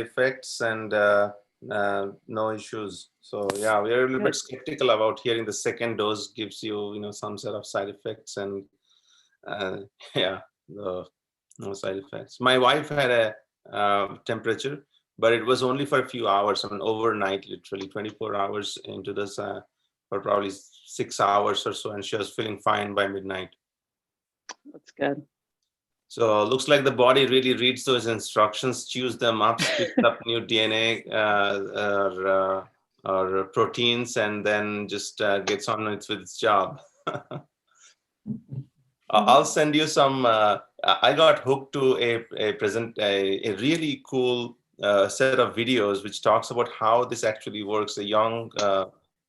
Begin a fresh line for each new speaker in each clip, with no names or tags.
effects and no issues. So yeah, we're a little bit skeptical about hearing the second dose gives you, some sort of side effects, and yeah, no side effects. My wife had a temperature, but it was only for a few hours. I mean, overnight, literally 24 hours into this, for probably 6 hours or so, and she was feeling fine by midnight.
That's good.
So looks like the body really reads those instructions, chews them up, spits up new DNA or proteins, and then just gets on with its job. I'll send you some. I got hooked to a really cool set of videos which talks about how this actually works. A young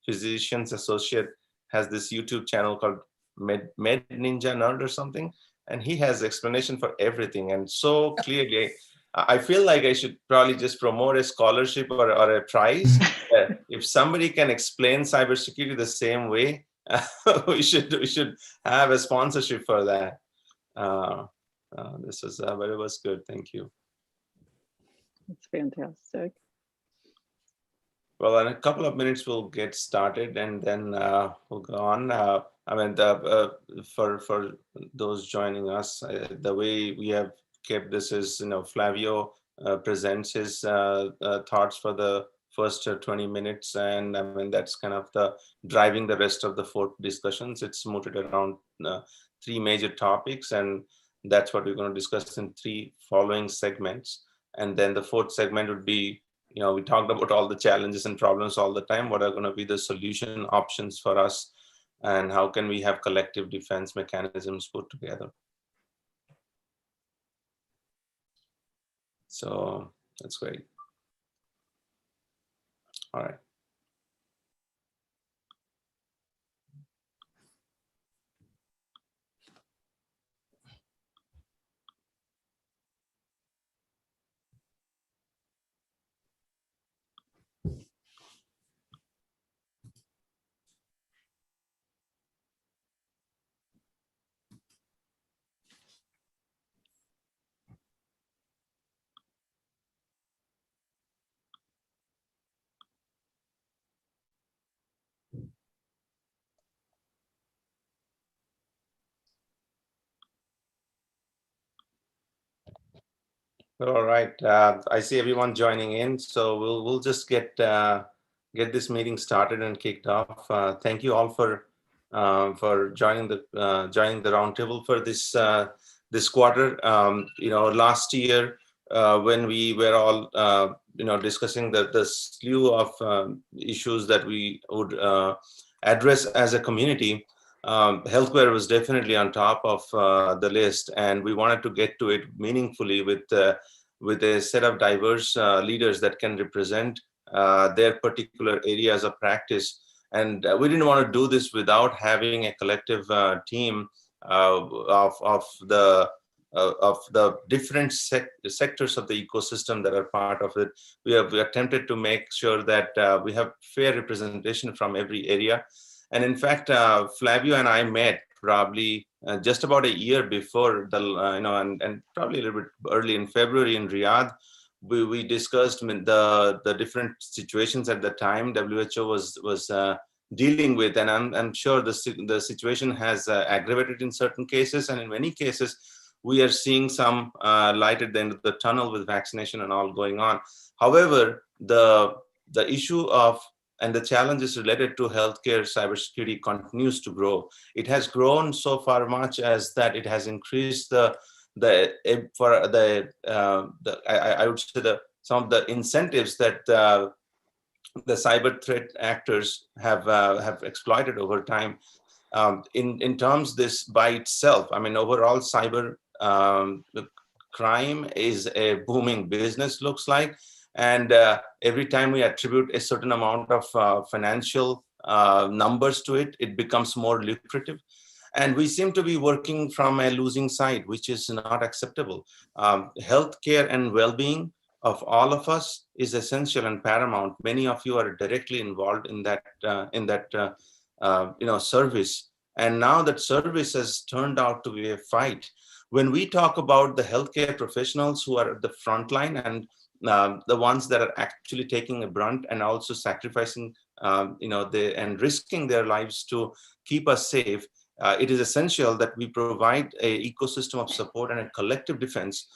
physician's associate has this YouTube channel called Med Ninja Nerd or something, and he has explanation for everything, and so clearly. I feel like I should probably just promote a scholarship or a prize. If somebody can explain cybersecurity the same way, we should have a sponsorship for that. This is but it was good. Thank you.
That's fantastic.
Well, in a couple of minutes we'll get started, and then we'll go on. I mean, for those joining us, the way we have kept this is, Flavio presents his thoughts for the first 20 minutes, and I mean that's kind of the driving the rest of the 4 discussions. It's mooted around 3 major topics, and that's what we're going to discuss in 3 following segments. And then the 4th segment would be, we talked about all the challenges and problems all the time. What are going to be the solution options for us, and how can we have collective defense mechanisms put together? So that's great. All right. All right. I see everyone joining in, so we'll just get this meeting started and kicked off. Thank you all for joining the roundtable for this quarter. Last year when we were all discussing the slew of issues that we would address as a community. Healthcare was definitely on top of the list, and we wanted to get to it meaningfully with a set of diverse leaders that can represent their particular areas of practice. And we didn't want to do this without having a collective team of the different sectors of the ecosystem that are part of it. We have attempted to make sure that we have fair representation from every area. And in fact, Flavio and I met probably just about a year before and probably a little bit early in February in Riyadh. We discussed the different situations at the time WHO was dealing with, and I'm sure the situation has aggravated in certain cases, and in many cases we are seeing some light at the end of the tunnel with vaccination and all going on. However, the issue of and the challenges related to healthcare cybersecurity continues to grow. It has grown so far much as that it has increased I would say some of the incentives that the cyber threat actors have exploited over time. In terms this by itself, I mean overall cyber crime is a booming business, looks like. And every time we attribute a certain amount of financial numbers to it, it becomes more lucrative. And we seem to be working from a losing side, which is not acceptable. Healthcare and well-being of all of us is essential and paramount. Many of you are directly involved in that service. And now that service has turned out to be a fight. When we talk about the healthcare professionals who are at the front line and the ones that are actually taking a brunt and also sacrificing, and risking their lives to keep us safe, it is essential that we provide an ecosystem of support and a collective defense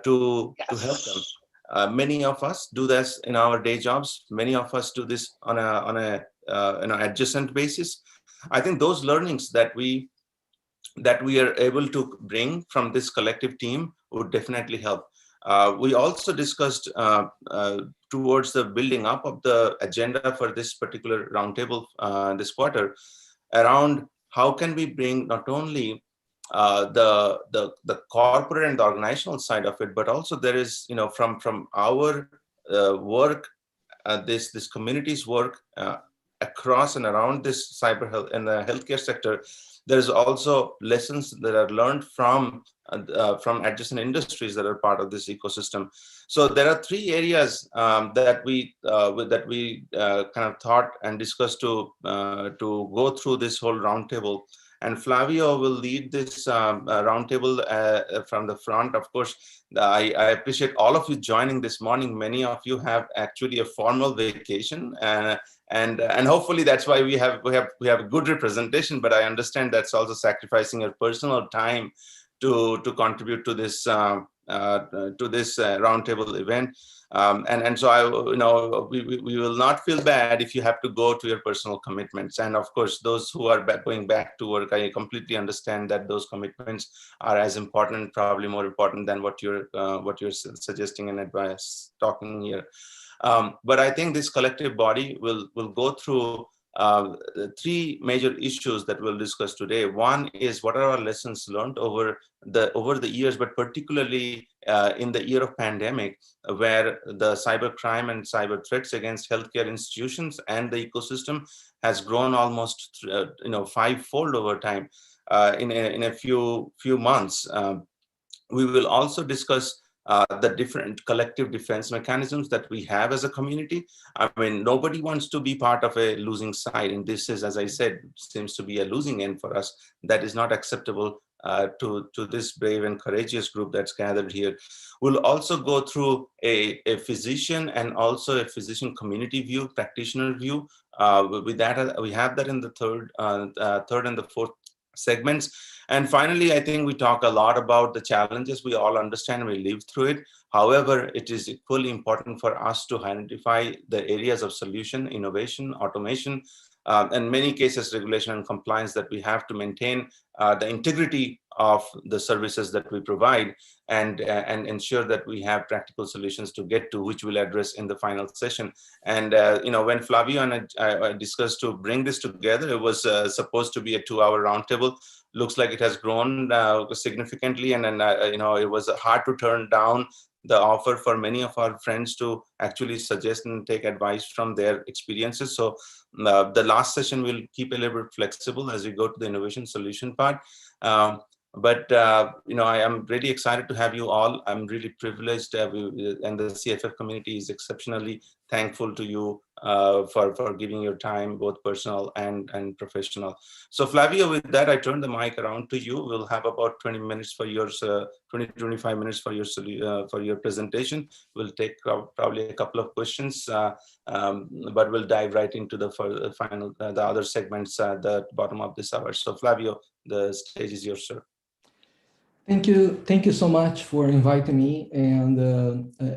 to help them. Many of us do this in our day jobs. Many of us do this on a adjacent basis. I think those learnings that we are able to bring from this collective team would definitely help. We also discussed towards the building up of the agenda for this particular roundtable this quarter around how can we bring not only the corporate and the organizational side of it, but also there is, from our work, this community's work across and around this cyber health and the healthcare sector. There's also lessons that are learned from adjacent industries that are part of this ecosystem. So there are three areas that we kind of thought and discussed to go through this whole roundtable. And Flavio will lead this roundtable from the front. Of course, I appreciate all of you joining this morning. Many of you have actually a formal vacation, and hopefully that's why we have a good representation. But I understand that's also sacrificing your personal time to contribute to this roundtable event. And so we will not feel bad if you have to go to your personal commitments. And of course, those who are going back to work, I completely understand that those commitments are as important, probably more important than what you're suggesting and advice talking here. But I think this collective body will go through three major issues that we'll discuss today. One is what are our lessons learned over the years, but particularly in the year of pandemic, where the cyber crime and cyber threats against healthcare institutions and the ecosystem has grown almost fivefold over time in a few months. We will also discuss the different collective defense mechanisms that we have as a community. I mean, nobody wants to be part of a losing side. And this is, as I said, seems to be a losing end for us. That is not acceptable to this brave and courageous group that's gathered here. We'll also go through a physician and also a physician community view, practitioner view. With that, we have that in the third and the fourth segments. And finally, I think we talk a lot about the challenges. We all understand, we live through it. However, it is equally important for us to identify the areas of solution, innovation, automation, in many cases, regulation and compliance that we have to maintain the integrity of the services that we provide and ensure that we have practical solutions to get to, which we'll address in the final session. And when Flavio and I discussed to bring this together, it was supposed to be a 2-hour roundtable. Looks like it has grown significantly, and then it was hard to turn down the offer for many of our friends to actually suggest and take advice from their experiences. So the last session will keep a little bit flexible as we go to the innovation solution part. But I am really excited to have you all. I'm really privileged, and the CFF community is exceptionally thankful to you for giving your time, both personal and professional. So Flavio, with that, I turn the mic around to you. We'll have about 20 minutes for yours, 25 minutes for your presentation. We'll take probably a couple of questions, but we'll dive right into the final, the other segments at the bottom of this hour. So Flavio, the stage is yours, sir.
Thank you so much for inviting me. And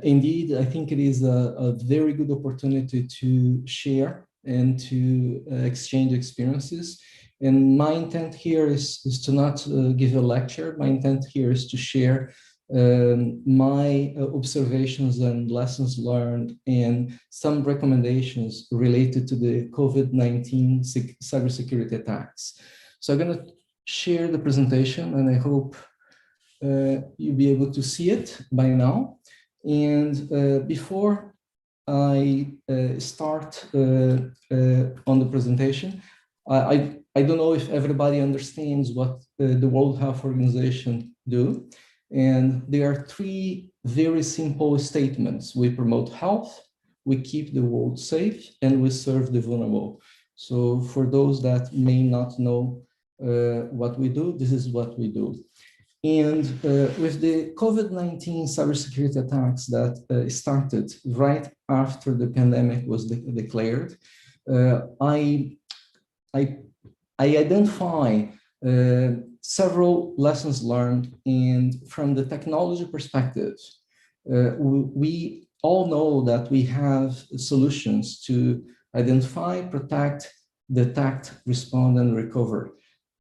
indeed, I think it is a very good opportunity to share and to exchange experiences. And my intent here is to not give a lecture. My intent here is to share my observations and lessons learned and some recommendations related to the COVID-19 cybersecurity attacks. So I'm going to share the presentation, and I hope you'll be able to see it by now. And before I start on the presentation, I don't know if everybody understands what the World Health Organization do. And there are three very simple statements. We promote health, we keep the world safe, and we serve the vulnerable. So for those that may not know what we do, this is what we do. And with the COVID-19 cybersecurity attacks that started right after the pandemic was declared, I identify several lessons learned, and from the technology perspective, we all know that we have solutions to identify, protect, detect, respond, and recover,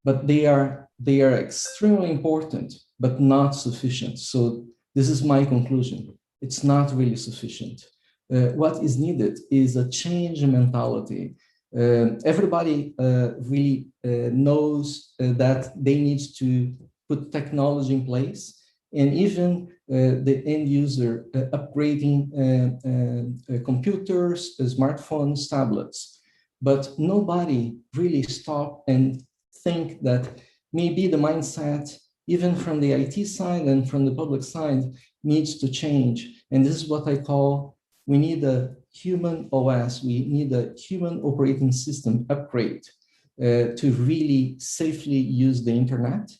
but they are extremely important, but not sufficient. So this is my conclusion. It's not really sufficient. What is needed is a change in mentality. Everybody really knows that they need to put technology in place, and even the end user upgrading computers, smartphones, tablets. But nobody really stop and think that maybe the mindset, even from the IT side and from the public side, needs to change. And this is what I call, we need a human OS, we need a human operating system upgrade to really safely use the internet.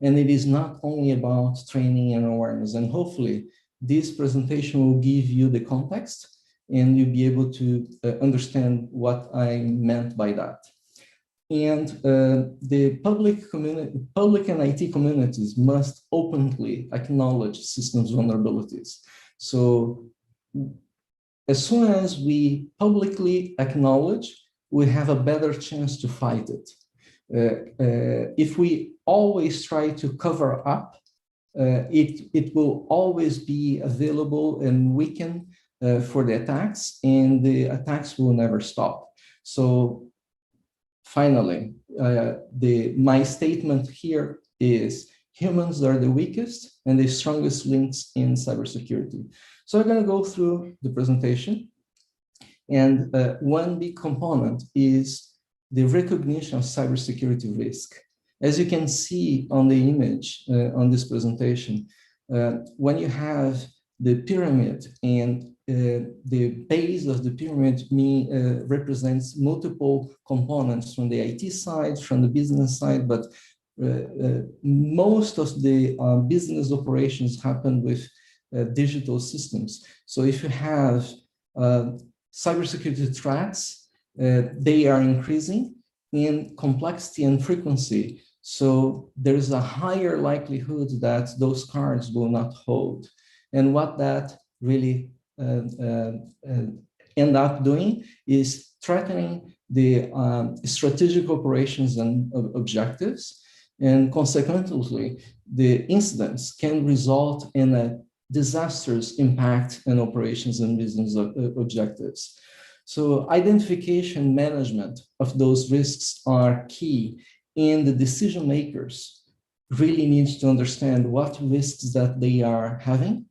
And it is not only about training and awareness. And hopefully this presentation will give you the context and you'll be able to understand what I meant by that. And the public and IT communities must openly acknowledge systems vulnerabilities. So as soon as we publicly acknowledge, we have a better chance to fight it. If we always try to cover up, it will always be available and weaken for the attacks, and the attacks will never stop. So finally, my statement here is humans are the weakest and the strongest links in cybersecurity. So I'm going to go through the presentation. And one big component is the recognition of cybersecurity risk. As you can see on the image on this presentation, when you have the pyramid and the base of the pyramid represents multiple components from the IT side, from the business side, but most of the business operations happen with digital systems. So if you have cybersecurity threats, they are increasing in complexity and frequency. So there is a higher likelihood that those cards will not hold. And what that really end up doing is threatening the strategic operations and objectives. And consequently, the incidents can result in a disastrous impact on operations and business objectives. So identification management of those risks are key, and the decision makers really need to understand what risks that they are having,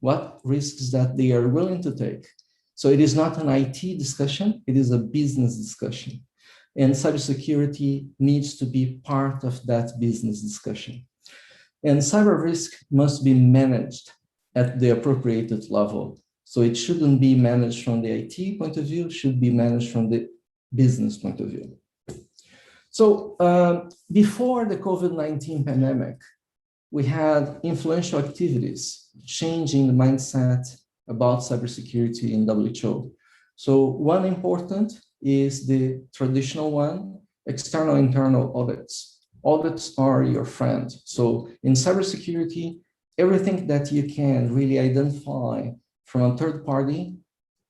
what risks that they are willing to take. So it is not an IT discussion, it is a business discussion. And cybersecurity needs to be part of that business discussion. And cyber risk must be managed at the appropriate level. So it shouldn't be managed from the IT point of view, should be managed from the business point of view. So before the COVID-19 pandemic, we had influential activities changing the mindset about cybersecurity in WHO. So one important is the traditional one, external internal audits. Audits are your friend. So in cybersecurity, everything that you can really identify from a third party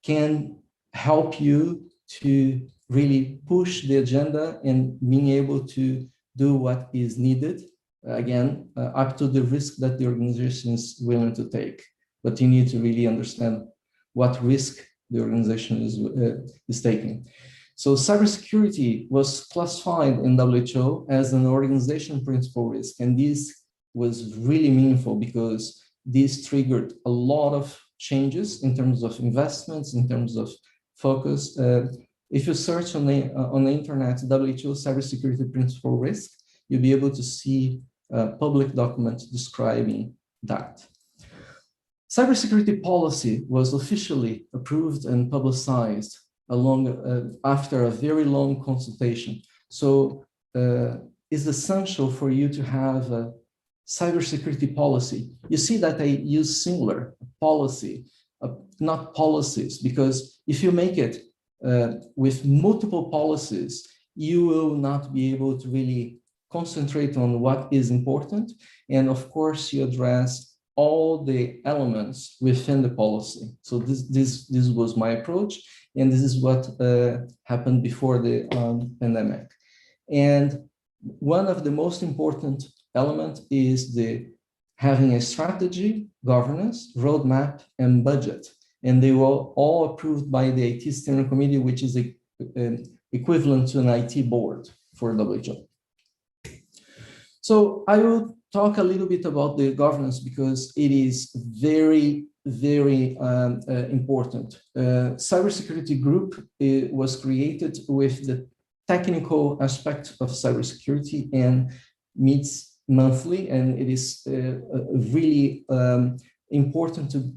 can help you to really push the agenda and being able to do what is needed, again, up to the risk that the organization is willing to take. But you need to really understand what risk the organization is taking. So cybersecurity was classified in WHO as an organization principal risk, and this was really meaningful because this triggered a lot of changes in terms of investments, in terms of focus. If you search on the internet, WHO cybersecurity principal risk, you'll be able to see public documents describing that. Cybersecurity policy was officially approved and publicized after a very long consultation. So it's essential for you to have a cybersecurity policy. You see that I use singular, policy, not policies, because if you make it with multiple policies, you will not be able to really concentrate on what is important. And of course, you address all the elements within the policy. So this was my approach, and this is what happened before the pandemic. And one of the most important elements is having a strategy, governance, roadmap, and budget. And they were all approved by the IT Steering Committee, which is equivalent to an IT board for WHO. So I will talk a little bit about the governance because it is very, very important. Cybersecurity group was created with the technical aspect of cybersecurity and meets monthly, and it is really important to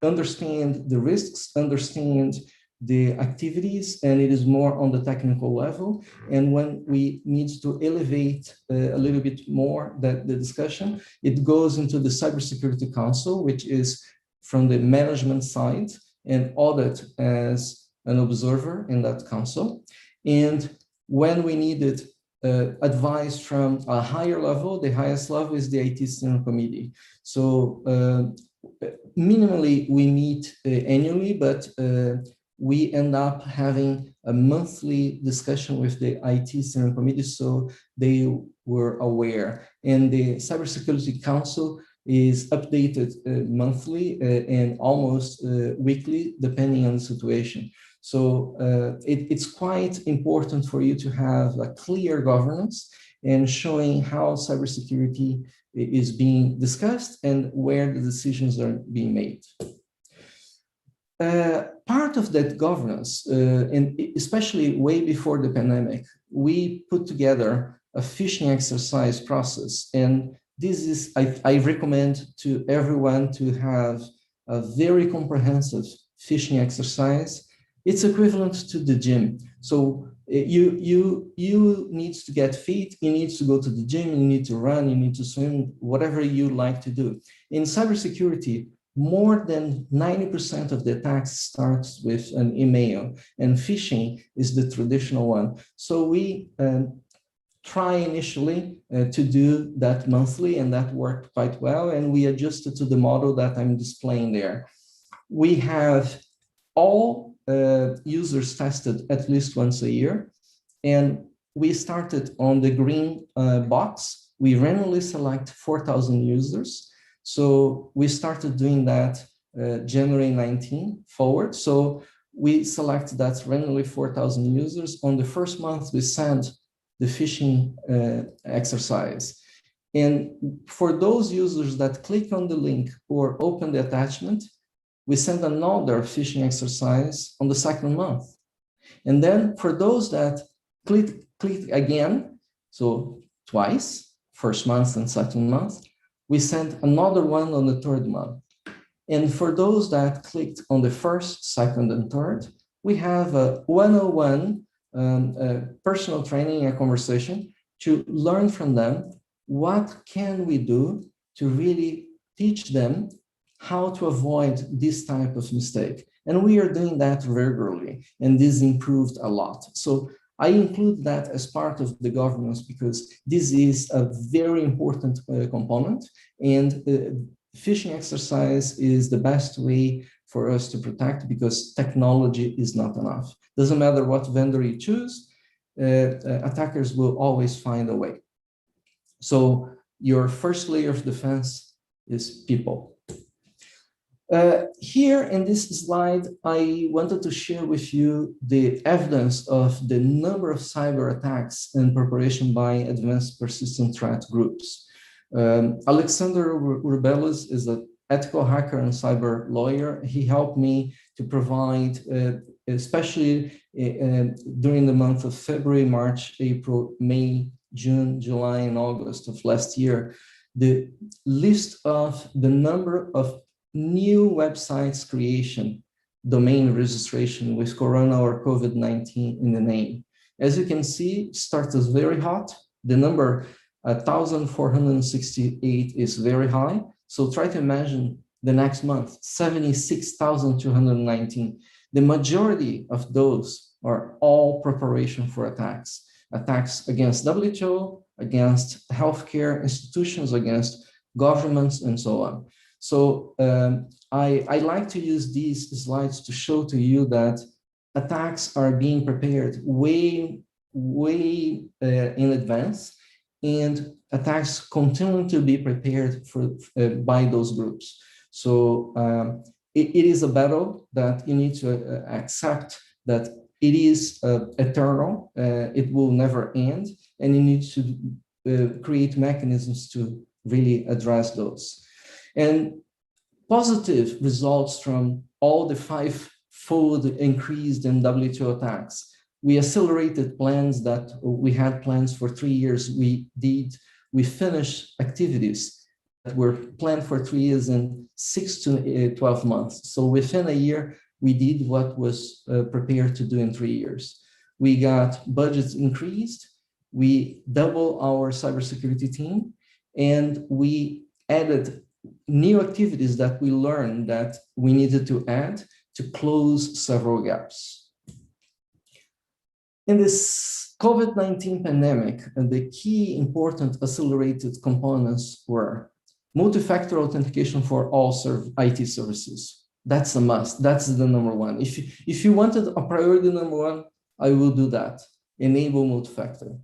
understand the risks, understand the activities, and it is more on the technical level. And when we need to elevate a little bit more the discussion, it goes into the Cybersecurity Council, which is from the management side, and audit as an observer in that council. And when we needed advice from a higher level, the highest level is the IT Steering Committee. So minimally we meet annually, but we end up having a monthly discussion with the IT Steering Committee, so they were aware. And the Cybersecurity Council is updated monthly and almost weekly, depending on the situation. So it's quite important for you to have a clear governance and showing how cybersecurity is being discussed and where the decisions are being made. Part of that governance, and especially way before the pandemic, we put together a phishing exercise process. And this is, I recommend to everyone to have a very comprehensive phishing exercise. It's equivalent to the gym. So you need to get fit, you need to go to the gym, you need to run, you need to swim, whatever you like to do. In cybersecurity, more than 90% of the attacks starts with an email, and phishing is the traditional one. So we try initially to do that monthly, and that worked quite well, and we adjusted to the model that I'm displaying there. We have all users tested at least once a year, and we started on the green box. We randomly select 4,000 users. So we started doing that January 19 forward. So we select that randomly 4,000 users. On the first month, we send the phishing exercise. And for those users that click on the link or open the attachment, we send another phishing exercise on the second month. And then for those that click again, so twice, first month and second month, we sent another one on the third month. And for those that clicked on the first, second, and third, we have a 101 personal training and conversation to learn from them what can we do to really teach them how to avoid this type of mistake. And we are doing that regularly, and this improved a lot. So I include that as part of the governance because this is a very important component, and phishing exercise is the best way for us to protect because technology is not enough. Doesn't matter what vendor you choose, attackers will always find a way. So your first layer of defense is people. Here in this slide, I wanted to share with you the evidence of the number of cyber attacks in preparation by advanced persistent threat groups. Alexander Urbelis is an ethical hacker and cyber lawyer. He helped me to provide, especially during the month of February, March, April, May, June, July, and August of last year, the list of the number of new websites creation, domain registration with Corona or COVID-19 in the name. As you can see, it started very hot. The number 1,468 is very high. So try to imagine the next month, 76,219. The majority of those are all preparation for attacks. Attacks against WHO, against healthcare institutions, against governments, and so on. So I like to use these slides to show to you that attacks are being prepared way in advance, and attacks continue to be prepared for by those groups. So it is a battle that you need to accept that it is eternal, it will never end, and you need to create mechanisms to really address those. And positive results from all the five-fold increase in WHO attacks. We accelerated plans that we had plans for 3 years. We finished activities that were planned for 3 years in 6 to 12 months. So within a year, we did what was prepared to do in 3 years. We got budgets increased, we doubled our cybersecurity team, and we added new activities that we learned that we needed to add to close several gaps. In this COVID-19 pandemic, the key important accelerated components were multi-factor authentication for all IT services. That's a must. That's the number one. If you wanted a priority number one, I will do that. Enable multi-factor.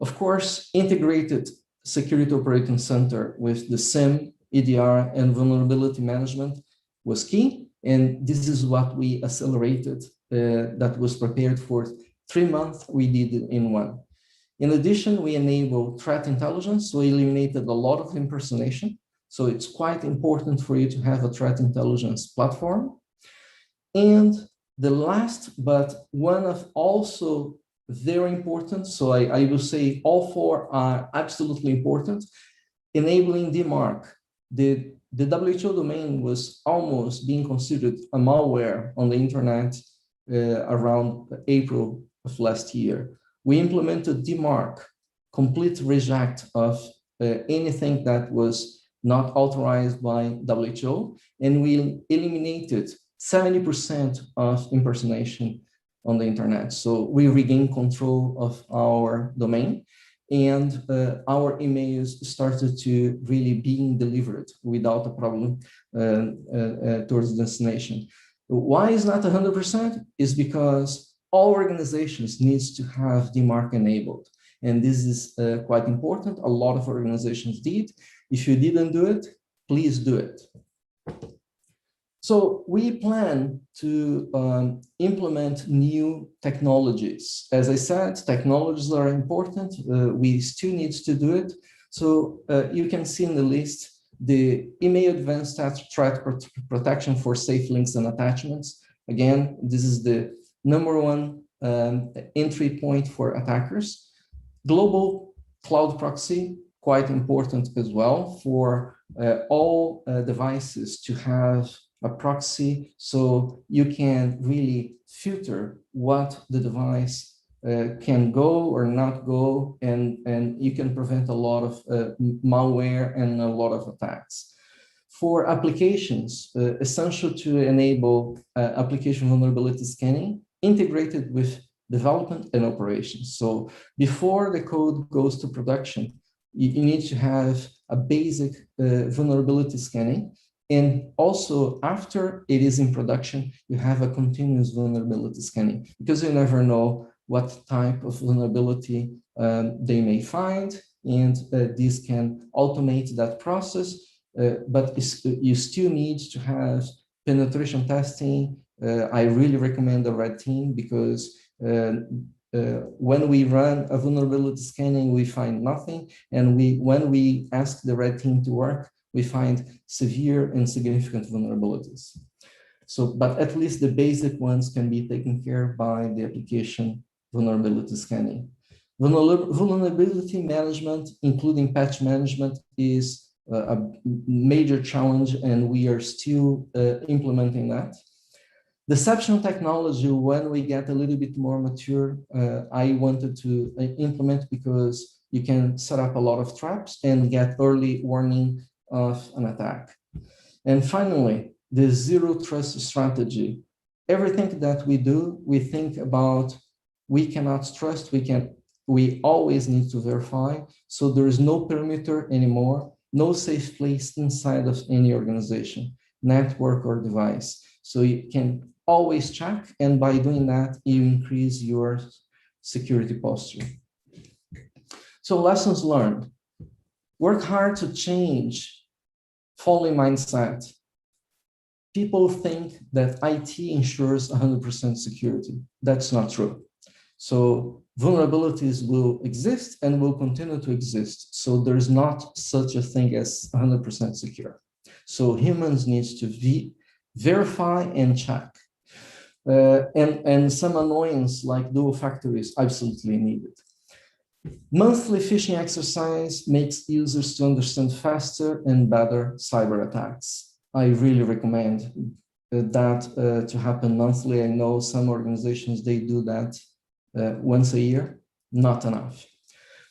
Of course, integrated security operating center with the SIM, EDR, and vulnerability management was key. And this is what we accelerated that was prepared for 3 months, we did it in 1. In addition, we enabled threat intelligence. So we eliminated a lot of impersonation. So it's quite important for you to have a threat intelligence platform. And the last, but one of also very important, so I will say all 4 are absolutely important, enabling DMARC. The WHO domain was almost being considered a malware on the internet around April of last year. We implemented DMARC, complete reject of anything that was not authorized by WHO, and we eliminated 70% of impersonation on the internet. So we regained control of our domain, and our emails started to really being delivered without a problem towards the destination. Why is not 100%? Is because all organizations needs to have DMARC enabled. And this is quite important. A lot of organizations did. If you didn't do it, please do it. So we plan to implement new technologies. As I said, technologies are important. We still need to do it. So you can see in the list the email advanced threat protection for safe links and attachments. Again, this is the #1 entry point for attackers. Global cloud proxy, quite important as well for all devices to have a proxy, so you can really filter what the device can go or not go, and you can prevent a lot of malware and a lot of attacks. For applications, essential to enable application vulnerability scanning integrated with development and operations. So before the code goes to production, you need to have a basic vulnerability scanning. And also after it is in production, you have a continuous vulnerability scanning, because you never know what type of vulnerability they may find. And this can automate that process, but you still need to have penetration testing. I really recommend the red team, because when we run a vulnerability scanning, we find nothing. And when we ask the red team to work, we find severe and significant vulnerabilities. So, but at least the basic ones can be taken care of by the application vulnerability scanning. Vulnerability management, including patch management, is a major challenge, and we are still implementing that. Deception technology, when we get a little bit more mature, I wanted to implement, because you can set up a lot of traps and get early warning of an attack. And finally, the zero trust strategy. Everything that we do, we think about, we cannot trust, we always need to verify. So there is no perimeter anymore, no safe place inside of any organization, network or device. So you can always check, and by doing that, you increase your security posture. So lessons learned. Work hard to change following mindset. People think that IT ensures 100% security. That's not true. So vulnerabilities will exist and will continue to exist. So there's not such a thing as 100% secure. So humans need to verify and check. And some annoyance like dual factor is absolutely needed. Monthly phishing exercise makes users to understand faster and better cyber attacks. I really recommend that to happen monthly. I know some organizations, they do that once a year, not enough.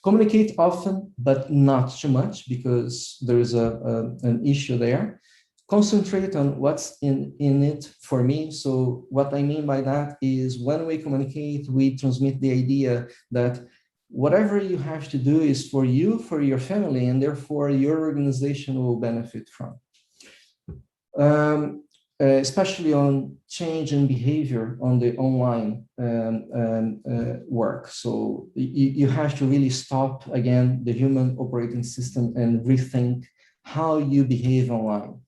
Communicate often, but not too much, because there is an issue there. Concentrate on what's in it for me. So what I mean by that is when we communicate, we transmit the idea that whatever you have to do is for you, for your family, and therefore your organization will benefit from. Especially on change in behavior on the online work. So you have to really stop, again, the human operating system and rethink how you behave online.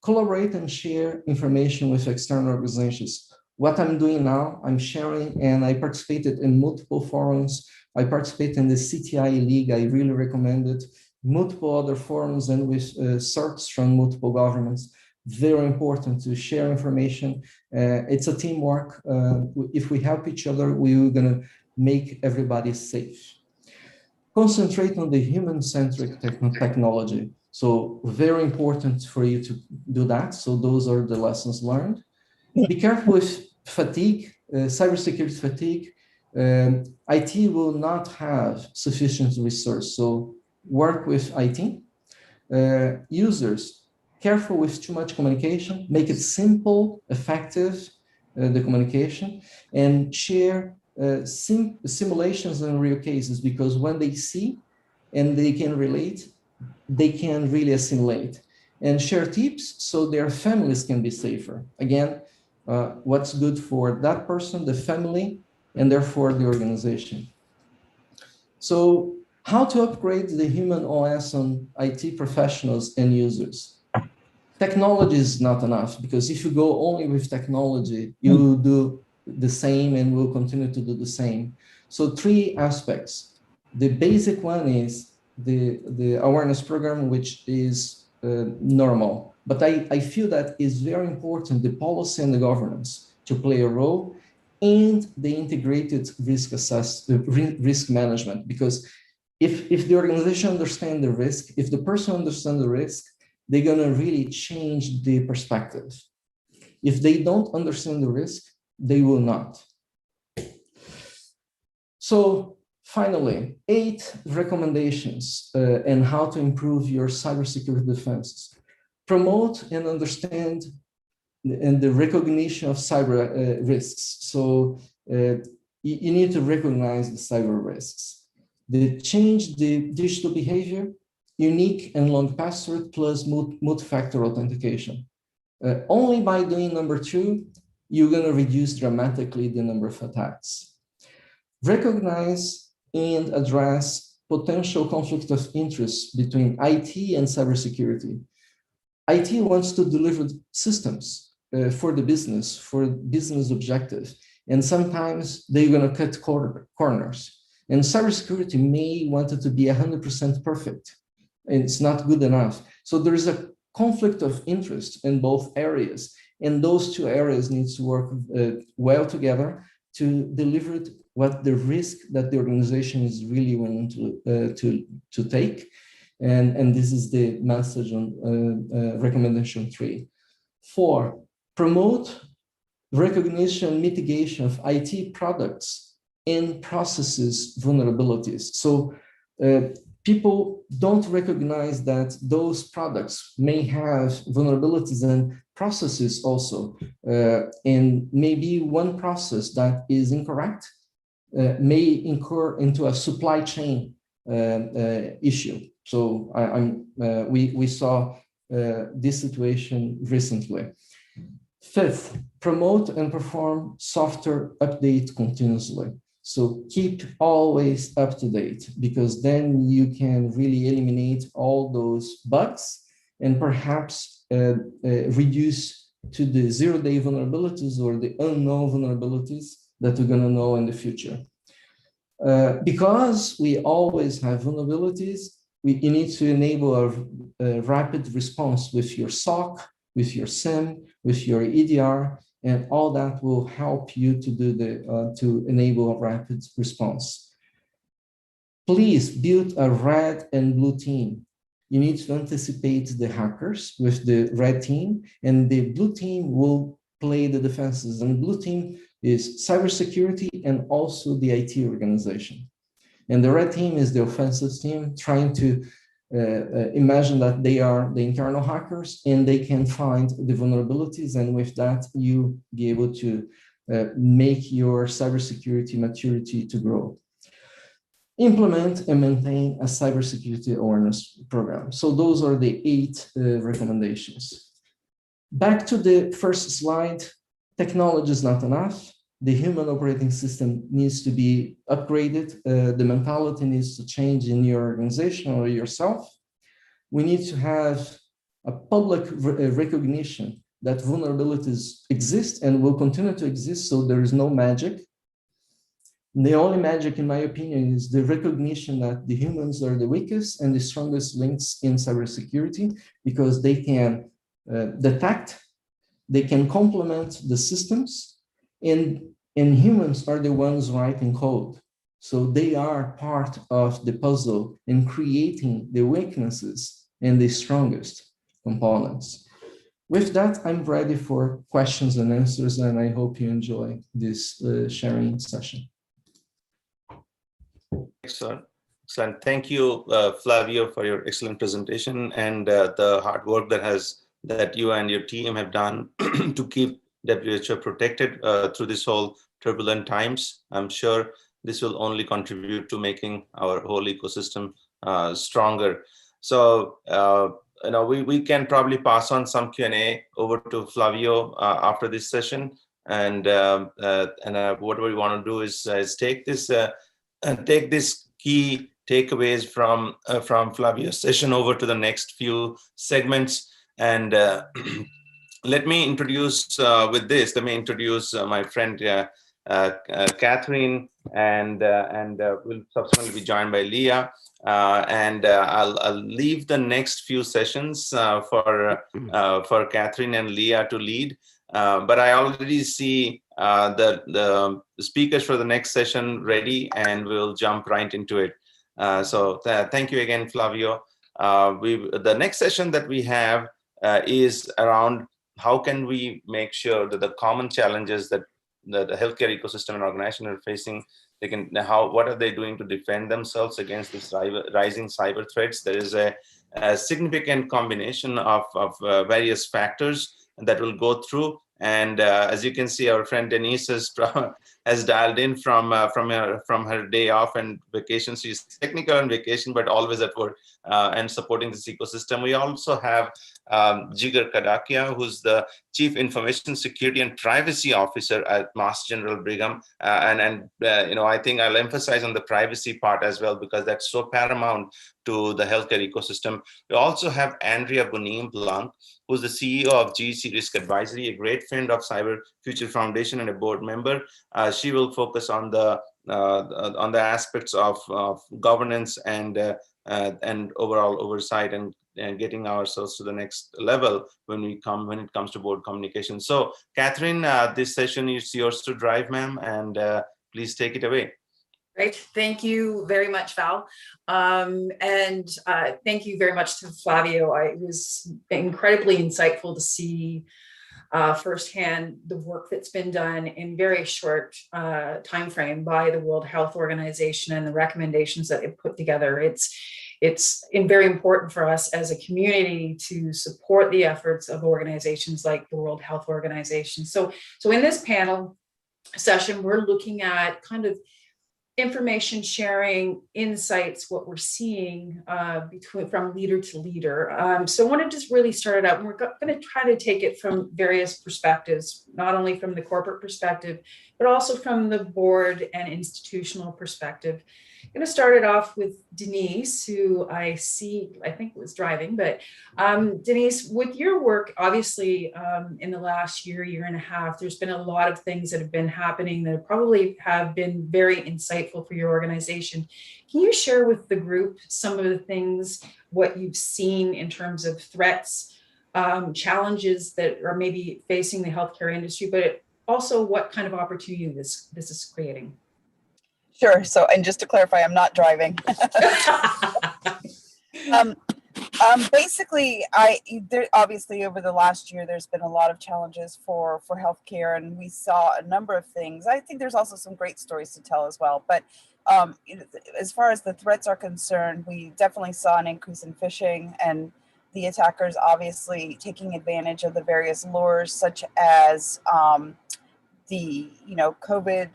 Collaborate and share information with external organizations. What I'm doing now, I'm sharing, and I participated in multiple forums. I participate in the CTI League. I really recommend it. Multiple other forums and with certs from multiple governments. Very important to share information. It's a teamwork. If we help each other, we're gonna make everybody safe. Concentrate on the human-centric technology. So very important for you to do that. So those are the lessons learned. Be careful with fatigue, cybersecurity fatigue. IT will not have sufficient resource. So work with IT. Users, careful with too much communication. Make it simple, effective, the communication, and share simulations and real cases, because when they see and they can relate, they can really assimilate. And share tips so their families can be safer. Again, what's good for that person, the family, and therefore the organization. So how to upgrade the human OS on IT professionals and users? Technology is not enough, because if you go only with technology, you do the same and will continue to do the same. So 3 aspects. The basic one is the awareness program, which is normal. But I feel that is very important, the policy and the governance to play a role, and the integrated risk management. Because if the organization understands the risk, if the person understands the risk, they're gonna really change the perspective. If they don't understand the risk, they will not. So finally, 8 recommendations and how to improve your cybersecurity defenses. Promote and understand and the recognition of cyber risks. So you need to recognize the cyber risks. Change the digital behavior, unique and long password plus multi-factor authentication. Only by doing number 2, you're going to reduce dramatically the number of attacks. Recognize and address potential conflict of interest between IT and cybersecurity. IT wants to deliver systems for the business, for business objectives, and sometimes they're going to cut corners. And cybersecurity may want it to be 100% perfect, and it's not good enough. So there is a conflict of interest in both areas, and those 2 areas need to work well together to deliver what the risk that the organization is really willing to take. And this is the message on recommendation 3. 4, promote recognition and mitigation of IT products in processes vulnerabilities. So people don't recognize that those products may have vulnerabilities and processes also. And maybe one process that is incorrect may incur into a supply chain issue. So we saw this situation recently. Fifth, promote and perform software update continuously. So keep always up to date, because then you can really eliminate all those bugs and perhaps reduce to the zero-day vulnerabilities or the unknown vulnerabilities that we're going to know in the future. Because we always have vulnerabilities, you need to enable a rapid response with your SOC, with your SIEM, with your EDR, and all that will help you to do to enable a rapid response. Please build a red and blue team. You need to anticipate the hackers with the red team, and the blue team will play the defenses. And the blue team is cybersecurity and also the IT organization. And the red team is the offensive team, trying to imagine that they are the internal hackers and they can find the vulnerabilities, and with that you be able to make your cybersecurity maturity to grow. Implement and maintain a cybersecurity awareness program. So those are the 8 recommendations. Back to the first slide, technology is not enough. The human operating system needs to be upgraded. The mentality needs to change in your organization or yourself. We need to have a public recognition that vulnerabilities exist and will continue to exist, so there is no magic. The only magic, in my opinion, is the recognition that the humans are the weakest and the strongest links in cybersecurity, because they can detect, they can complement the systems, and humans are the ones writing code. So they are part of the puzzle in creating the weaknesses and the strongest components. With that, I'm ready for questions and answers, and I hope you enjoy this sharing session.
Excellent. Excellent. Thank you, Flavio, for your excellent presentation and the hard work that you and your team have done to keep WHO protected through this whole turbulent times. I'm sure this will only contribute to making our whole ecosystem stronger. So, we can probably pass on some Q&A over to Flavio after this session, and what we want to do is take this key takeaways from Flavio's session over to the next few segments. And let me introduce my friend Catherine, and we'll subsequently be joined by Leah. I'll leave the next few sessions for Catherine and Leah to lead. But I already see the speakers for the next session ready, and we'll jump right into it. So thank you again, Flavio. The next session that we have is around how can we make sure that the common challenges that the healthcare ecosystem and organization are facing, what are they doing to defend themselves against this rising cyber threats? There is a significant combination of various factors that we'll go through. And as you can see, our friend Denise has dialed in from her day off and vacation. She's technically on vacation, but always at work and supporting this ecosystem. We also have Jigar Kadakia, who's the Chief Information Security and Privacy Officer at Mass General Brigham. I think I'll emphasize on the privacy part as well, because that's so paramount to the healthcare ecosystem. We also have Andrea Bonin-Blanc, who's the CEO of GEC Risk Advisory, a great friend of Cyber Future Foundation and a board member. She will focus on the aspects of governance and overall oversight and getting ourselves to the next level when it comes to board communication. So, Catherine, this session is yours to drive, ma'am, and please take it away.
Great. Thank you very much, Val. And thank you very much to Flavio. It was incredibly insightful to see firsthand the work that's been done in very short time frame by the World Health Organization and the recommendations that it put together. It's very important for us as a community to support the efforts of organizations like the World Health Organization. So in this panel session, we're looking at kind of information sharing, insights, what we're seeing from leader to leader. So I want to just really start it out. And we're going to try to take it from various perspectives, not only from the corporate perspective, but also from the board and institutional perspective. I'm going to start it off with Denise, who I think was driving, but Denise, with your work, obviously in the last year and a half, there's been a lot of things that have been happening that probably have been very insightful for your organization. Can you share with the group some of the things, what you've seen in terms of threats, challenges that are maybe facing the healthcare industry, but also what kind of opportunity this is creating?
Sure. So, and just to clarify, I'm not driving. Basically, obviously over the last year, there's been a lot of challenges for healthcare, and we saw a number of things. I think there's also some great stories to tell as well. But as far as the threats are concerned, we definitely saw an increase in phishing and the attackers obviously taking advantage of the various lures, such as the COVID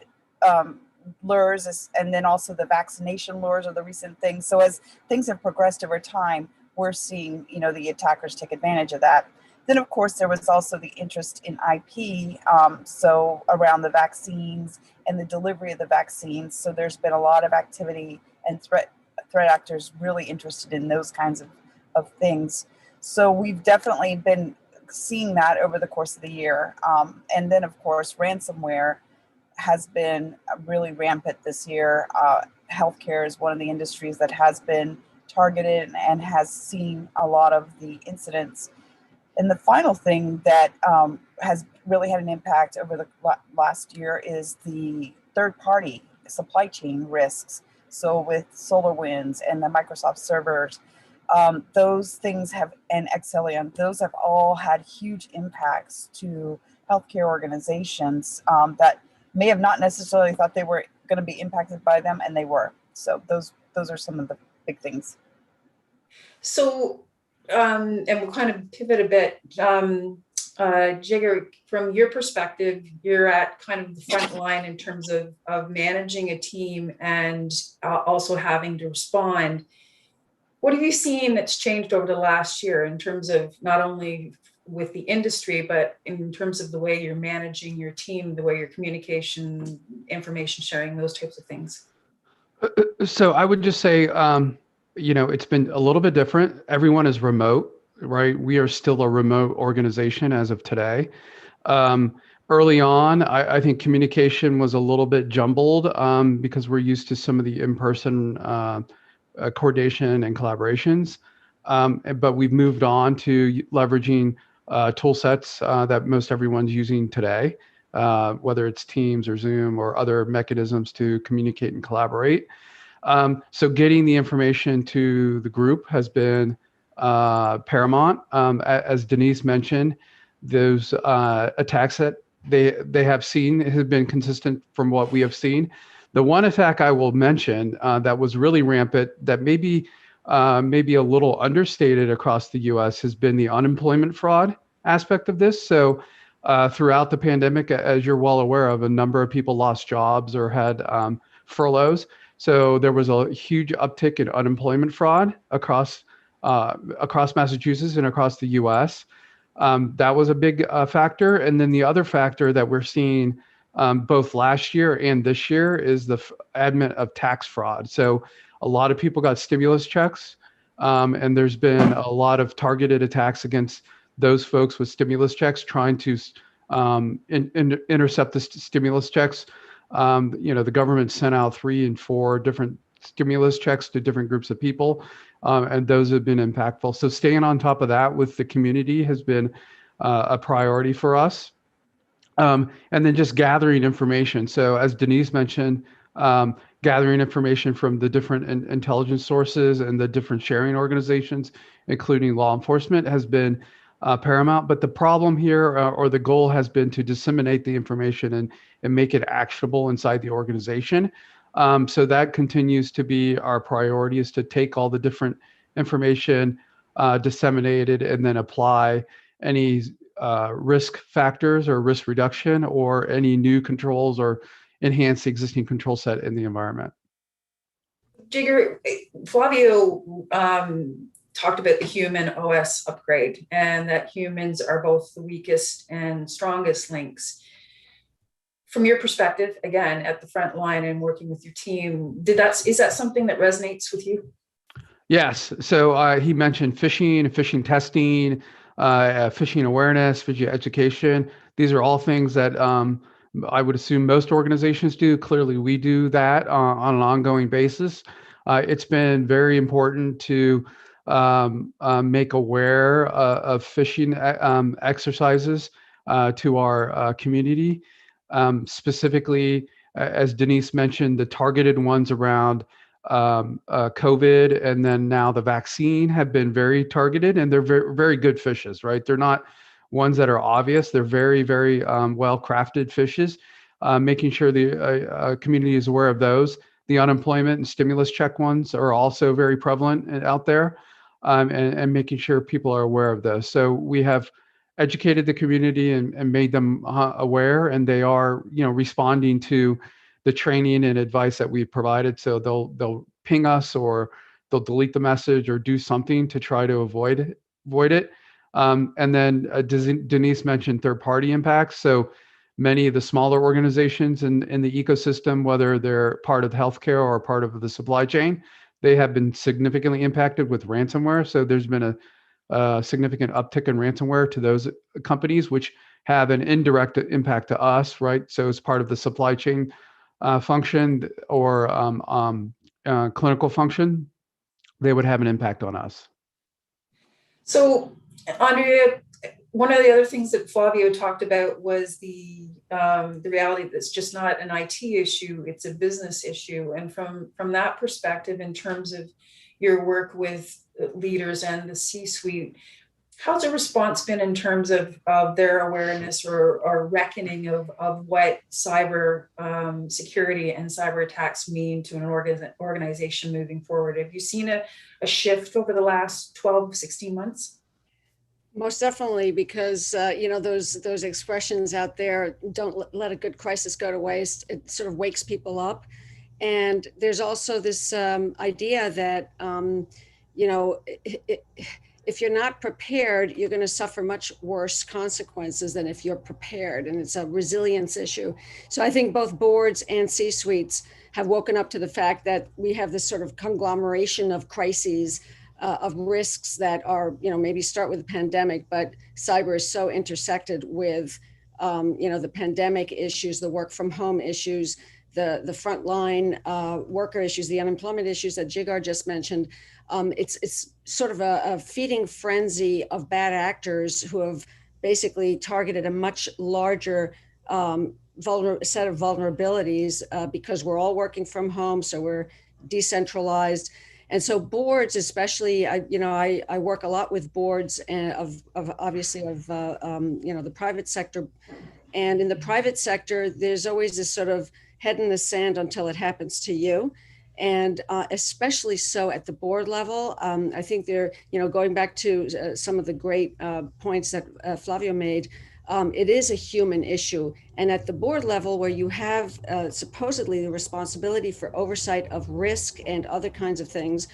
lures, and then also the vaccination lures are the recent things. So as things have progressed over time, we're seeing the attackers take advantage of that. Then of course there was also the interest in IP, so around the vaccines and the delivery of the vaccines. So there's been a lot of activity and threat actors really interested in those kinds of things. So we've definitely been seeing that over the course of the year. And then of course ransomware has been really rampant this year. Healthcare is one of the industries that has been targeted and has seen a lot of the incidents. And the final thing that has really had an impact over the last year is the third-party supply chain risks. So with SolarWinds and the Microsoft servers, those things and Excellion, those have all had huge impacts to healthcare organizations that may have not necessarily thought they were going to be impacted by them, and they were. So those are some of the big things.
So, and we'll kind of pivot a bit. Jigar, from your perspective, you're at kind of the front line in terms of managing a team and also having to respond. What have you seen that's changed over the last year in terms of not only with the industry, but in terms of the way you're managing your team, the way your communication, information sharing, those types of things?
So I would just say, it's been a little bit different. Everyone is remote, right? We are still a remote organization as of today. Early on, I think communication was a little bit jumbled because we're used to some of the in-person coordination and collaborations. But we've moved on to leveraging tool sets that most everyone's using today, whether it's Teams or Zoom or other mechanisms to communicate and collaborate. So getting the information to the group has been paramount. As Denise mentioned, those attacks that they have seen have been consistent from what we have seen. The one attack I will mention that was really rampant, that maybe a little understated across the U.S., has been the unemployment fraud aspect of this. So throughout the pandemic, as you're well aware of, a number of people lost jobs or had furloughs. So there was a huge uptick in unemployment fraud across Massachusetts and across the U.S. That was a big factor. And then the other factor that we're seeing both last year and this year is the advent of tax fraud. So a lot of people got stimulus checks, and there's been a lot of targeted attacks against those folks with stimulus checks, trying to intercept the stimulus checks. The government sent out 3 and 4 different stimulus checks to different groups of people, and those have been impactful. So staying on top of that with the community has been a priority for us. And then just gathering information. So as Denise mentioned, gathering information from the different intelligence sources and the different sharing organizations, including law enforcement, has been paramount. But the problem here, or the goal, has been to disseminate the information and make it actionable inside the organization. So that continues to be our priority, is to take all the different information, disseminate it, and then apply any risk factors or risk reduction or any new controls or enhance the existing control set in the environment.
Jigger, Flavio talked about the human OS upgrade and that humans are both the weakest and strongest links. From your perspective, again, at the front line and working with your team, is that something that resonates with you?
Yes. So he mentioned phishing testing, phishing awareness, phishing education. These are all things that I would assume most organizations do. Clearly, we do that on an ongoing basis. It's been very important to make aware of phishing exercises to our community. Specifically, as Denise mentioned, the targeted ones around COVID and then now the vaccine have been very targeted, and they're very, very good fishes, right? They're not ones that are obvious. They're very, very well-crafted fishes, making sure the community is aware of those. The unemployment and stimulus check ones are also very prevalent out there, and making sure people are aware of those. So we have educated the community and made them aware, and they are, responding to the training and advice that we've provided. So they'll ping us, or they'll delete the message or do something to try to avoid it. And then Denise mentioned third-party impacts. So many of the smaller organizations in the ecosystem, whether they're part of healthcare or part of the supply chain, they have been significantly impacted with ransomware. So there's been a significant uptick in ransomware to those companies, which have an indirect impact to us, right? So as part of the supply chain function or clinical function, they would have an impact on us.
So, Andrea, one of the other things that Flavio talked about was the reality that it's just not an IT issue, it's a business issue. And from that perspective, in terms of your work with leaders and the C-suite, how's the response been in terms of their awareness or reckoning of what cyber security and cyber attacks mean to an organization moving forward? Have you seen a shift over the last 12, 16 months?
Most definitely, because those expressions out there, don't let a good crisis go to waste. It sort of wakes people up. And there's also this idea that, if you're not prepared, you're going to suffer much worse consequences than if you're prepared. And it's a resilience issue. So I think both boards and C-suites have woken up to the fact that we have this sort of conglomeration of crises, of risks that are, maybe start with the pandemic, but cyber is so intersected with, the pandemic issues, the work from home issues, the frontline worker issues, the unemployment issues that Jigar just mentioned. It's sort of a feeding frenzy of bad actors who have basically targeted a much larger set of vulnerabilities because we're all working from home, so we're decentralized. And so boards, especially, I work a lot with boards of the private sector. And in the private sector, there's always this sort of head in the sand until it happens to you. And especially so at the board level. I think going back to some of the great points that Flavio made, it is a human issue. And at the board level, where you have supposedly the responsibility for oversight of risk and other kinds of things,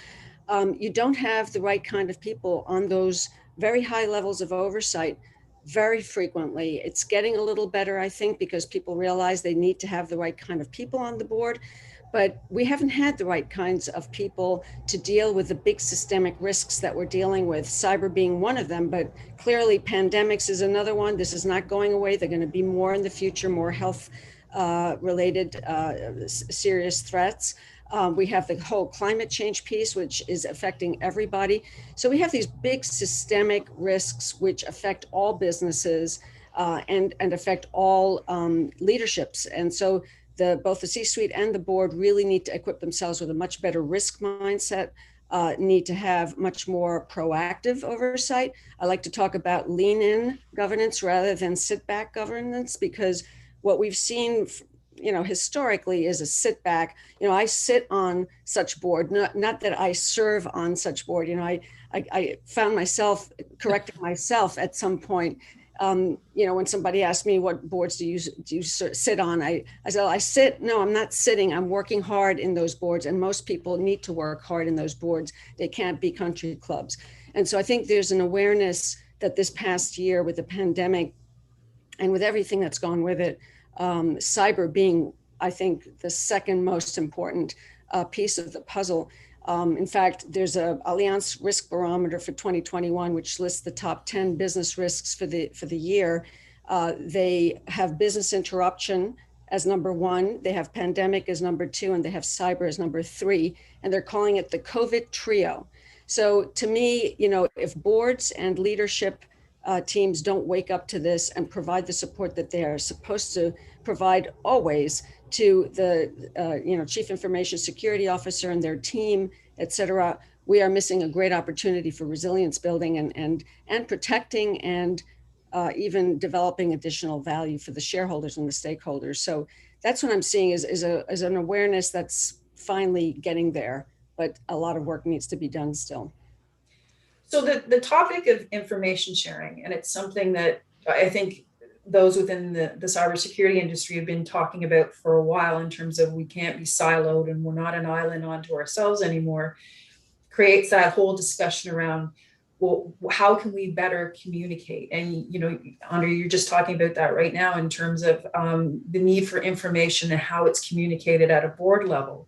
you don't have the right kind of people on those very high levels of oversight very frequently. It's getting a little better, I think, because people realize they need to have the right kind of people on the board. But we haven't had the right kinds of people to deal with the big systemic risks that we're dealing with, cyber being one of them, but clearly pandemics is another one. This is not going away. They're going to be more in the future, more health related serious threats. We have the whole climate change piece, which is affecting everybody. So we have these big systemic risks which affect all businesses and affect all leaderships. And so both the C-suite and the board really need to equip themselves with a much better risk mindset, need to have much more proactive oversight. I like to talk about lean in governance rather than sit back governance, because what we've seen, historically is a sit back. I sit on such board, not that I serve on such board. I found myself correcting myself at some point. When somebody asked me what boards do you sit on, I said, no, I'm not sitting. I'm working hard in those boards, and most people need to work hard in those boards. They can't be country clubs. And so I think there's an awareness that this past year with the pandemic and with everything that's gone with it, cyber being, I think, the second most important piece of the puzzle. In fact, there's a Allianz Risk Barometer for 2021, which lists the top 10 business risks for the year. They have business interruption as number 1, they have pandemic as number 2, and they have cyber as number 3, and they're calling it the COVID trio. So to me, if boards and leadership teams don't wake up to this and provide the support that they are supposed to provide always to the Chief Information Security Officer and their team, et cetera, we are missing a great opportunity for resilience building and protecting and even developing additional value for the shareholders and the stakeholders. So that's what I'm seeing is an awareness that's finally getting there, but a lot of work needs to be done still.
So the topic of information sharing, and it's something that I think those within the cybersecurity industry have been talking about for a while, in terms of we can't be siloed and we're not an island onto ourselves anymore, creates that whole discussion around, well, how can we better communicate? And, Andre, you're just talking about that right now in terms of the need for information and how it's communicated at a board level.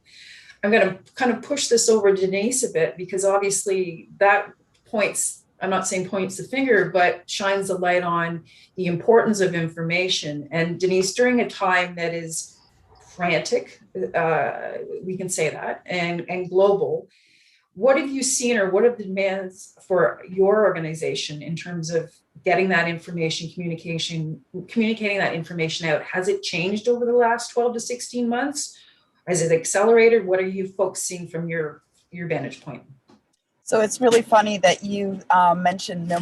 I'm going to kind of push this over to Denise a bit, because obviously that points, I'm not saying points the finger, but shines the light on the importance of information. And Denise, during a time that is frantic, we can say that, and global, what have you seen, or what are the demands for your organization in terms of getting that information, communicating that information out? Has it changed over the last 12 to 16 months? Has it accelerated? What are you folks seeing from your vantage point?
So it's really funny that you mentioned no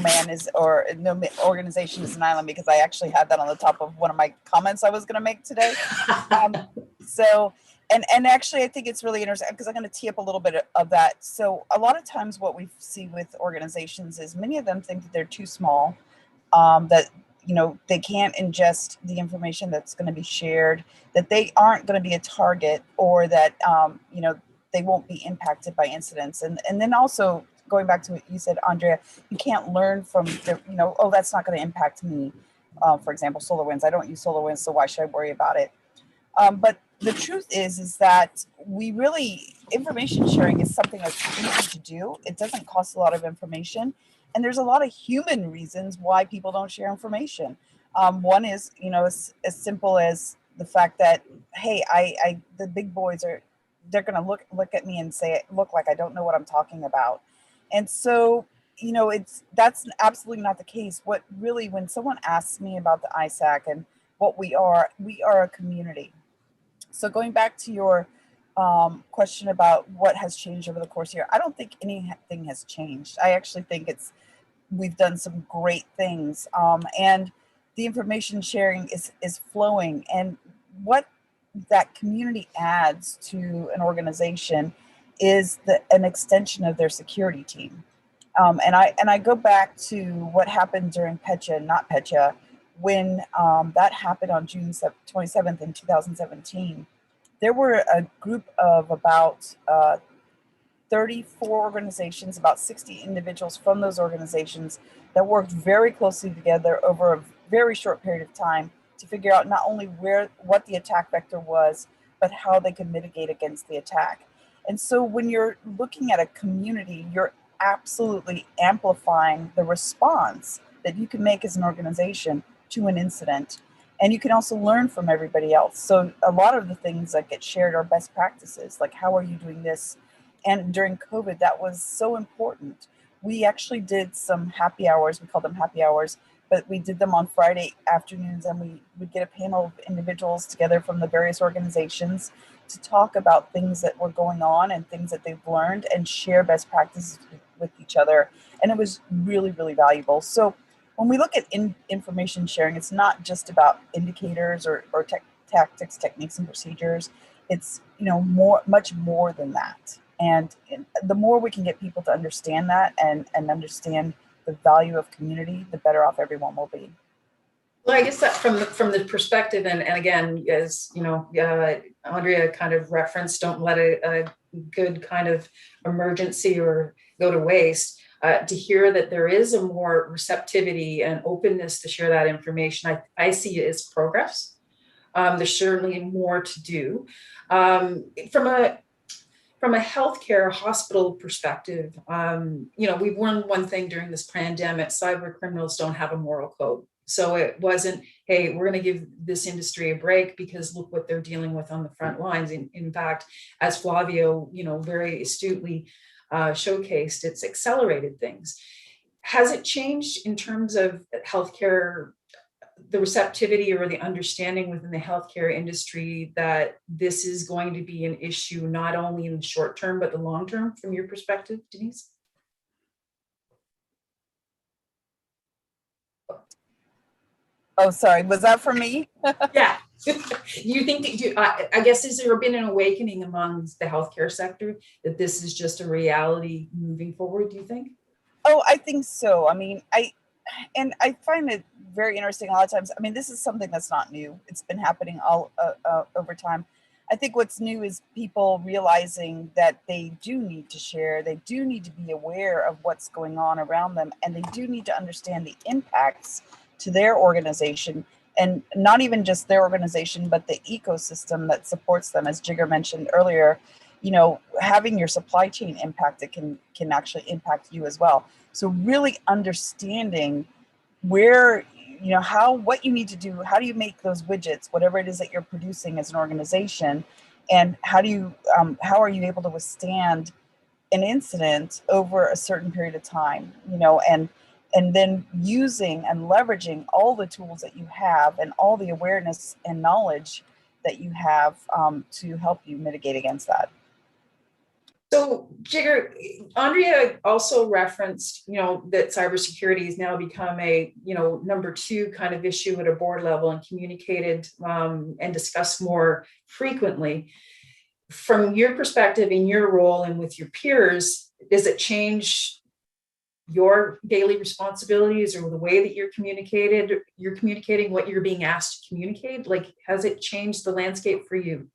organization is an island, because I actually had that on the top of one of my comments I was going to make today. And actually, I think it's really interesting, because I'm going to tee up a little bit of that. So a lot of times what we see with organizations is many of them think that they're too small, that they can't ingest the information that's going to be shared, that they aren't going to be a target, or that they won't be impacted by incidents. And then also going back to what you said, Andrea, you can't learn from oh, that's not going to impact me. For example, SolarWinds. I don't use SolarWinds, so why should I worry about it? But the truth is that information sharing is something that's easy to do. It doesn't cost a lot of information. And there's a lot of human reasons why people don't share information. One is, as simple as the fact that, hey, the big boys they're going to look at me and look like I don't know what I'm talking about. And so, that's absolutely not the case. When someone asks me about the ISAC and what we are a community. So going back to your question about what has changed over the course of the year, I don't think anything has changed. I actually think we've done some great things, and the information sharing is flowing. And what that community adds to an organization is an extension of their security team. And I go back to what happened during NotPetya, when that happened on June 27th in 2017. There were a group of about 34 organizations, about 60 individuals from those organizations that worked very closely together over a very short period of time to figure out not only what the attack vector was, but how they could mitigate against the attack. And so when you're looking at a community, you're absolutely amplifying the response that you can make as an organization to an incident. And you can also learn from everybody else. So a lot of the things that get shared are best practices, like how are you doing this? And during COVID, that was so important. We actually did some happy hours, we call them happy hours, but we did them on Friday afternoons, and we would get a panel of individuals together from the various organizations to talk about things that were going on and things that they've learned and share best practices with each other. And it was really, really valuable. So when we look at information sharing, it's not just about indicators or tactics, techniques, and procedures. It's, you know, much more than that. And the more we can get people to understand that and understand the value of community, the better off everyone will be.
Well, I guess that from the perspective, and again, as you know, Andrea kind of referenced, don't let a good kind of emergency or go to waste. To hear that there is a more receptivity and openness to share that information, I see it as progress. There's certainly more to do. From a healthcare hospital perspective, you know, we've learned one thing during this pandemic: cyber criminals don't have a moral code. So it wasn't, hey, we're going to give this industry a break because look what they're dealing with on the front lines. In fact, as Flavio, you know, very astutely showcased, it's accelerated things. Has it changed in terms of healthcare, the receptivity or the understanding within the healthcare industry that this is going to be an issue not only in the short term but the long term, from your perspective, Denise?
Oh, sorry, was that for me?
Yeah. You think that I guess, has there been an awakening among the healthcare sector that this is just a reality moving forward, do you think?
Oh, I think so. I mean, I find it very interesting a lot of times. I mean, this is something that's not new. It's been happening all over time. I think what's new is people realizing that they do need to share, they do need to be aware of what's going on around them, and they do need to understand the impacts to their organization, and not even just their organization, but the ecosystem that supports them. As Jigger mentioned earlier, you know, having your supply chain impact, it can actually impact you as well. So really understanding where, you know, what you need to do, how do you make those widgets, whatever it is that you're producing as an organization, and how are you able to withstand an incident over a certain period of time, you know, and then using and leveraging all the tools that you have and all the awareness and knowledge that you have to help you mitigate against that.
So, Jigger, Andrea also referenced, you know, that cybersecurity has now become a, you know, number 2 kind of issue at a board level and communicated and discussed more frequently. From your perspective, in your role and with your peers, does it change your daily responsibilities or the way that you're communicating what you're being asked to communicate? Like, has it changed the landscape for you?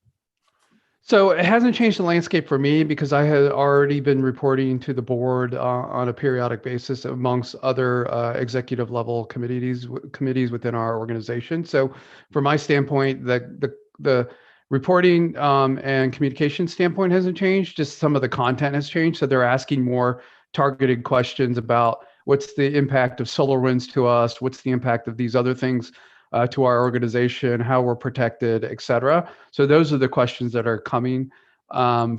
So it hasn't changed the landscape for me because I had already been reporting to the board on a periodic basis amongst other executive level committees within our organization. So from my standpoint, the reporting and communication standpoint hasn't changed, just some of the content has changed. So they're asking more targeted questions about what's the impact of SolarWinds to us, what's the impact of these other things to our organization, how we're protected, et cetera. So those are the questions that are coming from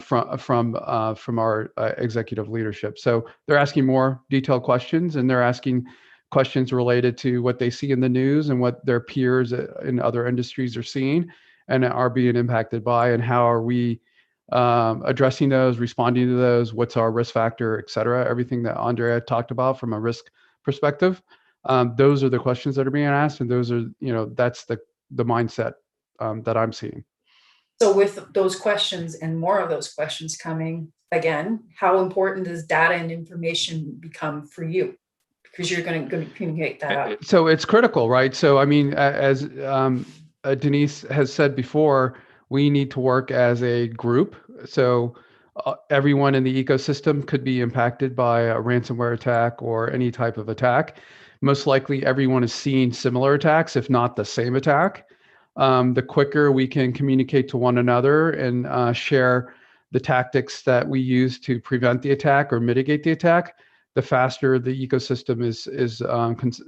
our executive leadership. So they're asking more detailed questions, and they're asking questions related to what they see in the news and what their peers in other industries are seeing and are being impacted by, and how are we addressing those, responding to those, what's our risk factor, et cetera, everything that Andrea talked about from a risk perspective. Those are the questions that are being asked, and those are, you know, that's the mindset that I'm seeing.
So with those questions and more of those questions coming, again, how important does data and information become for you? Because you're going to communicate that out.
So it's critical, right? So, I mean, as Denise has said before, we need to work as a group. So everyone in the ecosystem could be impacted by a ransomware attack or any type of attack. Most likely everyone is seeing similar attacks, if not the same attack. The quicker we can communicate to one another and share the tactics that we use to prevent the attack or mitigate the attack, the faster the ecosystem is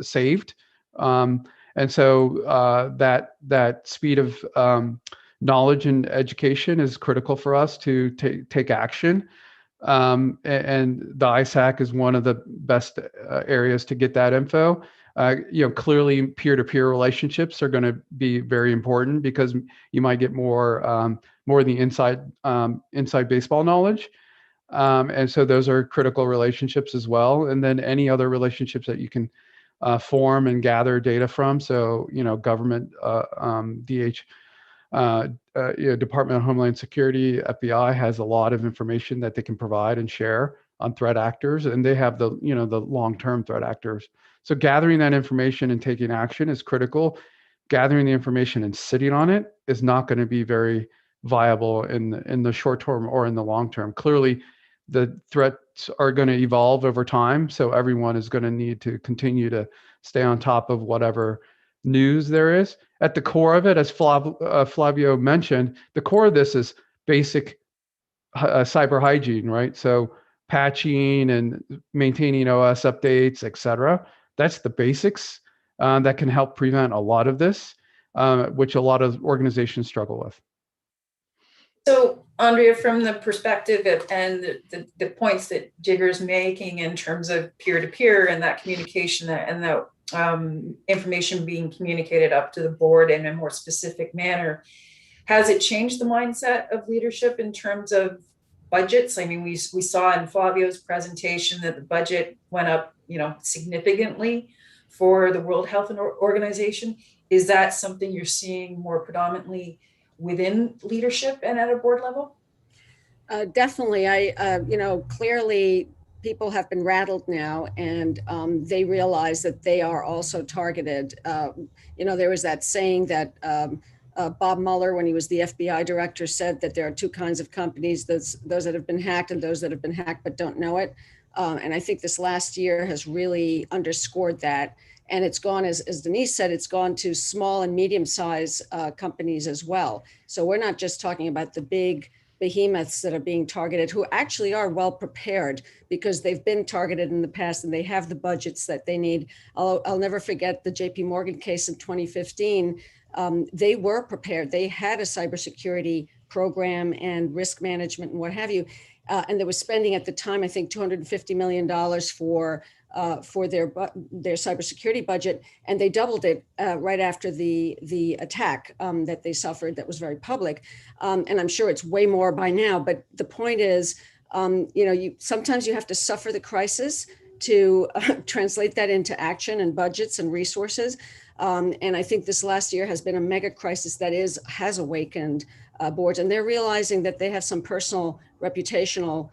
saved. And so that speed of knowledge and education is critical for us to take action. And the ISAC is one of the best areas to get that info. Clearly peer-to-peer relationships are going to be very important because you might get more of the inside baseball knowledge. And so those are critical relationships as well. And then any other relationships that you can form and gather data from. So, government, Department of Homeland Security, FBI has a lot of information that they can provide and share on threat actors, and they have the long-term threat actors. So gathering that information and taking action is critical. Gathering the information and sitting on it is not going to be very viable in the short term or in the long term. Clearly, the threats are going to evolve over time, so everyone is going to need to continue to stay on top of whatever news there is. At the core of it, as Flavio mentioned, the core of this is basic cyber hygiene, right? So patching and maintaining OS updates, et cetera. That's the basics that can help prevent a lot of this, which a lot of organizations struggle with.
So, Andrea, from the perspective and the points that Jigger's making in terms of peer-to-peer and that communication and the information being communicated up to the board in a more specific manner, has it changed the mindset of leadership in terms of budgets? I mean, we saw in Flavio's presentation that the budget went up, significantly for the World Health Organization. Is that something you're seeing more predominantly within leadership and at a board level?
Definitely. Clearly people have been rattled now, and they realize that they are also targeted. There was that saying that Bob Mueller, when he was the FBI director, said that there are two kinds of companies, those that have been hacked and those that have been hacked but don't know it. And I think this last year has really underscored that. And it's gone, as Denise said, it's gone to small and medium-sized companies as well. So we're not just talking about the big behemoths that are being targeted, who actually are well prepared because they've been targeted in the past and they have the budgets that they need. I'll never forget the JP Morgan case in 2015. They were prepared. They had a cybersecurity program and risk management and what have you. And they were spending at the time, I think, $250 million for their cybersecurity budget, and they doubled it right after the attack that they suffered that was very public. And I'm sure it's way more by now, but the point is, sometimes you have to suffer the crisis to translate that into action and budgets and resources. And I think this last year has been a mega crisis that has awakened boards, and they're realizing that they have some personal reputational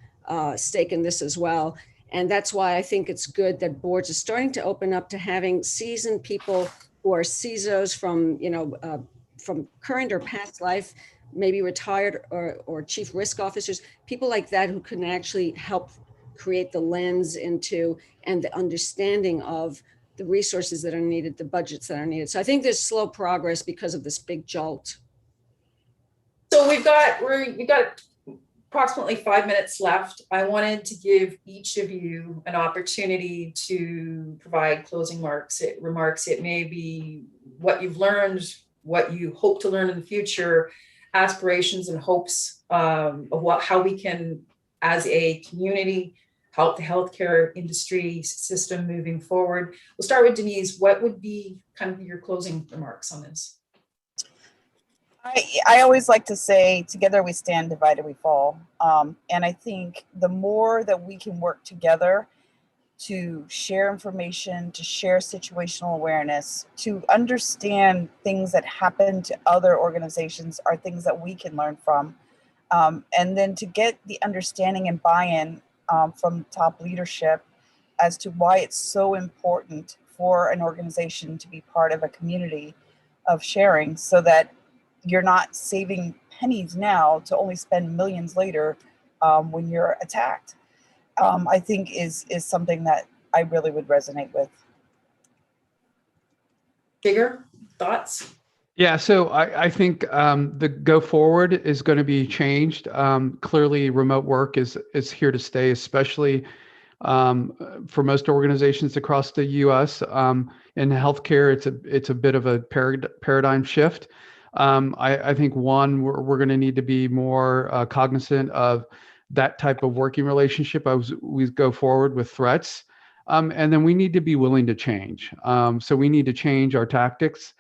stake in this as well. And that's why I think it's good that boards are starting to open up to having seasoned people who are CISOs from current or past life, maybe retired or chief risk officers, people like that who can actually help create the lens into and the understanding of the resources that are needed, the budgets that are needed. So I think there's slow progress because of this big jolt.
So we've got approximately 5 minutes left. I wanted to give each of you an opportunity to provide closing remarks. It may be what you've learned, what you hope to learn in the future, aspirations and hopes of how we can, as a community, help the healthcare industry system moving forward. We'll start with Denise. What would be kind of your closing remarks on this?
I always like to say, together we stand, divided we fall. And I think the more that we can work together to share information, to share situational awareness, to understand things that happen to other organizations are things that we can learn from. And then to get the understanding and buy-in from top leadership as to why it's so important for an organization to be part of a community of sharing, so that you're not saving pennies now to only spend millions later when you're attacked, I think is something that I really would resonate with.
Jigger, thoughts?
Yeah, so I think the go forward is going to be changed. Clearly, remote work is here to stay, especially for most organizations across the U.S. In healthcare, it's a bit of a paradigm shift. I think we're going to need to be more cognizant of that type of working relationship as we go forward with threats. And then we need to be willing to change. So we need to change our tactics.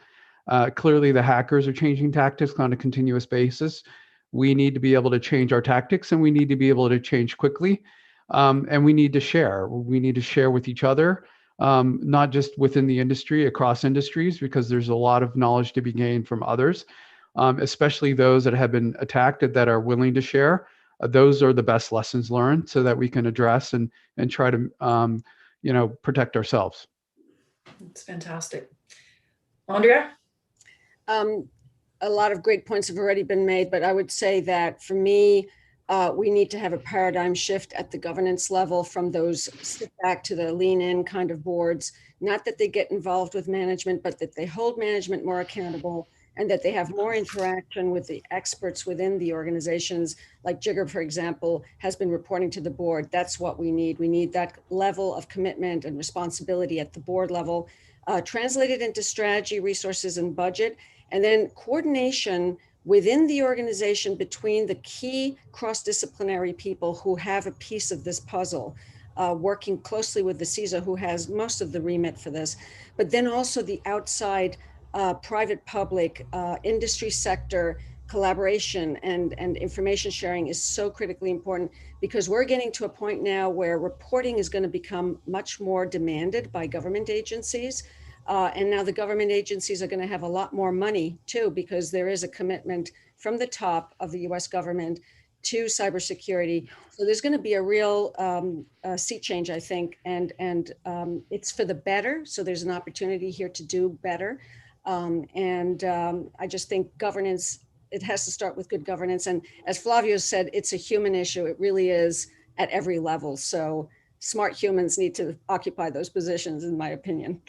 Clearly, the hackers are changing tactics on a continuous basis. We need to be able to change our tactics, and we need to be able to change quickly. And we need to share. We need to share with each other, not just within the industry, across industries, because there's a lot of knowledge to be gained from others, especially those that have been attacked that are willing to share. Those are the best lessons learned, so that we can address and try to protect ourselves.
It's fantastic. Andrea?
A lot of great points have already been made, but I would say that for me, we need to have a paradigm shift at the governance level from those sit back to the lean in kind of boards. Not that they get involved with management, but that they hold management more accountable and that they have more interaction with the experts within the organizations. Like Jigger, for example, has been reporting to the board. That's what we need. We need that level of commitment and responsibility at the board level, translated into strategy, resources, and budget, and then coordination within the organization between the key cross-disciplinary people who have a piece of this puzzle, working closely with the CISA, who has most of the remit for this, but then also the outside private, public, industry sector collaboration and information sharing is so critically important, because we're getting to a point now where reporting is going to become much more demanded by government agencies. And now the government agencies are going to have a lot more money too, because there is a commitment from the top of the US government to cybersecurity. So there's going to be a real sea change, I think, and it's for the better. So there's an opportunity here to do better. I just think governance, it has to start with good governance. And as Flavio said, it's a human issue. It really is at every level. So smart humans need to occupy those positions, in my opinion.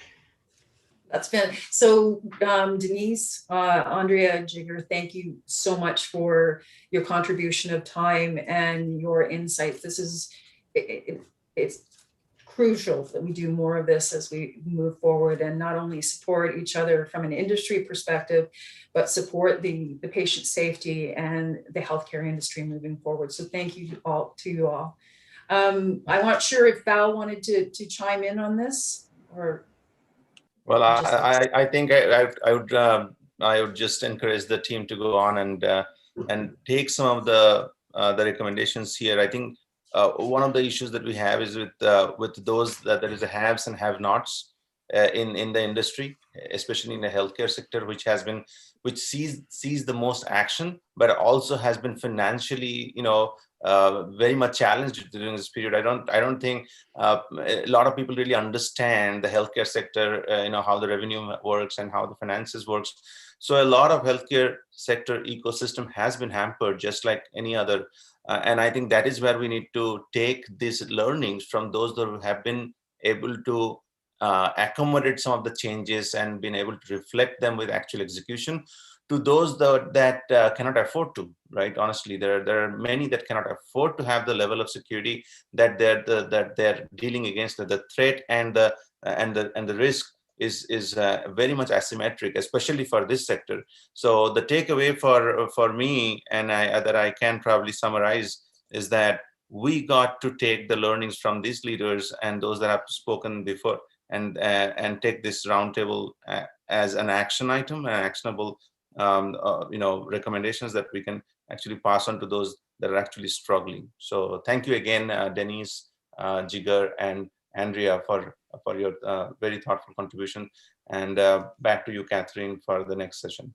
That's been so. Denise, Andrea, Jigger, thank you so much for your contribution of time and your insights. This is it's crucial that we do more of this as we move forward, and not only support each other from an industry perspective, but support the patient safety and the healthcare industry moving forward. So thank you all to you all. I'm not sure if Val wanted to chime in on this, or.
Well, I think I would just encourage the team to go on and take some of the recommendations here. I think one of the issues that we have is with those that there is a haves and have-nots in the industry, especially in the healthcare sector, which sees the most action, but also has been financially, very much challenged during this period. I don't think a lot of people really understand the healthcare sector, how the revenue works and how the finances works. So a lot of healthcare sector ecosystem has been hampered, just like any other. And I think that is where we need to take these learnings from those that have been able to accommodate some of the changes and been able to reflect them with actual execution, to those that cannot afford to, right? Honestly, there are many that cannot afford to have the level of security that they're dealing against. The threat and the risk is very much asymmetric, especially for this sector. So the takeaway for me, and that I can probably summarize, is that we got to take the learnings from these leaders and those that have spoken before, and take this roundtable as an action item, an actionable recommendations that we can actually pass on to those that are actually struggling. So thank you again, Denise, Jigger, and Andrea for your very thoughtful contribution. And back to you, Catherine, for the next session.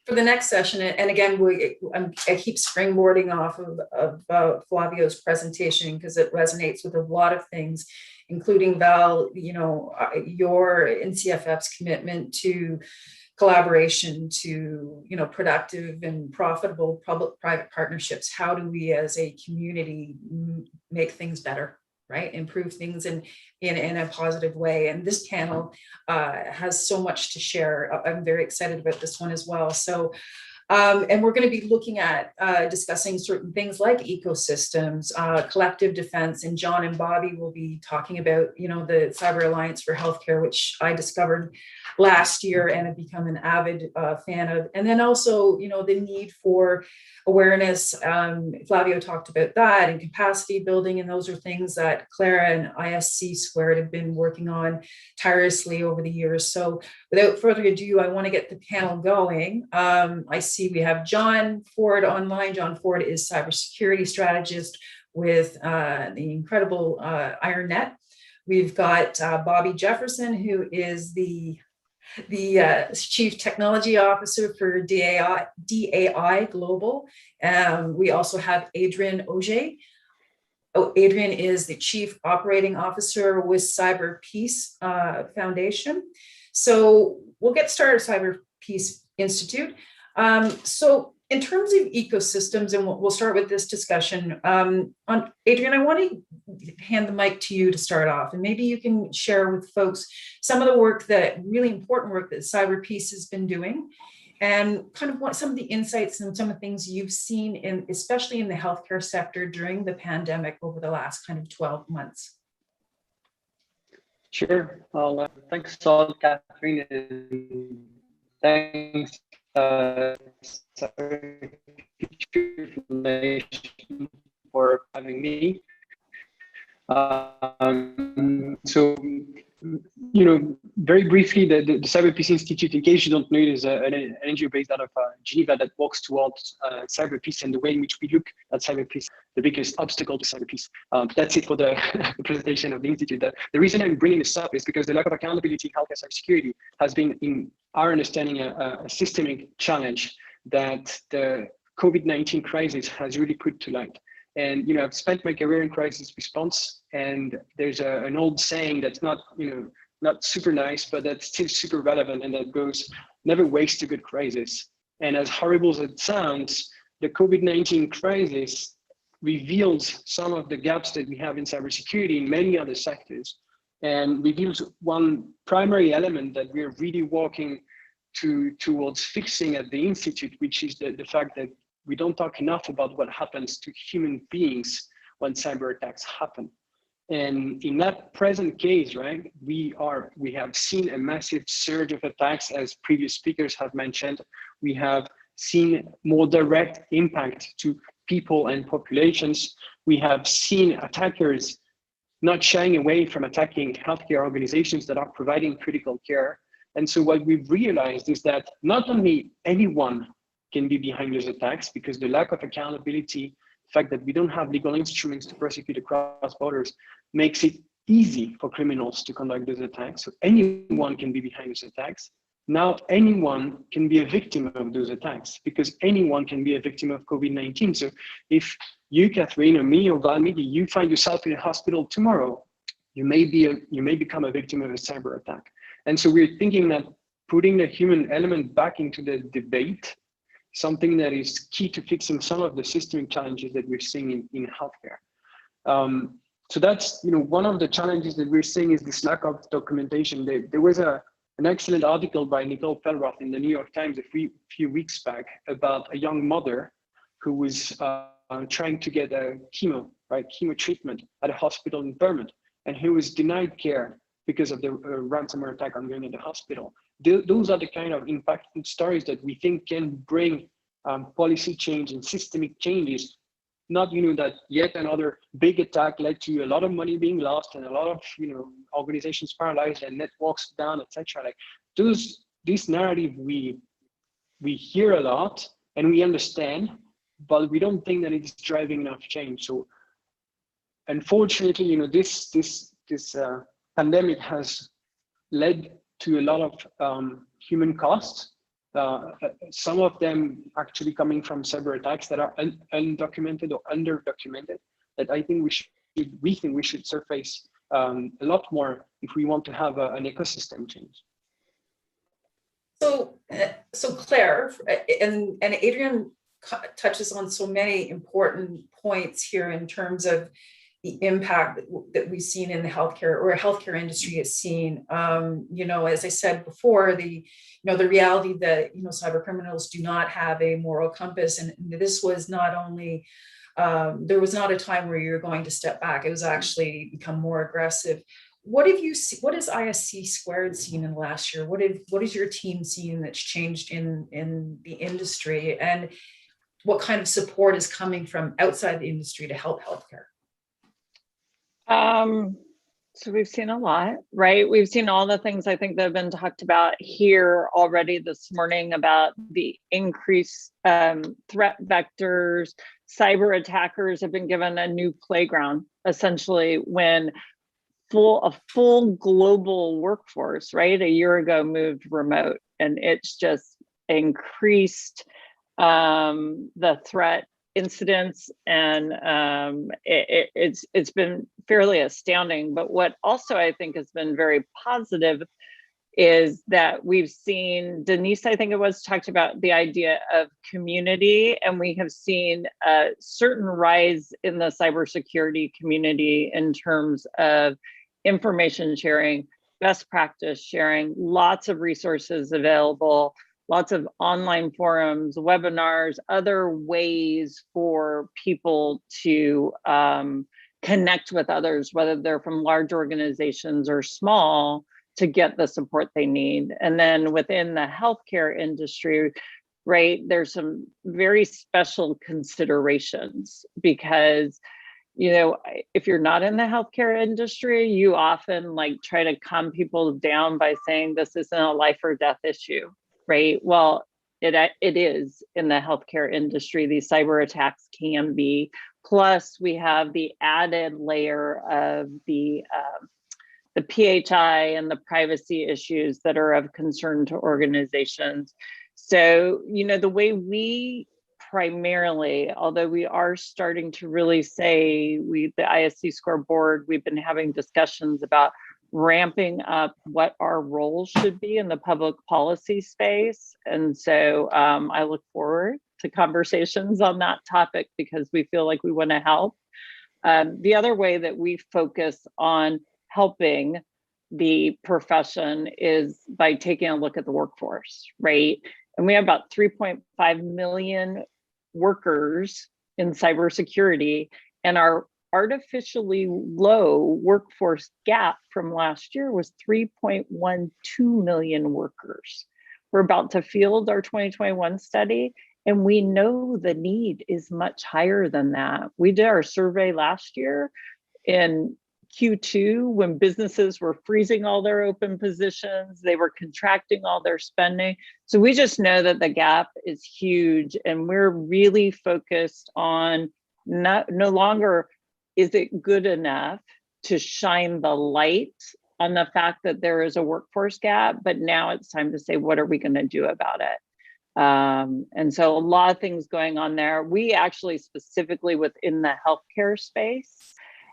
For the next session, and again, I keep springboarding off of Flavio's presentation because it resonates with a lot of things, including Val, your NCFF's commitment to collaboration, to productive and profitable public-private partnerships. How do we as a community make things better, right? Improve things in a positive way. And this panel has so much to share. I'm very excited about this one as well. So And we're going to be looking at discussing certain things like ecosystems, collective defense, and John and Bobby will be talking about, the Cyber Alliance for Healthcare, which I discovered last year and have become an avid fan of. And then also, the need for awareness. Flavio talked about that, and capacity building, and those are things that Clara and ISC Squared have been working on tirelessly over the years. So without further ado, I want to get the panel going. I see we have John Ford online. John Ford is cybersecurity strategist with the incredible IronNet. We've got Bobby Jefferson, who is the Chief Technology Officer for DAI Global. We also have Adrian Auger. Adrian is the Chief Operating Officer with Cyber Peace Foundation. So we'll get started, Cyber Peace Institute. So in terms of ecosystems, and we'll start with this discussion, on Adrian, I want to hand the mic to you to start off, and maybe you can share with folks some of the work really important work that Cyber Peace has been doing, and kind of what some of the insights and some of the things you've seen especially in the healthcare sector during the pandemic over the last kind of 12 months.
Sure. Well, thanks all, Catherine, and thanks for having me. So, very briefly, the Cyber Peace Institute, in case you don't know, it is an NGO based out of Geneva that works towards cyber peace and the way in which we look at cyber peace, the biggest obstacle to cyber peace. That's it for the presentation of the Institute. The reason I'm bringing this up is because the lack of accountability in healthcare cybersecurity has been, in our understanding, a systemic challenge that the COVID-19 crisis has really put to light. And I've spent my career in crisis response, and there's an old saying that's not super nice, but that's still super relevant, and that goes, never waste a good crisis. And as horrible as it sounds, the COVID-19 crisis reveals some of the gaps that we have in cybersecurity in many other sectors, and reveals one primary element that we're really working towards fixing at the Institute, which is the fact that we don't talk enough about what happens to human beings when cyber attacks happen. And in that present case, right, we have seen a massive surge of attacks, as previous speakers have mentioned. We have seen more direct impact to people and populations. We have seen attackers not shying away from attacking healthcare organizations that are providing critical care. And so what we've realized is that not only anyone can be behind those attacks, because the lack of accountability, the fact that we don't have legal instruments to prosecute across borders, makes it easy for criminals to conduct those attacks. So anyone can be behind those attacks. Now anyone can be a victim of those attacks, because anyone can be a victim of COVID-19. So if you, Catherine, or me, or Valmiki, you find yourself in a hospital tomorrow, you may become a victim of a cyber attack. And so we're thinking that putting the human element back into the debate, something that is key to fixing some of the systemic challenges that we're seeing in healthcare. So that's one of the challenges that we're seeing is this lack of documentation. There was an excellent article by Nicole Felroth in the New York Times a few weeks back about a young mother who was trying to get a chemo treatment at a hospital in Vermont, and who was denied care because of the ransomware attack ongoing in the hospital. Those are the kind of impactful stories that we think can bring policy change and systemic changes. Not that yet another big attack led to a lot of money being lost and a lot of organizations paralyzed and networks down, etc. Like this narrative we hear a lot and we understand, but we don't think that it's driving enough change. So unfortunately, this pandemic has led to a lot of human costs. Some of them actually coming from cyber attacks that are undocumented or underdocumented, that I think we think we should surface a lot more if we want to have an ecosystem change.
So Claire and Adrian touches on so many important points here in terms of the impact that we've seen in the healthcare or healthcare industry has seen. As I said before, the reality that, cyber criminals do not have a moral compass. And this was not only, there was not a time where you're going to step back. It was actually become more aggressive. What have you seen? What has ISC Squared seen in the last year? What is your team seeing that's changed in the industry? And what kind of support is coming from outside the industry to help healthcare?
So we've seen a lot, right? We've seen all the things I think that have been talked about here already this morning about the increased threat vectors. Cyber attackers have been given a new playground, essentially, when a full global workforce, right, a year ago moved remote, and it's just increased the threat incidents, and it's been fairly astounding. But what also I think has been very positive is that we've seen, Denise, I think it was, talked about the idea of community, and we have seen a certain rise in the cybersecurity community in terms of information sharing, best practice sharing, lots of resources available, lots of online forums, webinars, other ways for people to connect with others, whether they're from large organizations or small, to get the support they need. And then within the healthcare industry, right, there's some very special considerations because, if you're not in the healthcare industry, you often try to calm people down by saying this isn't a life or death issue, right? Well, it is in the healthcare industry. These cyber attacks can be. Plus, we have the added layer of the PHI and the privacy issues that are of concern to organizations. So, the way we primarily, although we are starting to really say, the ISC Score board, we've been having discussions about ramping up what our role should be in the public policy space. And so I look forward to conversations on that topic because we feel like we want to help. The other way that we focus on helping the profession is by taking a look at the workforce, right? And we have about 3.5 million workers in cybersecurity, and our artificially low workforce gap from last year was 3.12 million workers. We're about to field our 2021 study, and we know the need is much higher than that. We did our survey last year in Q2 when businesses were freezing all their open positions, they were contracting all their spending. So we just know that the gap is huge, and we're really focused on no longer is it good enough to shine the light on the fact that there is a workforce gap, but now it's time to say, what are we going to do about it? And so a lot of things going on there. We actually specifically within the healthcare space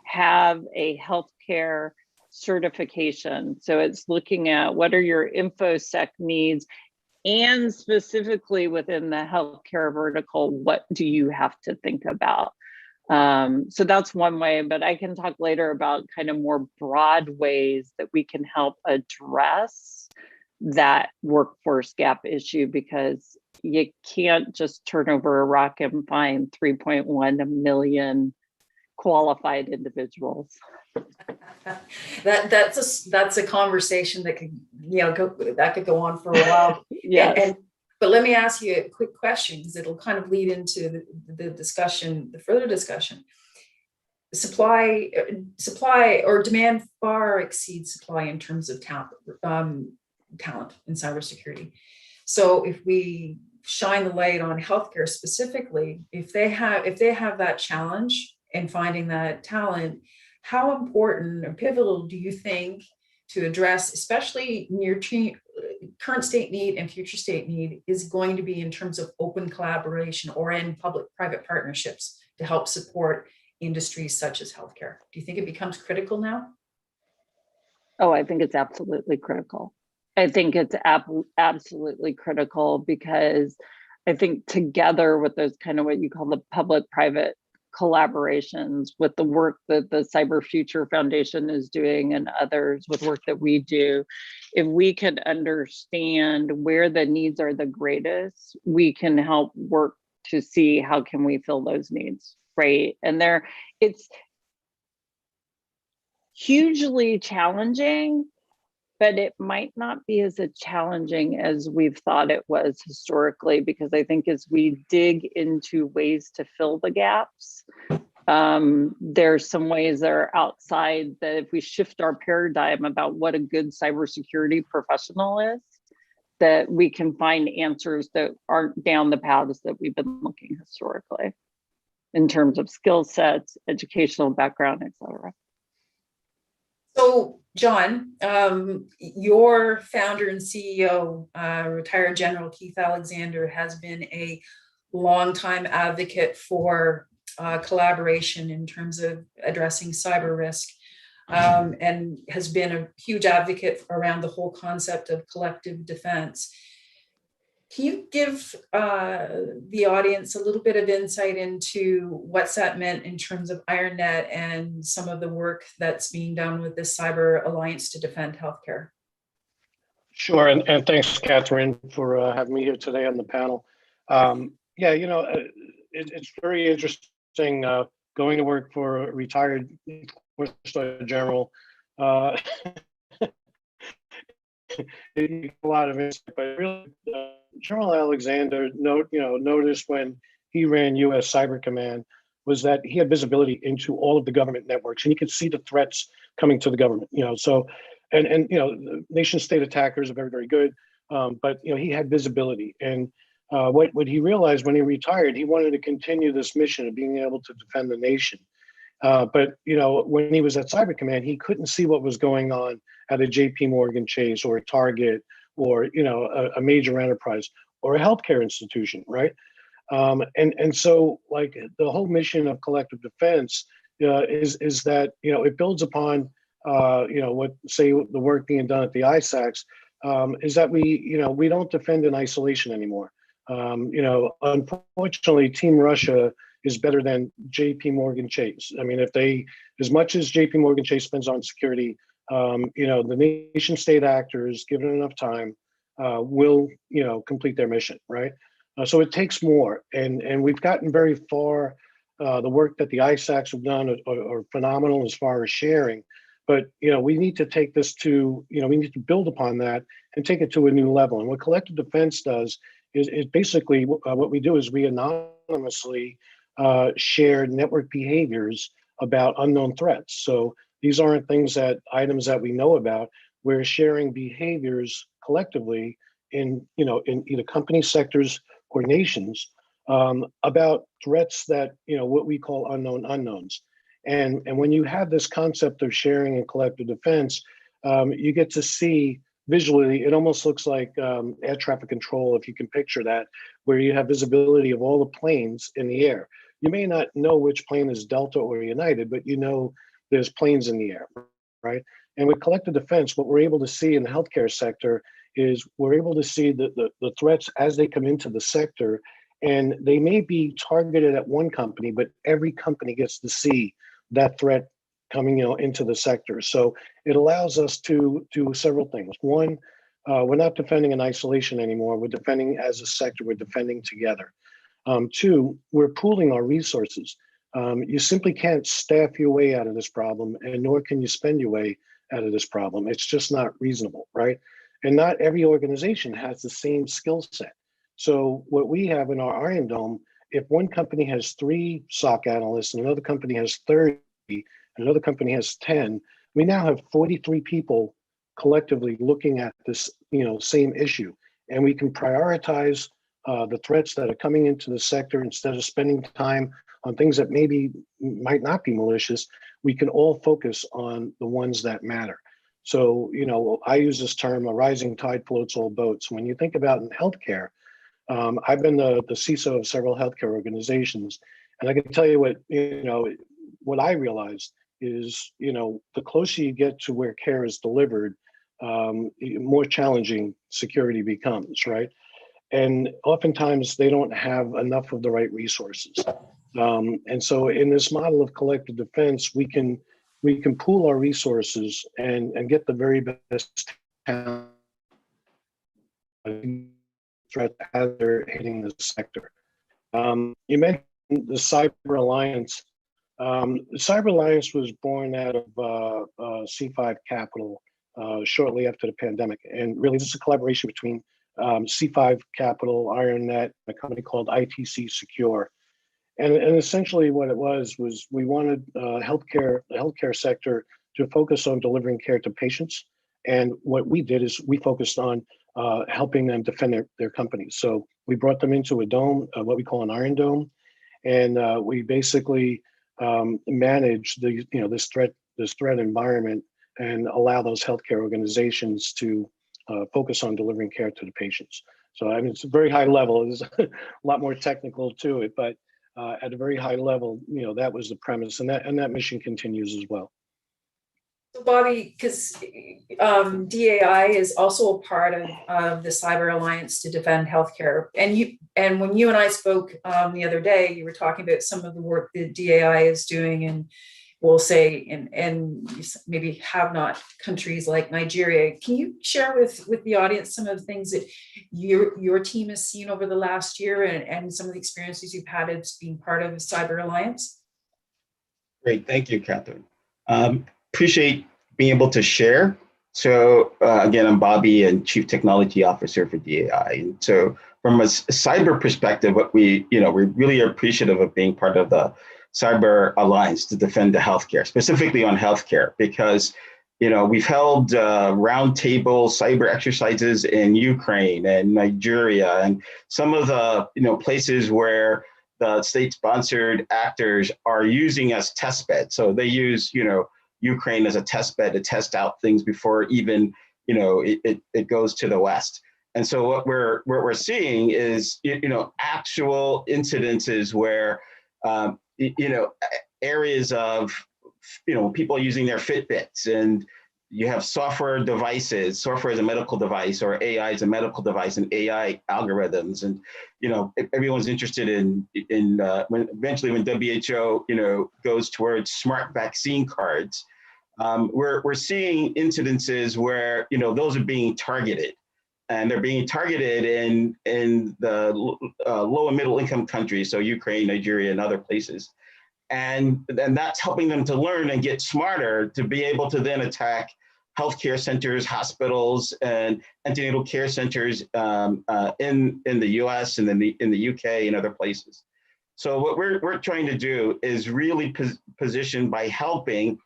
have a healthcare certification. So it's looking at what are your InfoSec needs, and specifically within the healthcare vertical, what do you have to think about? So that's one way, but I can talk later about kind of more broad ways that we can help address that workforce gap issue, because you can't just turn over a rock and find 3.1 million qualified individuals.
That's a conversation that could go on for a while.
Yes.
But let me ask you a quick question, because it'll kind of lead into the discussion, the further discussion. Supply or demand far exceeds supply in terms of talent in cybersecurity. So if we shine the light on healthcare specifically, if they have that challenge in finding that talent, how important or pivotal do you think to address, especially near current state need and future state need, is going to be in terms of open collaboration or in public-private partnerships to help support industries such as healthcare? Do you think it becomes critical now?
Oh, I think it's absolutely critical. I think it's absolutely critical, because I think together with those kind of what you call the public-private collaborations with the work that the Cyber Future Foundation is doing and others with work that we do. If we can understand where the needs are the greatest, we can help work to see how can we fill those needs, right? And it's hugely challenging, but it might not be as challenging as we've thought it was historically, because I think as we dig into ways to fill the gaps, there's some ways that are outside that if we shift our paradigm about what a good cybersecurity professional is, that we can find answers that aren't down the paths that we've been looking historically in terms of skill sets, educational background, et cetera.
So, John, your founder and CEO, retired General Keith Alexander, has been a longtime advocate for collaboration in terms of addressing cyber risk, and has been a huge advocate around the whole concept of collective defense. Can you give the audience a little bit of insight into what's that meant in terms of IronNet and some of the work that's being done with the Cyber Alliance to Defend Healthcare?
Sure, and thanks, Catherine, for having me here today on the panel. Yeah, you know, it's very interesting going to work for a retired four-star general. A lot of insight, but really, General Alexander noticed when he ran U.S. Cyber Command was that he had visibility into all of the government networks, and he could see the threats coming to the government. So, and nation state attackers are very, very good, but he had visibility. And what he realized when he retired, he wanted to continue this mission of being able to defend the nation. But when he was at Cyber Command, he couldn't see what was going on at a J.P. Morgan Chase or a Target or a major enterprise or a healthcare institution, right? And so, like, the whole mission of collective defense is that it builds upon what, say, the work being done at the ISACs, is that we don't defend in isolation anymore. Unfortunately, Team Russia is better than J.P. Morgan Chase. I mean, as much as J.P. Morgan Chase spends on security, the nation state actors, given enough time, will complete their mission, right? So it takes more, and we've gotten very far. The work that the ISACs have done are phenomenal as far as sharing, but we need to take this to we need to build upon that and take it to a new level. And what collective defense does is basically what we do is we anonymously share network behaviors about unknown threats. So these aren't items that we know about. We're sharing behaviors collectively in either company sectors or nations about threats that what we call unknown unknowns. And when you have this concept of sharing and collective defense, you get to see visually, it almost looks like air traffic control, if you can picture that, where you have visibility of all the planes in the air. You may not know which plane is Delta or United, but there's planes in the air, right? And with collective defense, what we're able to see in the healthcare sector is we're able to see the threats as they come into the sector, and they may be targeted at one company, but every company gets to see that threat coming into the sector. So it allows us to do several things. One, we're not defending in isolation anymore. We're defending as a sector. We're defending together. Two, we're pooling our resources. You simply can't staff your way out of this problem, and nor can you spend your way out of this problem. It's just not reasonable, right? And not every organization has the same skill set. So what we have in our Iron Dome, if one company has 3 SOC analysts and another company has 30, another company has 10, we now have 43 people collectively looking at this same issue. And we can prioritize the threats that are coming into the sector instead of spending time on things that might not be malicious. We can all focus on the ones that matter. So, I use this term, a rising tide floats all boats. When you think about in healthcare, I've been the CISO of several healthcare organizations, and I can tell you what I realized is, the closer you get to where care is delivered, more challenging security becomes, right? And oftentimes they don't have enough of the right resources. And so in this model of collective defense, we can pool our resources and get the very best talent threat as they're hitting the sector. You mentioned the Cyber Alliance. The Cyber Alliance was born out of C5 Capital shortly after the pandemic. And really, this is a collaboration between C5 Capital, IronNet, a company called ITC Secure. And essentially what it was we wanted the healthcare sector to focus on delivering care to patients. And what we did is we focused on helping them defend their companies. So we brought them into a dome, what we call an Iron Dome. And we basically manage this threat environment and allow those healthcare organizations to focus on delivering care to the patients. So I mean, it's a very high level. There's a lot more technical to it, but at a very high level, that was the premise, and that mission continues as well.
So Bobby, because DAI is also a part of the Cyber Alliance to defend healthcare, and when you and I spoke the other day, you were talking about some of the work that DAI is doing in, we'll say, in maybe have-not countries like Nigeria. Can you share with the audience some of the things that your team has seen over the last year and some of the experiences you've had as being part of the Cyber Alliance?
Great, thank you, Catherine. Appreciate being able to share. So again, I'm Bobby and Chief Technology Officer for DAI. And so from a cyber perspective, what we're really appreciative of being part of the Cyber Alliance to defend the healthcare, specifically on healthcare, because we've held roundtable cyber exercises in Ukraine and Nigeria and some of the places where the state-sponsored actors are using as test beds. So they use Ukraine as a test bed to test out things before even it goes to the West. And so what we're seeing is actual incidences where areas of people using their Fitbits, and you have software devices, software as a medical device, or AI as a medical device, and AI algorithms, and everyone's interested in when eventually when WHO goes towards smart vaccine cards, we're seeing incidences where those are being targeted, and they're being targeted in the low and middle income countries, so Ukraine, Nigeria, and other places. And that's helping them to learn and get smarter to be able to then attack healthcare centers, hospitals, and antenatal care centers in the US and in the UK and other places. So what we're trying to do is really position by helping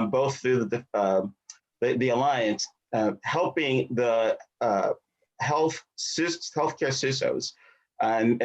both through the Alliance, helping the healthcare CISOs and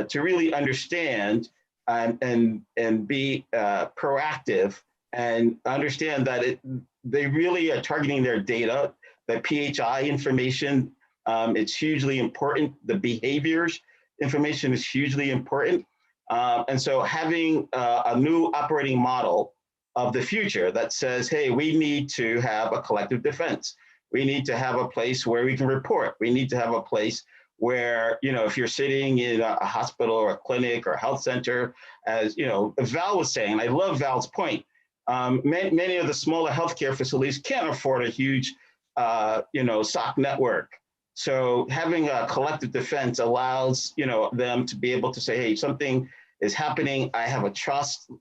to really understand and be proactive and understand that they really are targeting their data, that PHI information, it's hugely important. The behaviors information is hugely important. And so having a new operating model of the future that says, hey, we need to have a collective defense. We need to have a place where we can report. We need to have a place where, if you're sitting in a hospital or a clinic or a health center, as Val was saying, and I love Val's point, many of the smaller healthcare facilities can't afford a huge, SOC network. So having a collective defense allows, them to be able to say, hey, something is happening. I have a trust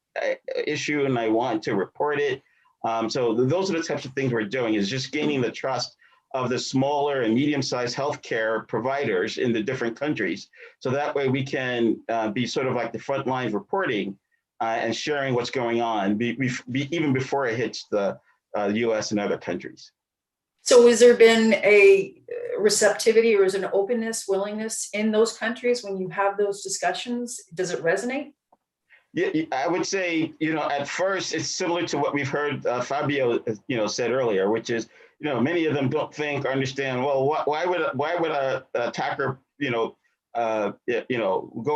issue and I want to report it. So those are the types of things we're doing, is just gaining the trust of the smaller and medium-sized healthcare providers in the different countries. So that way we can be sort of like the frontline reporting and sharing what's going on even before it hits the US and other countries.
So has there been a receptivity or is an openness, willingness in those countries when you have those discussions? Does it resonate?
Yeah, I would say, at first it's similar to what we've heard Fabio, said earlier, which is, many of them don't think or understand, well, why would a attacker, go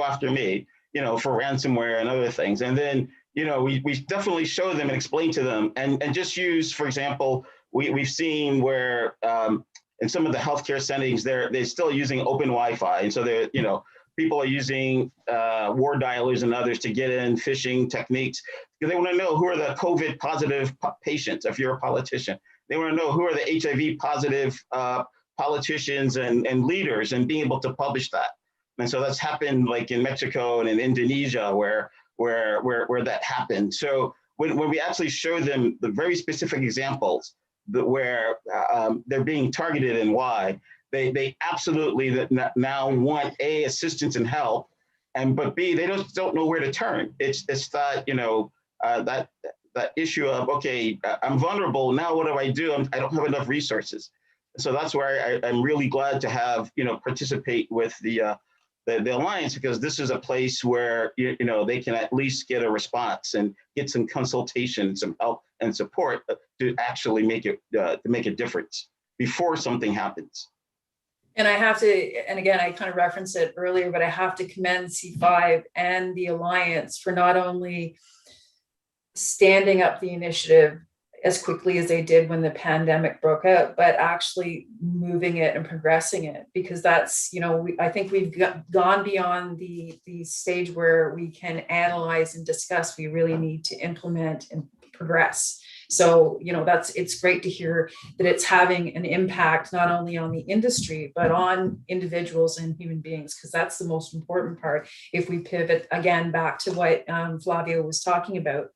after me, for ransomware and other things. And then, we definitely show them and explain to them and just use, for example, we've seen where in some of the healthcare settings, they're still using open Wi-Fi. And so they're, people are using war dialers and others to get in phishing techniques because they want to know who are the COVID positive patients. If you're a politician, they want to know who are the HIV positive politicians and leaders, and being able to publish that. And so that's happened like in Mexico and in Indonesia where that happened. So when we actually show them the very specific examples where they're being targeted and why, they absolutely now want A, assistance and help, but B, they don't know where to turn. It's that, that issue of, okay, I'm vulnerable, now what do? I don't have enough resources. So that's where I'm really glad to have, participate with the Alliance, because this is a place where, they can at least get a response and get some consultation, some help and support to actually make a difference before something happens.
And I have to, and again, I kind of referenced it earlier, but I have to commend C5 and the Alliance for not only standing up the initiative as quickly as they did when the pandemic broke out, but actually moving it and progressing it, because that's, I think we've gone beyond the stage where we can analyze and discuss. We really need to implement and progress. So, it's great to hear that it's having an impact not only on the industry, but on individuals and human beings, because that's the most important part. If we pivot again back to what Flavio was talking about.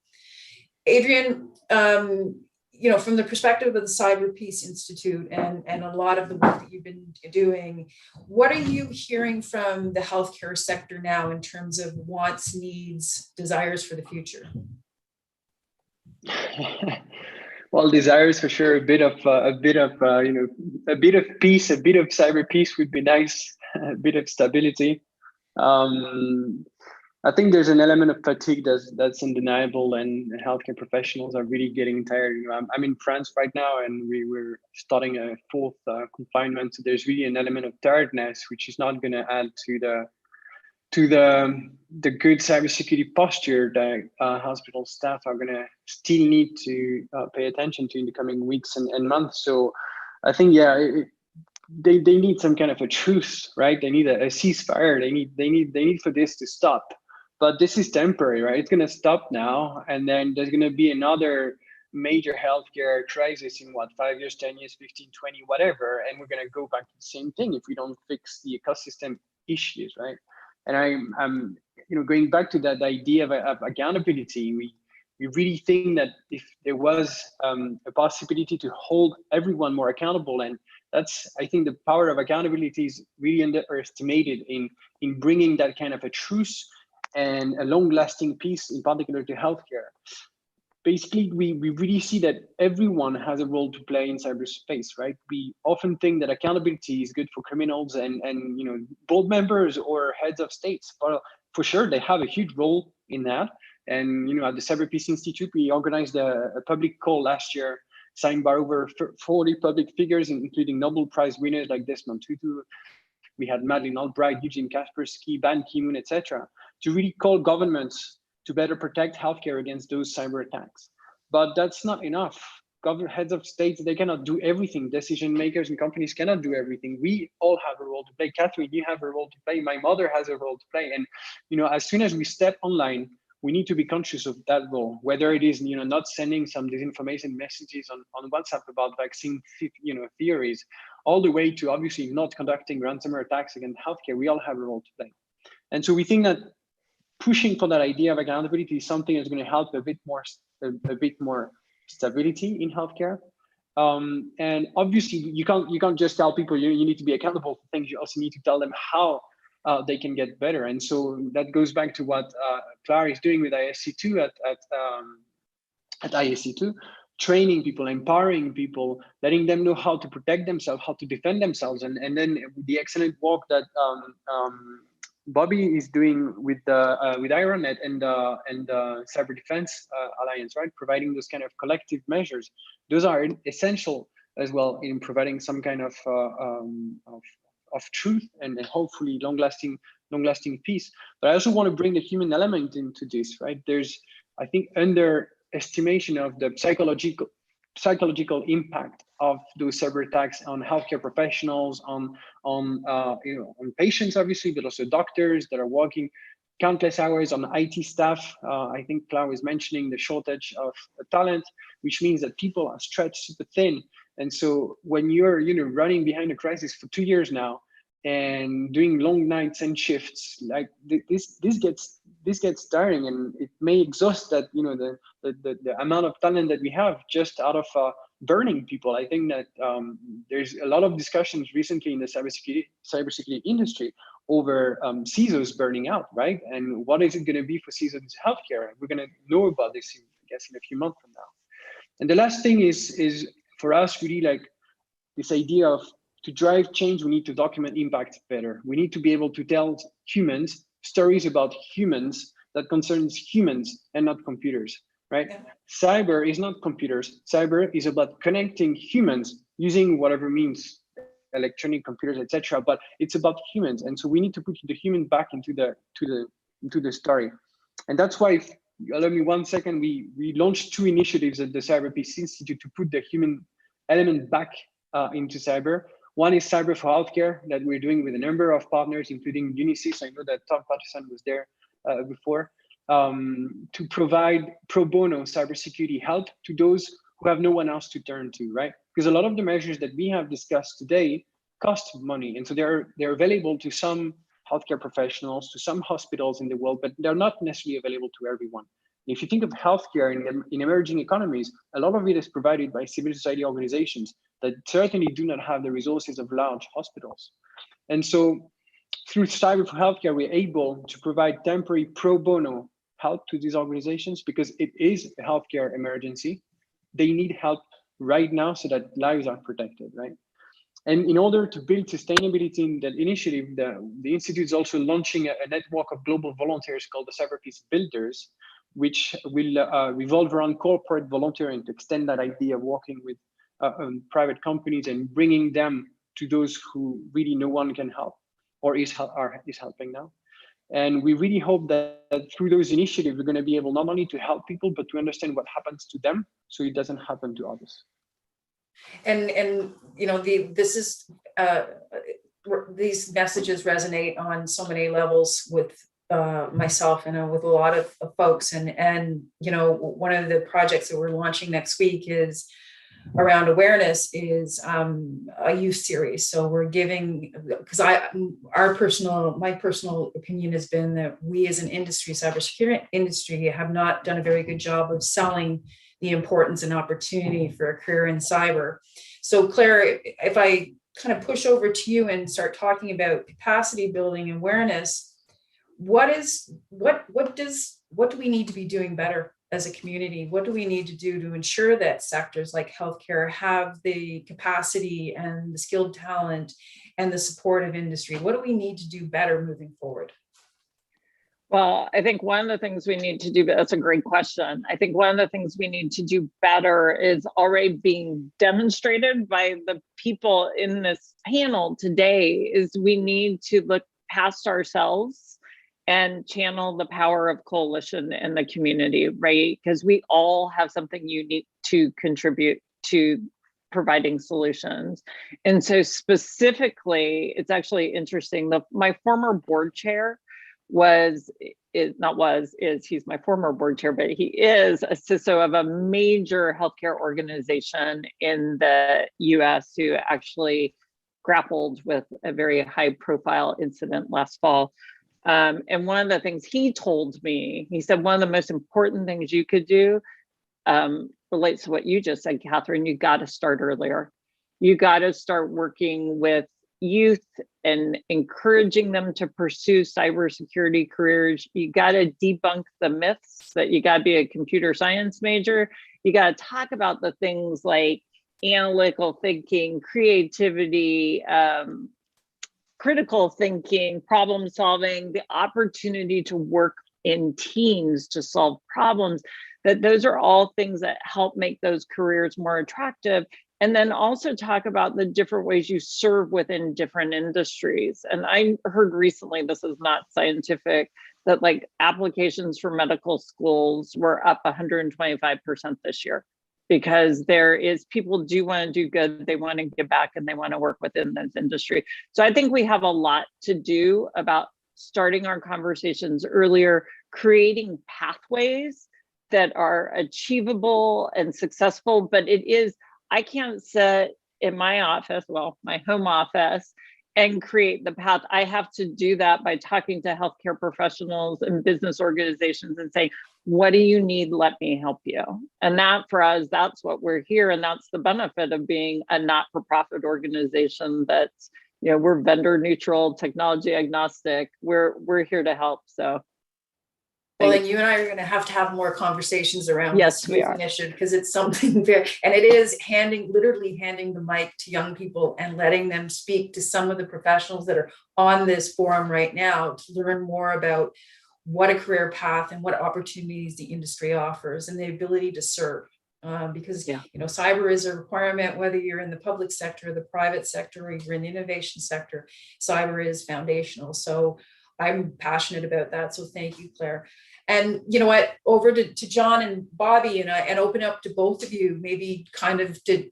Adrian, from the perspective of the Cyber Peace Institute and a lot of the work that you've been doing, what are you hearing from the healthcare sector now in terms of wants, needs, desires for the future?
Well, desires for sure. A bit of peace, a bit of cyber peace would be nice. A bit of stability. I think there's an element of fatigue that's undeniable, and healthcare professionals are really getting tired. I'm in France right now, and we're starting a fourth confinement. So there's really an element of tiredness, which is not going to add to the good cybersecurity posture that hospital staff are going to still need to pay attention to in the coming weeks and months. So I think, they need some kind of a truce, right? They need a ceasefire. They need for this to stop. But this is temporary, right? It's going to stop now, and then there's going to be another major healthcare crisis in 5 years, 10 years, 15, 20, whatever, and we're going to go back to the same thing if we don't fix the ecosystem issues, right? And I'm going back to that idea of accountability. We really think that if there was a possibility to hold everyone more accountable, and that's, I think, the power of accountability is really underestimated in bringing that kind of a truce and a long-lasting peace, in particular to healthcare. Basically, we really see that everyone has a role to play in cyberspace, right? We often think that accountability is good for criminals and board members or heads of states, but for sure they have a huge role in that. And at the Cyber Peace Institute, we organized a public call last year, signed by over 40 public figures, including Nobel Prize winners like Desmond Tutu. We had Madeleine Albright, Eugene Kaspersky, Ban Ki-moon, etc., to really call governments to better protect healthcare against those cyber attacks. But that's not enough. Heads of states, they cannot do everything. Decision makers and companies cannot do everything. We all have a role to play. Catherine, you have a role to play. My mother has a role to play. And as soon as we step online, we need to be conscious of that role, whether it is not sending some disinformation messages on WhatsApp about vaccine theories, all the way to obviously not conducting ransomware attacks against healthcare. We all have a role to play. And so we think that pushing for that idea of accountability is something that's going to help a bit more stability in healthcare. And obviously you can't just tell people you need to be accountable for things. You also need to tell them how they can get better. And so that goes back to what Clara is doing with ISC2 at ISC2, training people, empowering people, letting them know how to protect themselves, how to defend themselves. And then the excellent work that Bobby is doing with IronNet and Cyber Defense Alliance, right? Providing those kind of collective measures. Those are essential as well in providing some kind of truth and hopefully long-lasting peace. But I also want to bring the human element into this, right? There's, I think, underestimation of the psychological impact of those cyber attacks on healthcare professionals, on patients, obviously, but also doctors that are working countless hours, on IT staff. I think Clara was mentioning the shortage of talent, which means that people are stretched super thin. And so when you're running behind a crisis for 2 years now and doing long nights and shifts, like this gets tiring, and it may exhaust that the amount of talent that we have just out of burning people. I think that there's a lot of discussions recently in the cybersecurity industry over CISOs burning out, right? And what is it going to be for CISOs in healthcare? We're going to know about this, I guess, in a few months from now. And the last thing is for us really like this idea of, to drive change, we need to document impact better. We need to be able to tell humans stories about humans that concerns humans and not computers, right? Yeah. Cyber is not computers. Cyber is about connecting humans using whatever means, electronic computers, etc. But it's about humans, and so we need to put the human back into the story. And that's why, if you allow me 1 second, we launched 2 initiatives at the Cyber Peace Institute to put the human element back into cyber. One is Cyber for Healthcare, that we're doing with a number of partners, including Unisys. I know that Tom Patterson was there before, to provide pro bono cybersecurity help to those who have no one else to turn to, right? Because a lot of the measures that we have discussed today cost money, and so they're available to some healthcare professionals, to some hospitals in the world, but they're not necessarily available to everyone. If you think of healthcare in emerging economies, a lot of it is provided by civil society organizations that certainly do not have the resources of large hospitals. And so through Cyber for Healthcare, we're able to provide temporary pro bono help to these organizations because it is a healthcare emergency. They need help right now so that lives are protected, right? And in order to build sustainability in that initiative, the Institute is also launching a network of global volunteers called the Cyber Peace Builders, which will revolve around corporate volunteering to extend that idea of working with private companies and bringing them to those who really no one can help or is helping now. And we really hope that through those initiatives, we're going to be able not only to help people, but to understand what happens to them so it doesn't happen to others.
And these messages resonate on so many levels with myself and with a lot of folks. And one of the projects that we're launching next week is around awareness is a youth series. So we're giving, because my personal opinion has been that we as an industry, cybersecurity industry, have not done a very good job of selling the importance and opportunity for a career in cyber. So Claire, if I kind of push over to you and start talking about capacity building and awareness, what do we need to be doing better as a community? What do we need to do to ensure that sectors like healthcare have the capacity and the skilled talent and the support of industry? What do we need to do better moving forward?
Well, I think one of the things we need to do, that's a great question. I think one of the things we need to do better is already being demonstrated by the people in this panel today, is we need to look past ourselves and channel the power of coalition in the community, right? Because we all have something unique to contribute to providing solutions. And so specifically, it's actually interesting, my former board chair he's my former board chair, but he is a CISO of a major healthcare organization in the US who actually grappled with a very high profile incident last fall. And one of the things he told me, he said, one of the most important things you could do relates to what you just said, Catherine. You got to start earlier. You got to start working with youth and encouraging them to pursue cybersecurity careers. You got to debunk the myths that you got to be a computer science major. You got to talk about the things like analytical thinking, creativity, critical thinking, problem solving, the opportunity to work in teams to solve problems, that those are all things that help make those careers more attractive. And then also talk about the different ways you serve within different industries. And I heard recently, this is not scientific, that like applications for medical schools were up 125% this year. because there is, people do want to do good, they want to give back, and they want to work within this industry. So I think we have a lot to do about starting our conversations earlier, creating pathways that are achievable and successful. But it is, I can't sit in my office, well, my home office, and create the path. I have to do that by talking to healthcare professionals and business organizations and say, what do you need? Let me help you. And that, for us, that's what we're here. And that's the benefit of being a not-for-profit organization that's, you know, we're vendor neutral, technology agnostic. We're here to help. So.
Well, and you and I are going to have more conversations around
Yes,
this
we are.
initiative, because it's something very, and it is literally handing the mic to young people and letting them speak to some of the professionals that are on this forum right now to learn more about what a career path and what opportunities the industry offers and the ability to serve. Because you know, cyber is a requirement, whether you're in the public sector, the private sector, or you're in the innovation sector. Cyber is foundational. So I'm passionate about that. So thank you, Claire. And you know what, over to John and Bobby, and open up to both of you, maybe kind of to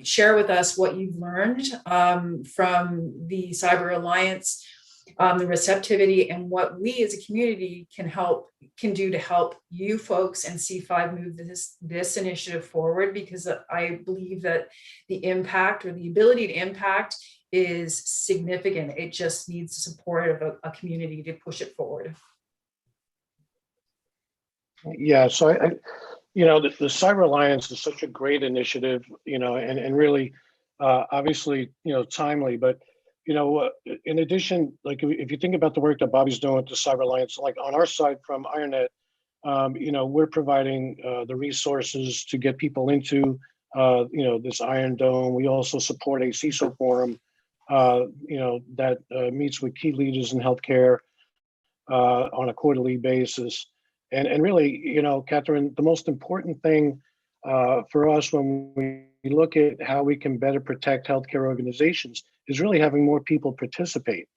share with us what you've learned from the Cyber Alliance, the receptivity, and what we as a community can do to help you folks and C5 move this initiative forward, because I believe that the impact, or the ability to impact, is significant. It just needs the support of a community to push it forward.
Yeah, so I you know, the Cyber Alliance is such a great initiative, you know, and really, obviously, you know, timely. But, you know, in addition, like if you think about the work that Bobby's doing with the Cyber Alliance, like on our side from IronNet, you know, we're providing the resources to get people into, you know, this Iron Dome. We also support a CISO forum, you know, that meets with key leaders in healthcare on a quarterly basis. And really, you know, Catherine, the most important thing for us when we look at how we can better protect healthcare organizations is really having more people participate.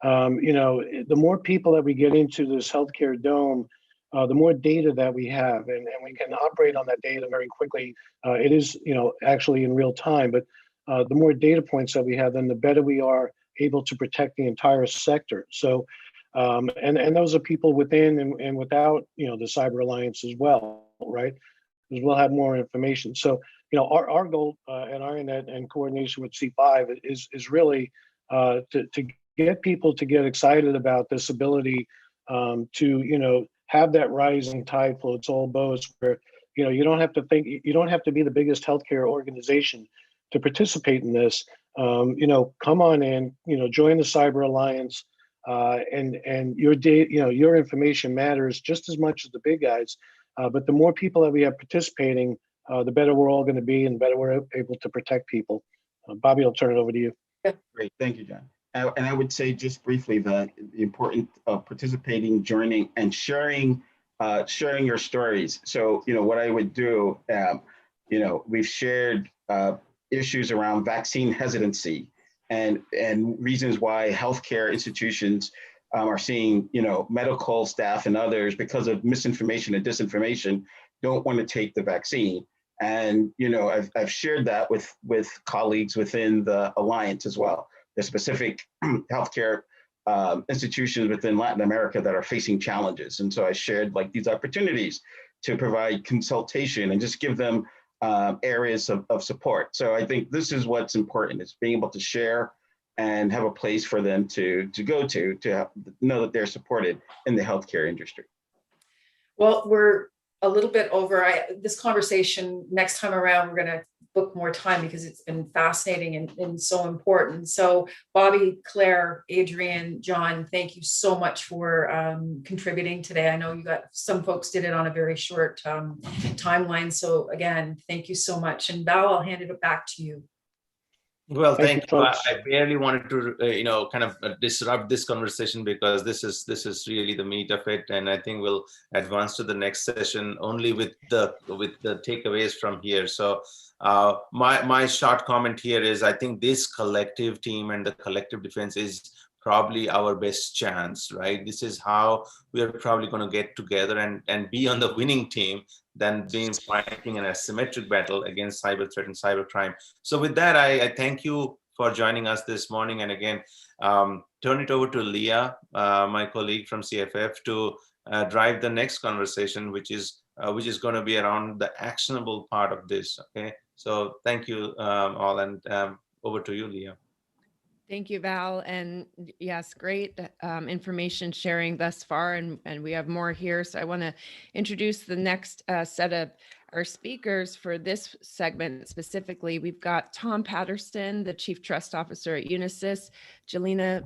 You know, the more people that we get into this healthcare dome, the more data that we have, and we can operate on that data very quickly. It is, you know, actually in real time, but the more data points that we have, then the better we are able to protect the entire sector. So, and those are people within and without, you know, the Cyber Alliance as well, right? Because we'll have more information. So, you know, our goal at IronNet and coordination with C5 is really to get people to get excited about this ability to, you know, have that rising tide floats all boats, where, you know, you don't have to be the biggest healthcare organization to participate in this. You know, come on in, you know, join the Cyber Alliance. And your data, you know, your information matters just as much as the big guys. But the more people that we have participating, the better we're all going to be, and better we're able to protect people. Bobby, I'll turn it over to you.
Great, thank you, John. And I would say just briefly that the importance of participating, joining, and sharing your stories. So, you know, what I would do, you know, we've shared issues around vaccine hesitancy, and reasons why healthcare institutions are seeing, you know, medical staff and others, because of misinformation and disinformation, don't want to take the vaccine. And, you know, I've shared that with colleagues within the Alliance as well. There's specific healthcare institutions within Latin America that are facing challenges. And so I shared like these opportunities to provide consultation and just give them areas of support. So I think this is what's important, is being able to share and have a place for them to go to know that they're supported in the healthcare industry.
Well, we're a little bit over this conversation. Next time around, we're going to book more time, because it's been fascinating and so important. So Bobby, Claire, Adrian, John, thank you so much for contributing today. I know you got, some folks did it on a very short timeline. So again, thank you so much. And Val, I'll hand it back to you.
Well, thank you.
folks.
I barely wanted to, you know, kind of disrupt this conversation, because this is really the meat of it, and I think we'll advance to the next session only with the takeaways from here. So, my short comment here is, I think this collective team and the collective defense is probably our best chance, right? This is how we are probably going to get together and be on the winning team than being fighting an asymmetric battle against cyber threat and cybercrime. So with that, I thank you for joining us this morning. And again, turn it over to Leah, my colleague from CFF, to drive the next conversation, which is going to be around the actionable part of this. Okay, so thank you all, and over to you, Leah.
Thank you, Val. And yes, great information sharing thus far. And we have more here. So I want to introduce the next set of our speakers for this segment specifically. We've got Tom Patterson, the Chief Trust Officer at Unisys, Jelena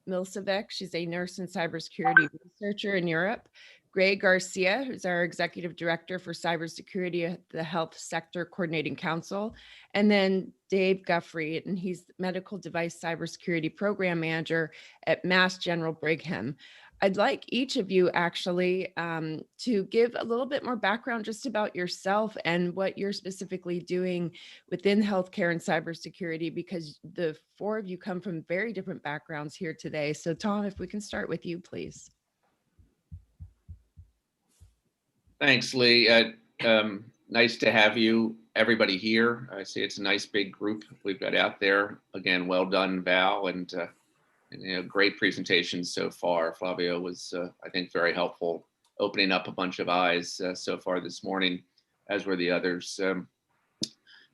Milcevic, she's a nurse and cybersecurity researcher in Europe, Greg Garcia, who's our Executive Director for Cybersecurity at the Health Sector Coordinating Council, and then Dave Guffrey, and he's the Medical Device Cybersecurity Program Manager at Mass General Brigham. I'd like each of you actually to give a little bit more background just about yourself and what you're specifically doing within healthcare and cybersecurity, because the four of you come from very different backgrounds here today. So Tom, if we can start with you, please.
Thanks, Lee. Nice to have you, everybody here. I see it's a nice big group we've got out there. Again, well done, Val, and great presentation so far. Flavio was, I think, very helpful, opening up a bunch of eyes so far this morning, as were the others.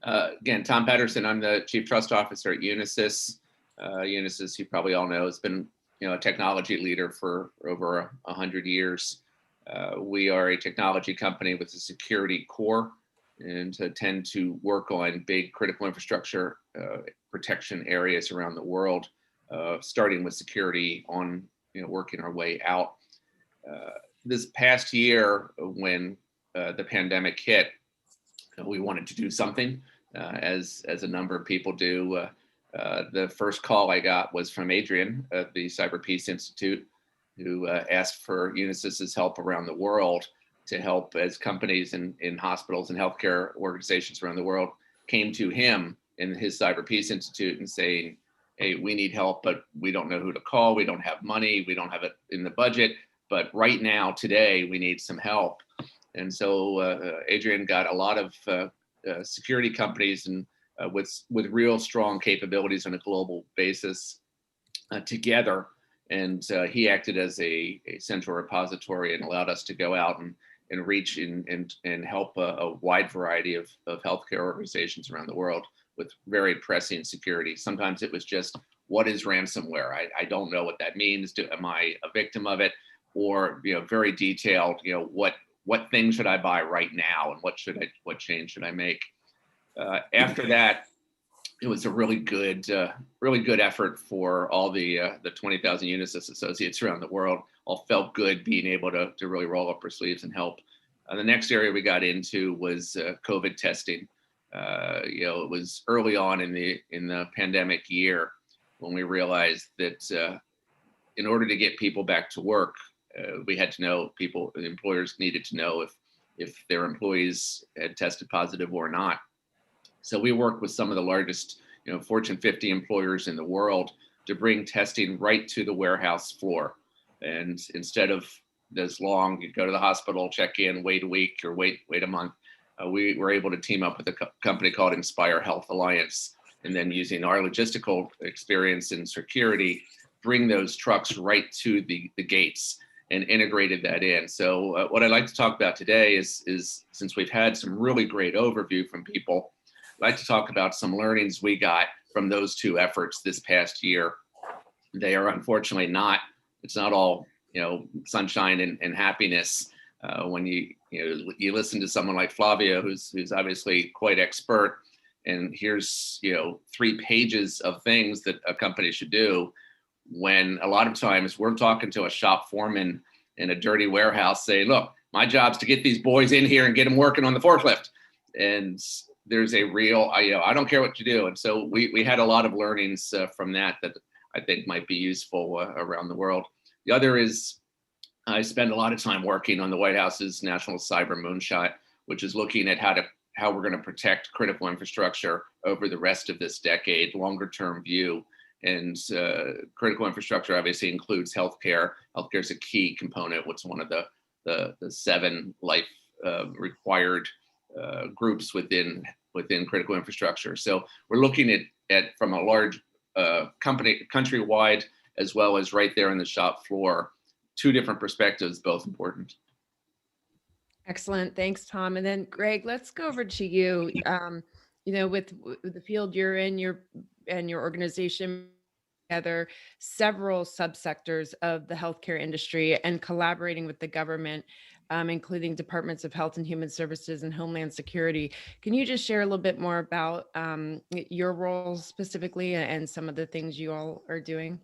Again, Tom Patterson, I'm the Chief Trust Officer at Unisys. Unisys, you probably all know, has been a technology leader for over 100 years. We are a technology company with a security core and tend to work on big critical infrastructure protection areas around the world, starting with security on working our way out. This past year, when the pandemic hit, we wanted to do something, as a number of people do. The first call I got was from Adrian at the Cyber Peace Institute, who asked for Unisys's help around the world to help as companies in hospitals and healthcare organizations around the world came to him in his Cyber Peace Institute and saying, hey, we need help, but we don't know who to call. We don't have money. We don't have it in the budget. But right now, today, we need some help. And so Adrian got a lot of security companies and with real strong capabilities on a global basis together. And he acted as a central repository and allowed us to go out and reach and help a wide variety of healthcare organizations around the world with very pressing security. Sometimes it was just, what is ransomware? I don't know what that means. Am I a victim of it? Or very detailed, what things should I buy right now, and what change should I make? After that, it was a really good effort for all the 20,000 Unisys associates around the world. All felt good being able to really roll up our sleeves and help. The next area we got into was COVID testing. It was early on in the pandemic year when we realized that in order to get people back to work, we had to know the employers needed to know if their employees had tested positive or not. So we worked with some of the largest, Fortune 50 employers in the world to bring testing right to the warehouse floor. And instead of this long, you go to the hospital, check in, wait a week or wait a month, we were able to team up with a company called Inspire Health Alliance, and then using our logistical experience in security, bring those trucks right to the gates and integrated that in. So what I'd like to talk about today is since we've had some really great overview from people, I'd like to talk about some learnings we got from those two efforts this past year. They are unfortunately it's not all, sunshine and happiness. When you listen to someone like Flavio, who's obviously quite expert, and here's, 3 pages of things that a company should do, when a lot of times we're talking to a shop foreman in a dirty warehouse, say, look, my job's to get these boys in here and get them working on the forklift. And there's a real, I don't care what you do. And so we had a lot of learnings from that I think might be useful around the world. The other is I spend a lot of time working on the White House's National Cyber Moonshot, which is looking at how we're going to protect critical infrastructure over the rest of this decade, longer term view. And critical infrastructure obviously includes healthcare. Healthcare is a key component. What's one of the 7 life required groups within critical infrastructure. So we're looking at from a large company countrywide, as well as right there in the shop floor, 2 different perspectives, both important.
Excellent. Thanks, Tom. And then Greg, let's go over to you. With the field you're in, your organization together several subsectors of the healthcare industry and collaborating with the government, including departments of health and human services and homeland security. Can you just share a little bit more about your roles specifically and some of the things you all are doing?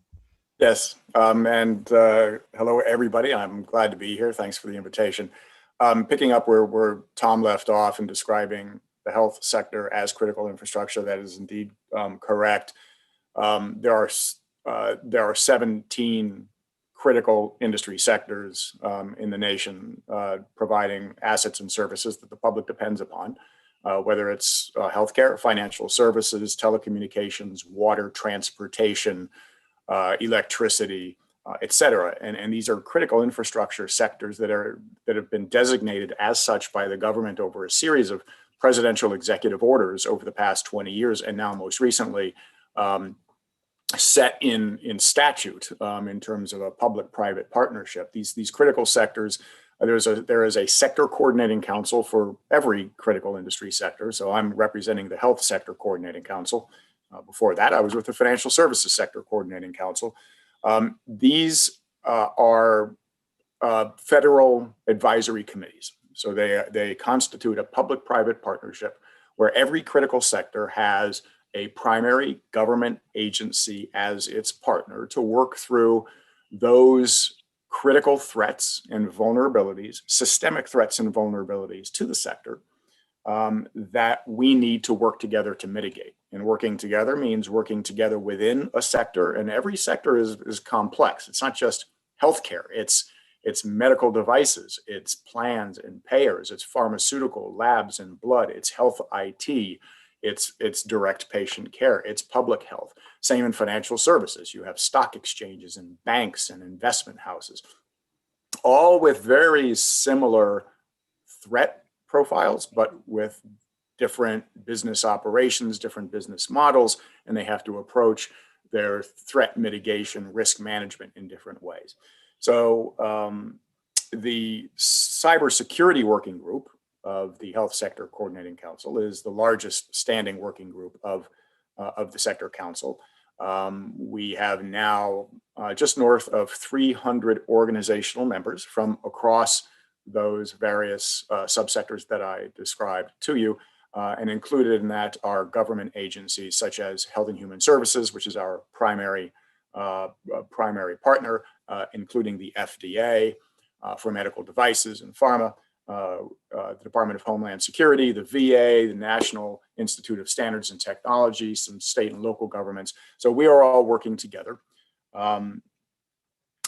Yes, hello everybody. I'm glad to be here. Thanks for the invitation. Picking up where Tom left off and describing the health sector as critical infrastructure, that is indeed correct. There are 17 critical industry sectors in the nation providing assets and services that the public depends upon, whether it's healthcare, financial services, telecommunications, water, transportation, electricity, et cetera. And these are critical infrastructure sectors that have been designated as such by the government over a series of presidential executive orders over the past 20 years, and now most recently set in statute in terms of a public-private partnership. These critical sectors, there is a sector coordinating council for every critical industry sector. So I'm representing the health sector coordinating council. Before that, I was with the Financial Services Sector Coordinating Council. These are federal advisory committees. So they constitute a public-private partnership where every critical sector has a primary government agency as its partner to work through those critical threats and vulnerabilities, systemic threats and vulnerabilities to the sector that we need to work together to mitigate. And working together means working together within a sector, and every sector is complex. It's not just healthcare, it's medical devices, it's plans and payers, it's pharmaceutical, labs and blood, it's health IT, it's direct patient care, it's public health. Same in financial services. You have stock exchanges and banks and investment houses, all with very similar threat profiles, but with different business operations, different business models, and they have to approach their threat mitigation, risk management in different ways. So the cybersecurity working group of the Health Sector Coordinating Council is the largest standing working group of the Sector Council. We have now just north of 300 organizational members from across those various subsectors that I described to you. And included in that are government agencies such as Health and Human Services, which is our primary partner, including the FDA for medical devices and pharma, the Department of Homeland Security, the VA, the National Institute of Standards and Technology, some state and local governments. So we are all working together.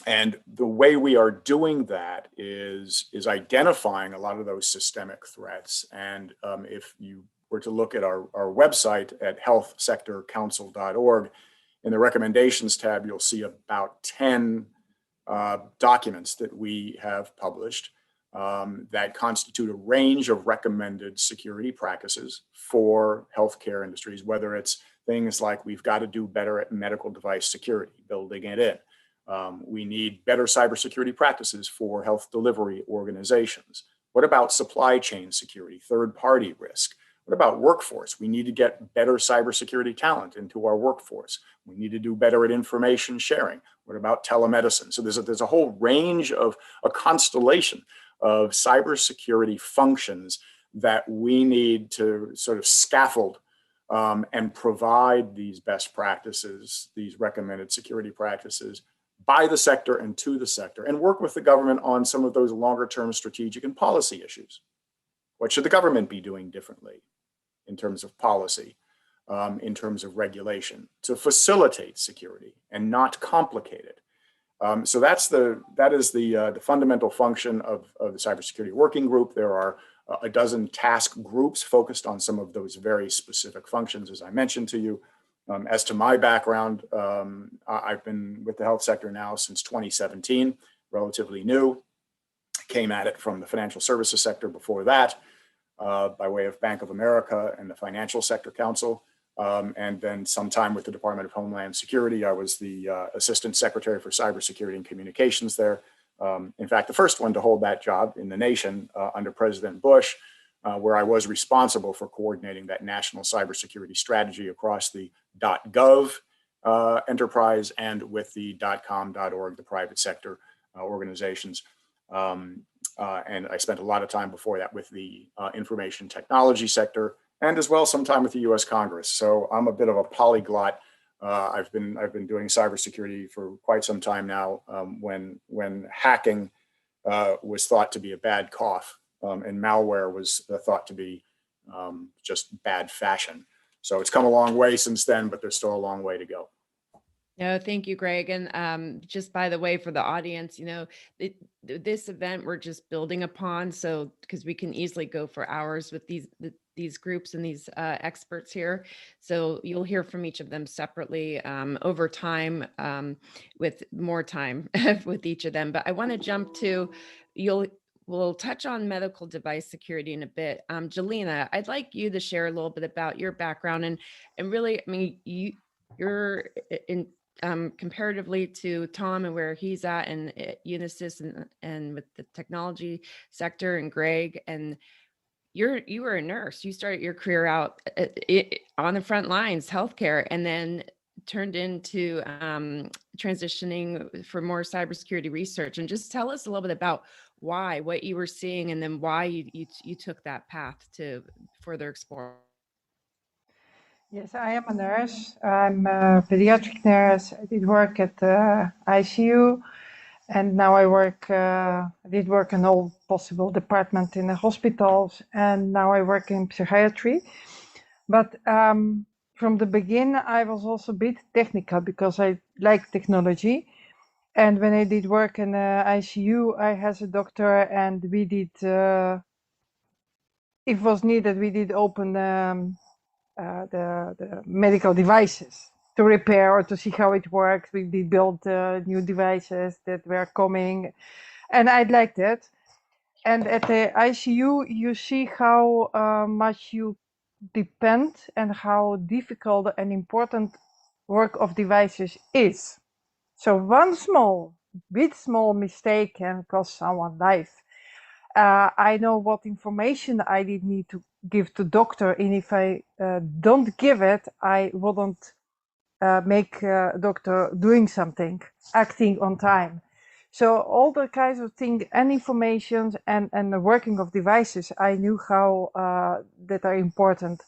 And the way we are doing that is identifying a lot of those systemic threats. And if you were to look at our website at healthsectorcouncil.org, in the recommendations tab, you'll see about 10 documents that we have published that constitute a range of recommended security practices for healthcare industries, whether it's things like we've got to do better at medical device security, building it in. We need better cybersecurity practices for health delivery organizations. What about supply chain security, third-party risk? What about workforce? We need to get better cybersecurity talent into our workforce. We need to do better at information sharing. What about telemedicine? So there's a whole range of a constellation of cybersecurity functions that we need to sort of scaffold and provide these best practices, these recommended security practices by the sector and to the sector, and work with the government on some of those longer term strategic and policy issues. What should the government be doing differently in terms of policy, in terms of regulation, to facilitate security and not complicate it? So that is the fundamental function of the cybersecurity working group. There are a dozen task groups focused on some of those very specific functions, as I mentioned to you. As to my background, I've been with the health sector now since 2017, relatively new. Came at it from the financial services sector before that, by way of Bank of America and the Financial Sector Council. And then sometime with the Department of Homeland Security, I was the Assistant Secretary for Cybersecurity and Communications there. In fact, the first one to hold that job in the nation under President Bush, where I was responsible for coordinating that national cybersecurity strategy across the .gov enterprise and with the .com.org, the private sector organizations. And I spent a lot of time before that with the information technology sector, and as well some time with the U.S. Congress. So I'm a bit of a polyglot. I've been doing cybersecurity for quite some time now. When hacking was thought to be a bad cough, and malware was thought to be just bad fashion. So it's come a long way since then, but there's still a long way to go.
No, thank you, Greg. And just by the way, for the audience, this event we're just building upon. So because we can easily go for hours with these groups and these experts here. So you'll hear from each of them separately over time, with more time with each of them. But I want to jump to, we'll touch on medical device security in a bit. Jelena, I'd like you to share a little bit about your background and really, I mean, you're in comparatively to Tom and where he's at and Unisys and with the technology sector, and Greg, and you were a nurse. You started your career out on the front lines, healthcare, and then turned into transitioning for more cybersecurity research. And just tell us a little bit about what you were seeing, and then why you took that path to further explore.
Yes, I am a nurse. I'm a pediatric nurse. I did work at the ICU, and now I did work in all possible departments in the hospitals, and now I work in psychiatry. But from the beginning, I was also a bit technical because I like technology. And when I did work in the ICU, I had a doctor, and we did, if was needed, we did open the medical devices to repair or to see how it works. We did build new devices that were coming, and I liked it. And at the ICU, you see how much you depend and how difficult and important work of devices is. So one small mistake can cost someone life. I know what information I did need to give to doctor, and if I don't give it, I wouldn't make doctor doing something, acting on time. So all the kinds of things and information and the working of devices, I knew how that are important.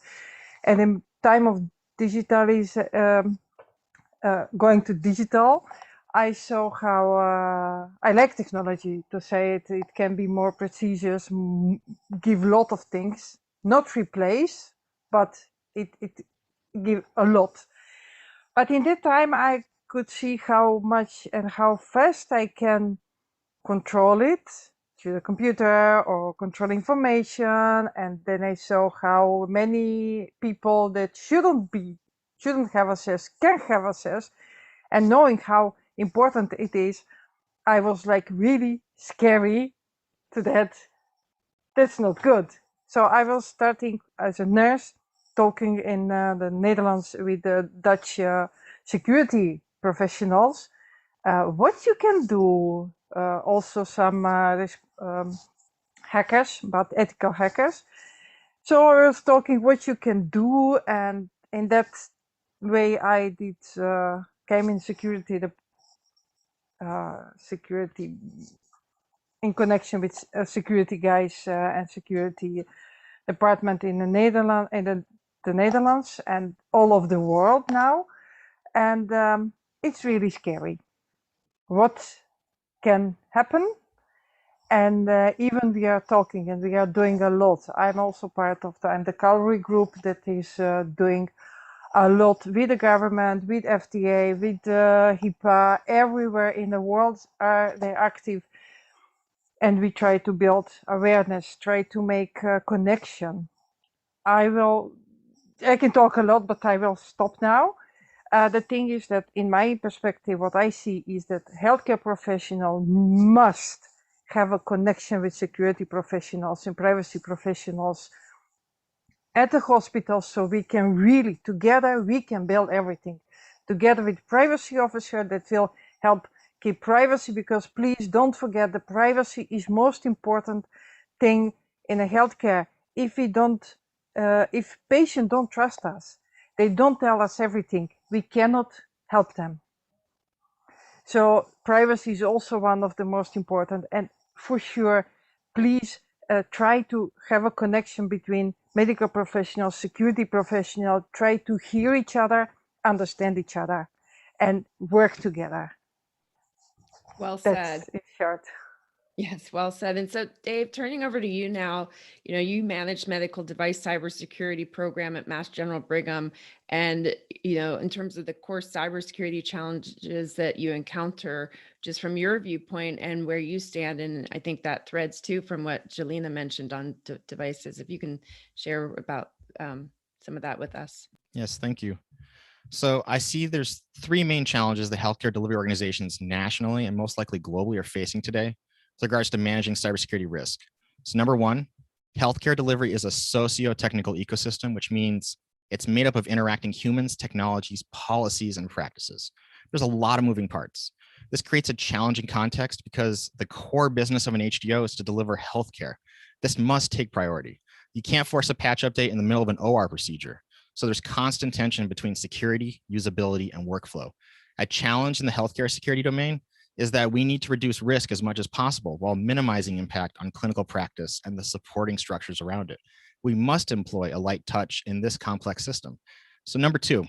And in time of going to digital, I saw how I like technology, to say it can be more precise, give a lot of things, not replace, but it give a lot. But in that time, I could see how much and how fast I can control it through the computer or control information. And then I saw how many people that shouldn't have access can have access. And knowing how important it is, I was like really scary to that. That's not good. So I was starting as a nurse, talking in the Netherlands with the Dutch security professionals, what you can do. Also some hackers, but ethical hackers. So I was talking what you can do, and in that way I did came in security, security in connection with security guys and security department in the Netherlands, the Netherlands and all over the world now. And it's really scary what can happen. And even we are talking and we are doing a lot. I'm also part of the Cavalry group that is doing a lot with the government, with FDA, with HIPAA, everywhere in the world are they active. And we try to build awareness, try to make a connection. I can talk a lot, but I will stop now. The thing is that in my perspective, what I see is that healthcare professional must have a connection with security professionals and privacy professionals at the hospital, so we can really, together, we can build everything. Together with privacy officer that will help keep privacy, because please don't forget the privacy is most important thing in a healthcare. If we don't, if patients don't trust us, they don't tell us everything, we cannot help them. So privacy is also one of the most important, and for sure, please try to have a connection between medical professionals, security professionals, try to hear each other, understand each other, and work together.
Well said.
That's in short.
Yes, well said. And so, Dave, turning over to you now, you manage medical device cybersecurity program at Mass General Brigham. And, in terms of the core cybersecurity challenges that you encounter, just from your viewpoint and where you stand, and I think that threads too from what Jelena mentioned on devices, if you can share about some of that with us.
Yes, thank you. So I see there's three main challenges the healthcare delivery organizations nationally and most likely globally are facing today with regards to managing cybersecurity risk. So number one, healthcare delivery is a socio-technical ecosystem, which means it's made up of interacting humans, technologies, policies, and practices. There's a lot of moving parts. This creates a challenging context because the core business of an HDO is to deliver healthcare. This must take priority. You can't force a patch update in the middle of an OR procedure. So there's constant tension between security, usability, and workflow. A challenge in the healthcare security domain is that we need to reduce risk as much as possible while minimizing impact on clinical practice and the supporting structures around it. We must employ a light touch in this complex system. So number two,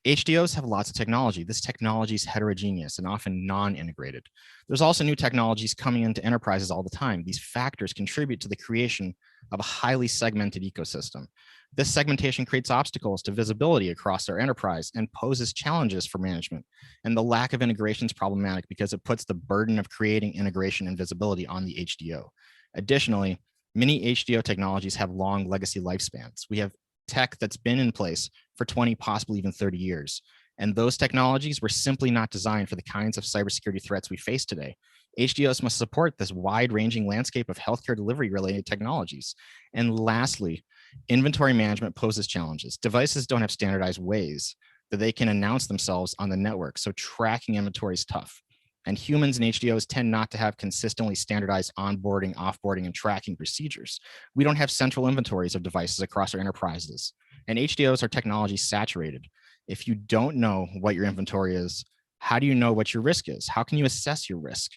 HDOs have lots of technology. This technology is heterogeneous and often non-integrated. There's also new technologies coming into enterprises all the time. These factors contribute to the creation of a highly segmented ecosystem. This segmentation creates obstacles to visibility across our enterprise and poses challenges for management. And the lack of integration is problematic because it puts the burden of creating integration and visibility on the HDO. Additionally, many HDO technologies have long legacy lifespans. We have tech that's been in place for 20, possibly even 30 years. And those technologies were simply not designed for the kinds of cybersecurity threats we face today. HDOs must support this wide-ranging landscape of healthcare delivery-related technologies. And lastly, inventory management poses challenges. Devices don't have standardized ways that they can announce themselves on the network, so tracking inventory is tough. And humans and HDOs tend not to have consistently standardized onboarding, offboarding, and tracking procedures. We don't have central inventories of devices across our enterprises. And HDOs are technology saturated. If you don't know what your inventory is, how do you know what your risk is? How can you assess your risk?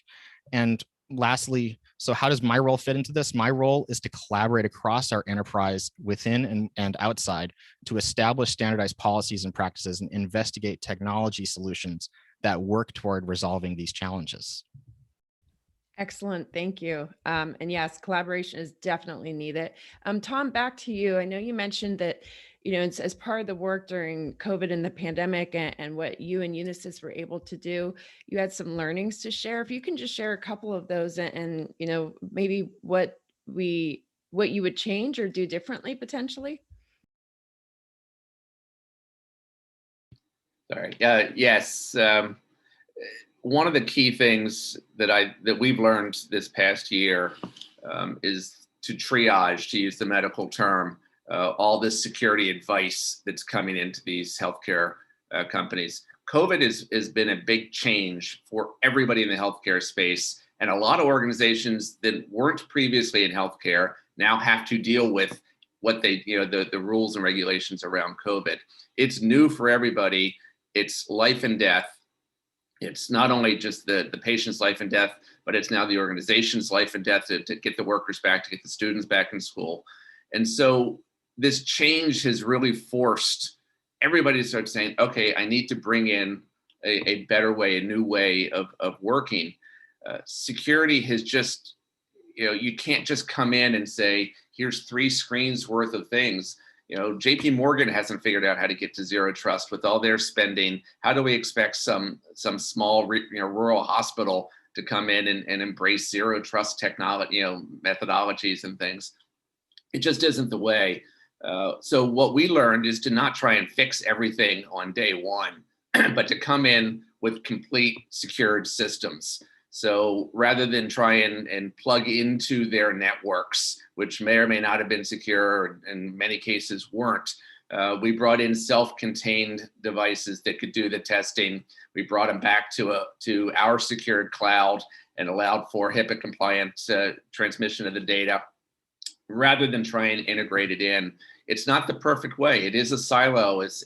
And lastly, so how does my role fit into this? My role is to collaborate across our enterprise within and outside to establish standardized policies and practices and investigate technology solutions that work toward resolving these challenges.
Excellent, thank you. And yes, collaboration is definitely needed. Tom, back to you. I know you mentioned that, it's as part of the work during COVID and the pandemic and what you and Unisys were able to do, you had some learnings to share. If you can just share a couple of those and maybe what you would change or do differently potentially.
Sorry. Yes. One of the key things that we've learned this past year is to triage, to use the medical term, all this security advice that's coming into these healthcare companies. COVID has been a big change for everybody in the healthcare space, and a lot of organizations that weren't previously in healthcare now have to deal with what the rules and regulations around COVID. It's new for everybody. It's life and death. It's not only just the patient's life and death, but it's now the organization's life and death to get the workers back, to get the students back in school. And so this change has really forced everybody to start saying, okay, I need to bring in a better way, a new way of working. Security has just, you can't just come in and say, here's 3 screens worth of things. JP Morgan hasn't figured out how to get to zero trust with all their spending. How do we expect some small rural hospital to come in and embrace zero trust technology, methodologies and things? It just isn't the way. So what we learned is to not try and fix everything on day one. but to come in with complete secured systems. So rather than try and plug into their networks, which may or may not have been secure, and in many cases weren't, we brought in self-contained devices that could do the testing. We brought them back to our secured cloud and allowed for HIPAA compliant transmission of the data rather than try and integrate it in. It's not the perfect way. It is a silo, as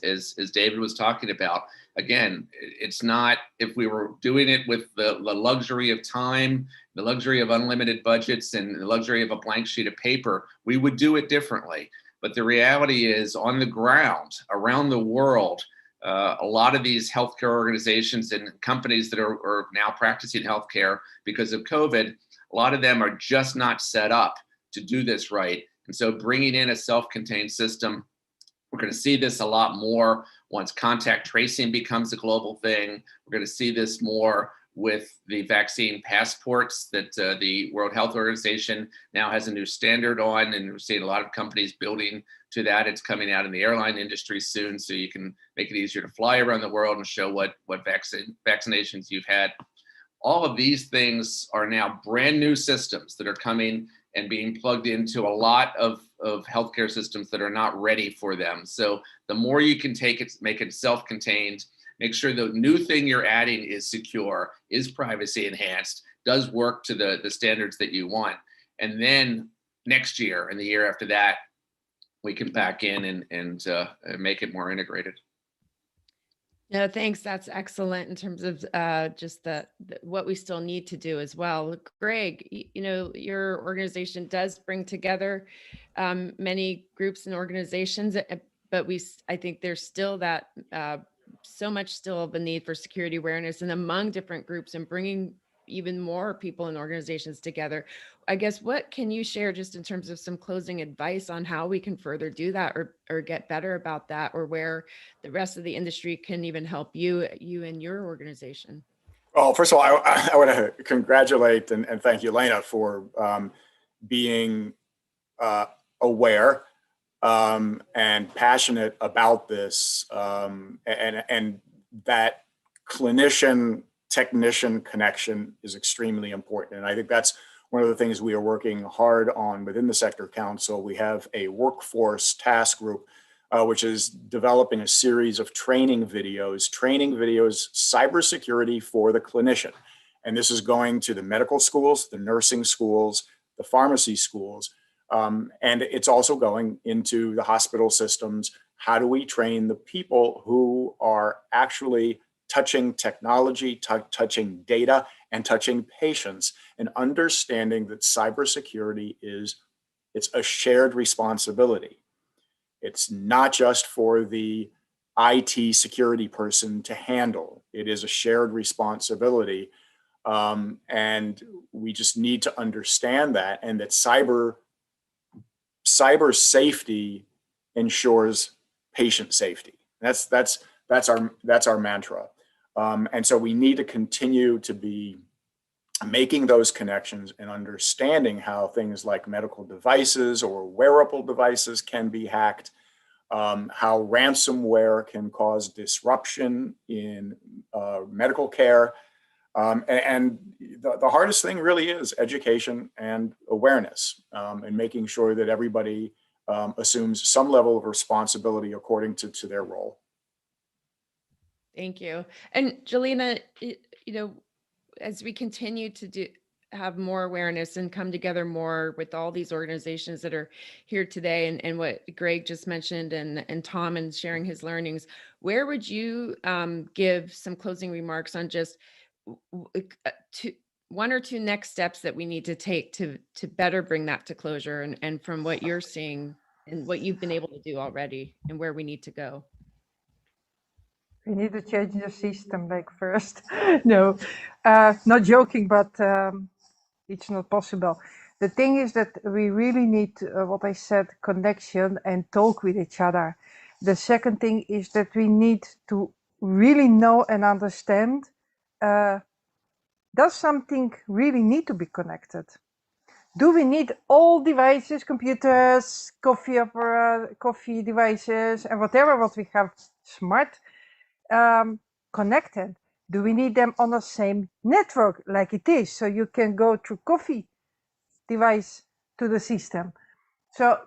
David was talking about. Again, it's not, if we were doing it with the luxury of time, the luxury of unlimited budgets, and the luxury of a blank sheet of paper, we would do it differently. But the reality is, on the ground, around the world, a lot of these healthcare organizations and companies that are now practicing healthcare because of COVID, a lot of them are just not set up to do this right. And so bringing in a self-contained system, we're going to see this a lot more once contact tracing becomes a global thing. We're going to see this more with the vaccine passports that the World Health Organization now has a new standard on, and we're seeing a lot of companies building to that. It's coming out in the airline industry soon, so you can make it easier to fly around the world and show what vaccinations you've had. All of these things are now brand new systems that are coming and being plugged into a lot of healthcare systems that are not ready for them. So the more you can take it, make it self-contained, make sure the new thing you're adding is secure, is privacy enhanced, does work to the standards that you want. And then next year and the year after that, we can back in and make it more integrated.
No, thanks. That's excellent in terms of just what we still need to do as well. Greg, your organization does bring together many groups and organizations, but I think there's still that so much still of a need for security awareness and among different groups and bringing even more people and organizations together. I guess, what can you share just in terms of some closing advice on how we can further do that or get better about that, or where the rest of the industry can even help you and your organization?
Well, first of all, I want to congratulate and thank you, Elena, for being aware and passionate about this, and that clinician-technician connection is extremely important. And I think that's one of the things we are working hard on within the Sector Council. We have a workforce task group, which is developing a series of training videos, cybersecurity for the clinician. And this is going to the medical schools, the nursing schools, the pharmacy schools, and it's also going into the hospital systems. How do we train the people who are actually touching technology, touching data, and touching patients, and understanding that cybersecurity it's a shared responsibility. It's not just for the IT security person to handle. It is a shared responsibility. And we just need to understand that, and that cyber safety ensures patient safety. That's our mantra. And so we need to continue to be making those connections and understanding how things like medical devices or wearable devices can be hacked, how ransomware can cause disruption in medical care. And the hardest thing really is education and awareness, and making sure that everybody assumes some level of responsibility according to their role.
Thank you. And Jelena, as we continue to have more awareness and come together more with all these organizations that are here today, and what Greg just mentioned, and Tom and sharing his learnings, where would you give some closing remarks on just one or two next steps that we need to take to better bring that to closure, and from what you're seeing and what you've been able to do already, and where we need to go?
We need to change the system like first. No, not joking, but it's not possible. The thing is that we really need, what I said, connection and talk with each other. The second thing is that we need to really know and understand, does something really need to be connected? Do we need all devices, computers, coffee devices, and whatever what we have smart? connected? Do we need them on the same network like it is? So you can go through coffee device to the system. So,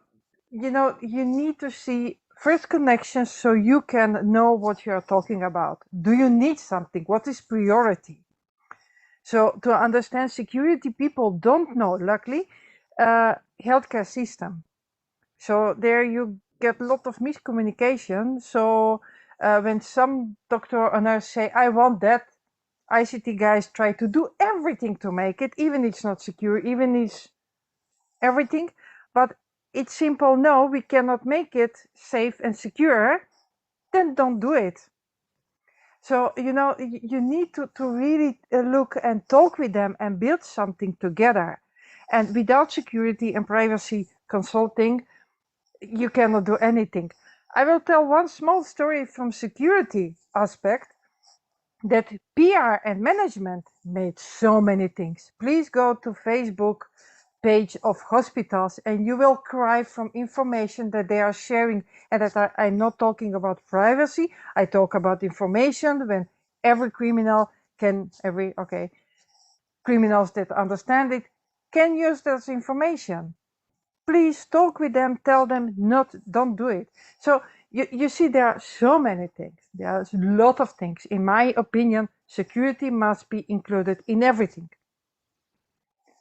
you know, you need to see first connections so you can know what you're talking about. Do you need something? What is priority? So to understand security, people don't know, luckily, healthcare system. So there you get a lot of miscommunication. So when some doctor or nurse say, I want that, ICT guys try to do everything to make it, even it's not secure, even it's everything. But it's simple, no, we cannot make it safe and secure, then don't do it. So, you know, you need to really look and talk with them and build something together. And without security and privacy consulting, you cannot do anything. I will tell one small story from security aspect that PR and management made so many things. Please go to Facebook page of hospitals and you will cry from information that they are sharing, and that I'm not talking about privacy. I talk about information when every criminal can, criminals that understand it can use this information. Please talk with them, tell them don't do it. So you see, there are so many things. There are a lot of things. In my opinion, security must be included in everything.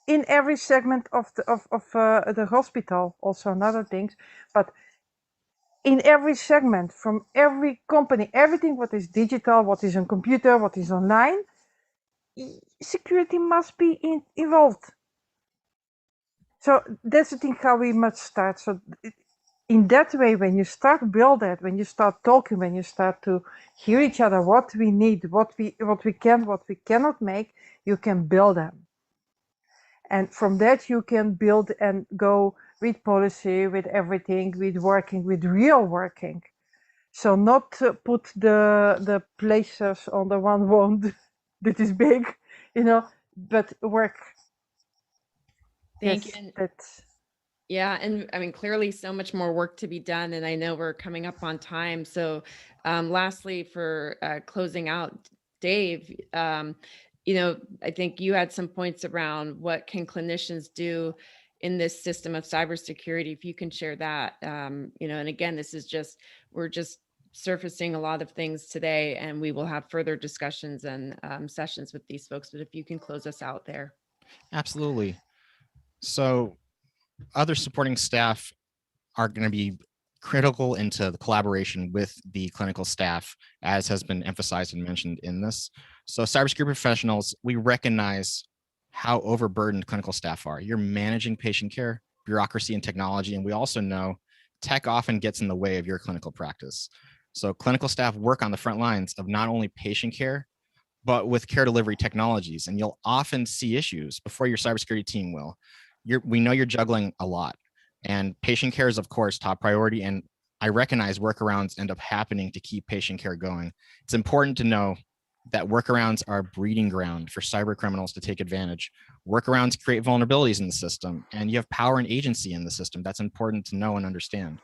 In every segment of the hospital, also another things, but in every segment, from every company, everything what is digital, what is on computer, what is online, security must be involved. So that's the thing how we must start. So in that way, when you start build that, when you start talking, when you start to hear each other, what we need, what we can, what we cannot make, you can build them. And from that, you can build and go with policy, with everything, with working, with real working. So not put the places on the one wand that is big, you know, but work.
Thank
Yes,
you.
that's
Yeah, and I mean, clearly so much more work to be done, and I know we're coming up on time. So lastly, for closing out, Dave, you know, I think you had some points around what can clinicians do in this system of cybersecurity, if you can share that. You know, and again, this is just, we're just surfacing a lot of things today, and we will have further discussions and sessions with these folks, but if you can close us out there.
Absolutely. So other supporting staff are going to be critical into the collaboration with the clinical staff, as has been emphasized and mentioned in this. So cybersecurity professionals, we recognize how overburdened clinical staff are. You're managing patient care, bureaucracy, and technology, and we also know tech often gets in the way of your clinical practice. So clinical staff work on the front lines of not only patient care, but with care delivery technologies, and you'll often see issues before your cybersecurity team will. We know you're juggling a lot, and patient care is, of course, top priority, and I recognize workarounds end up happening to keep patient care going. It's important to know that workarounds are a breeding ground for cyber criminals to take advantage. Workarounds create vulnerabilities in the system, and you have power and agency in the system. That's important to know and understand.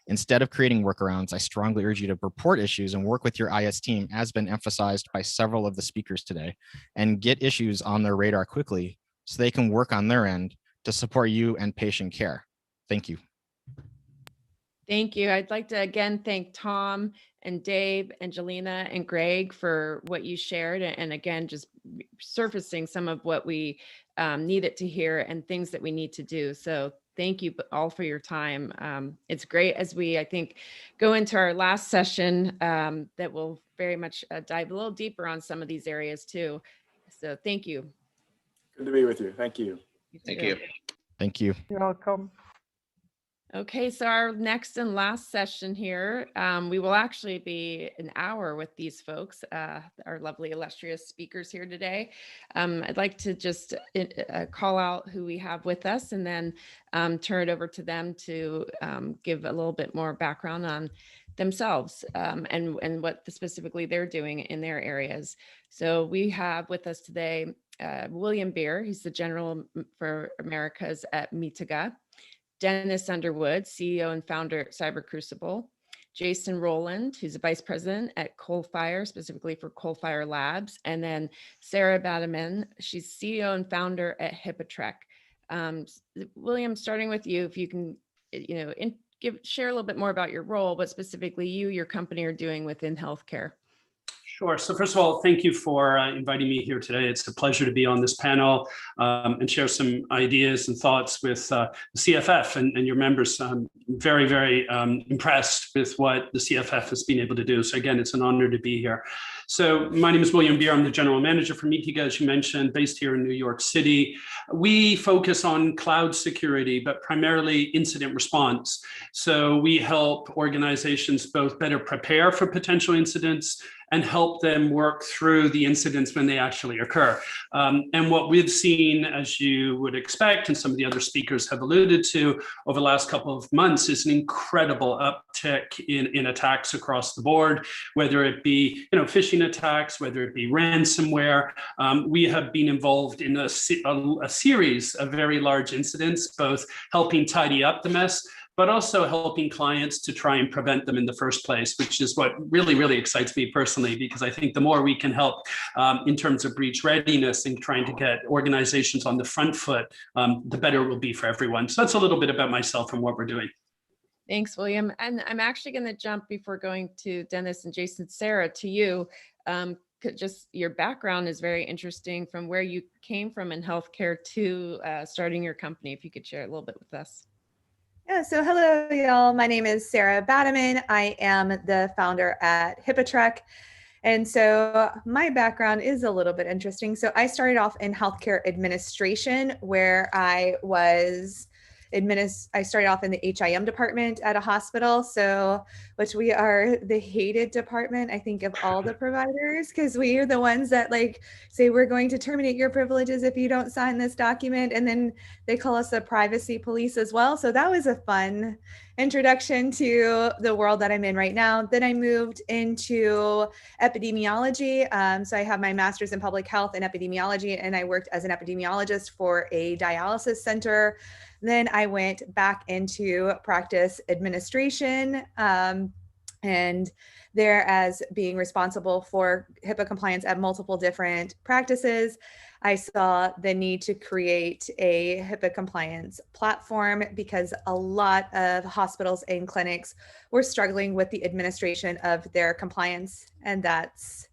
Instead of creating workarounds, I strongly urge you to report issues and work with your IS team, as been emphasized by several of the speakers today, and get issues on their radar quickly so they can work on their end to support you and patient care. Thank you.
Thank you. I'd like to again thank Tom and Dave, Angelina, and Greg for what you shared, and again, just surfacing some of what we needed to hear and things that we need to do. So thank you all for your time. It's great as we, I think, go into our last session that will very much dive a little deeper on some of these areas too. So thank you.
Good to be with you. Thank you.
Thank you.
Thank you.
You're welcome.
Okay, so our next and last session here, we will actually be an hour with these folks, our lovely illustrious speakers here today. I'd like to just call out who we have with us and then turn it over to them to give a little bit more background on themselves and what specifically they're doing in their areas. So we have with us today William Beer. He's the General for Americas at Mitaga. Dennis Underwood, CEO and founder at Cyber Crucible. Jason Rowland, who's a vice president at Coalfire, specifically for Coalfire Labs, and then Sarah Badaman, she's CEO and founder at Hippotrek. William, starting with you, if you can, share a little bit more about your role, but specifically your company are doing within healthcare.
Sure. So first of all, thank you for inviting me here today. It's a pleasure to be on this panel and share some ideas and thoughts with the CFF and your members. I'm very, very impressed with what the CFF has been able to do. So again, it's an honor to be here. So my name is William Beer. I'm the general manager for Mitiga, as you mentioned, based here in New York City. We focus on cloud security, but primarily incident response. So we help organizations both better prepare for potential incidents and help them work through the incidents when they actually occur. And what we've seen, as you would expect, and some of the other speakers have alluded to over the last couple of months, is an incredible uptick in attacks across the board, whether it be phishing attacks, whether it be ransomware. We have been involved in a series of very large incidents, both helping tidy up the mess, but also helping clients to try and prevent them in the first place, which is what really, really excites me personally, because I think the more we can help in terms of breach readiness and trying to get organizations on the front foot, the better it will be for everyone. So that's a little bit about myself and what we're doing.
Thanks, William. And I'm actually going to jump before going to Dennis and Jason, Sarah, to you. Just your background is very interesting, from where you came from in healthcare to starting your company. If you could share a little bit with us.
Yeah, so hello, y'all. My name is Sarah Badaman. I am the founder at Hippotrek. And so my background is a little bit interesting. So I started off in healthcare administration, where I started off in the HIM department at a hospital, which we are the hated department, I think, of all the providers, because we are the ones that say we're going to terminate your privileges if you don't sign this document. And then they call us the privacy police as well. So that was a fun introduction to the world that I'm in right now. Then I moved into epidemiology. So I have my master's in public health and epidemiology, and I worked as an epidemiologist for a dialysis center. Then I went back into practice administration, and there, as being responsible for HIPAA compliance at multiple different practices, I saw the need to create a HIPAA compliance platform, because a lot of hospitals and clinics were struggling with the administration of their compliance. And that's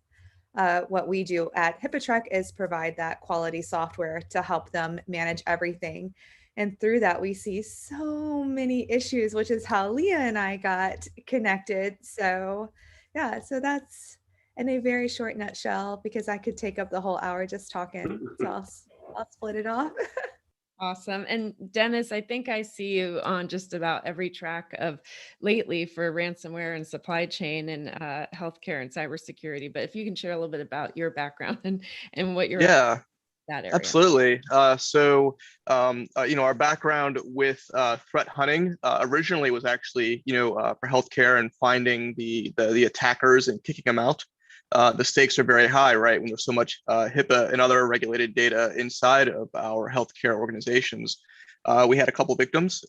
what we do at Hippotrek, is provide that quality software to help them manage everything. And through that, we see so many issues, which is how Leah and I got connected. So yeah, so that's in a very short nutshell, because I could take up the whole hour just talking. So I'll split it off.
Awesome. And Dennis, I think I see you on just about every track of lately for ransomware and supply chain and healthcare and cybersecurity. But if you can share a little bit about your background and what you're that area.
Absolutely. Our background with threat hunting originally was actually, for healthcare and finding the attackers and kicking them out. The stakes are very high, right? When there's so much HIPAA and other regulated data inside of our healthcare organizations. We had a couple of victims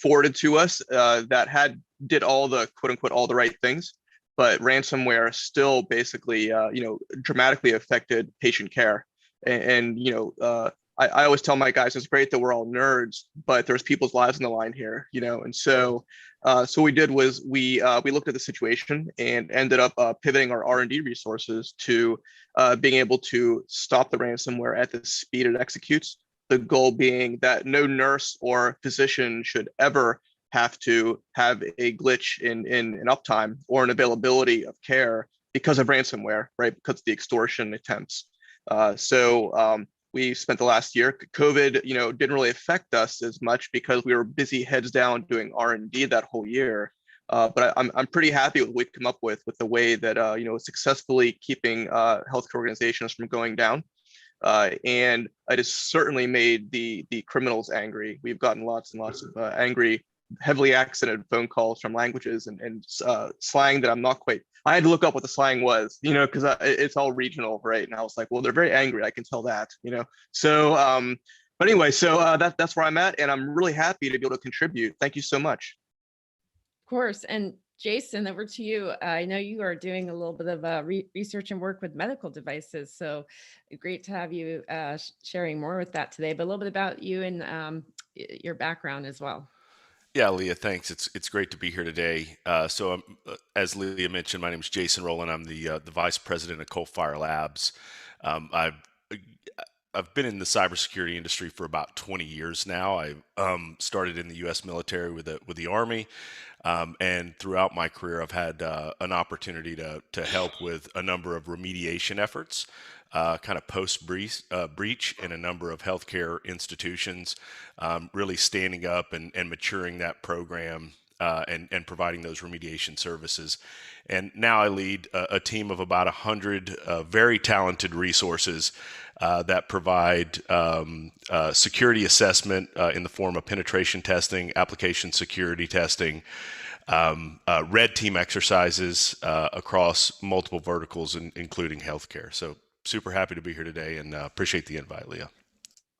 forwarded to us that did all the quote unquote all the right things, but ransomware still basically dramatically affected patient care. And I always tell my guys, it's great that we're all nerds, but there's people's lives on the line here, and so what we did was we looked at the situation and ended up pivoting our R&D resources to being able to stop the ransomware at the speed it executes. The goal being that no nurse or physician should ever have to have a glitch in uptime or an availability of care because of ransomware, right? Because of the extortion attempts. We spent the last year, COVID, didn't really affect us as much because we were busy heads down doing R&D that whole year. But I'm pretty happy with what we've come up with the way that, successfully keeping healthcare organizations from going down. And it has certainly made the criminals angry. We've gotten lots and lots of angry, heavily accented phone calls from languages and slang that I'm not quite. I had to look up what the slang was, because it's all regional, right? And I was like, well, they're very angry. I can tell that, So, but anyway, so that's where I'm at, and I'm really happy to be able to contribute. Thank you so much.
Of course. And Jason, over to you. I know you are doing a little bit of research and work with medical devices, so great to have you sharing more with that today. But a little bit about you and your background as well.
Yeah, Leah, thanks. It's great to be here today. As Leah mentioned, my name is Jason Rowland. I'm the vice president of Coalfire Labs. I've been in the cybersecurity industry for about 20 years now. I started in the U.S. military with the Army, and throughout my career, I've had an opportunity to help with a number of remediation efforts, kind of post-breach in a number of healthcare institutions, really standing up and maturing that program and providing those remediation services. And now I lead a team of about 100 very talented resources that provide security assessment in the form of penetration testing, application security testing, red team exercises across multiple verticals, including healthcare. So super happy to be here today and appreciate the invite, Leah.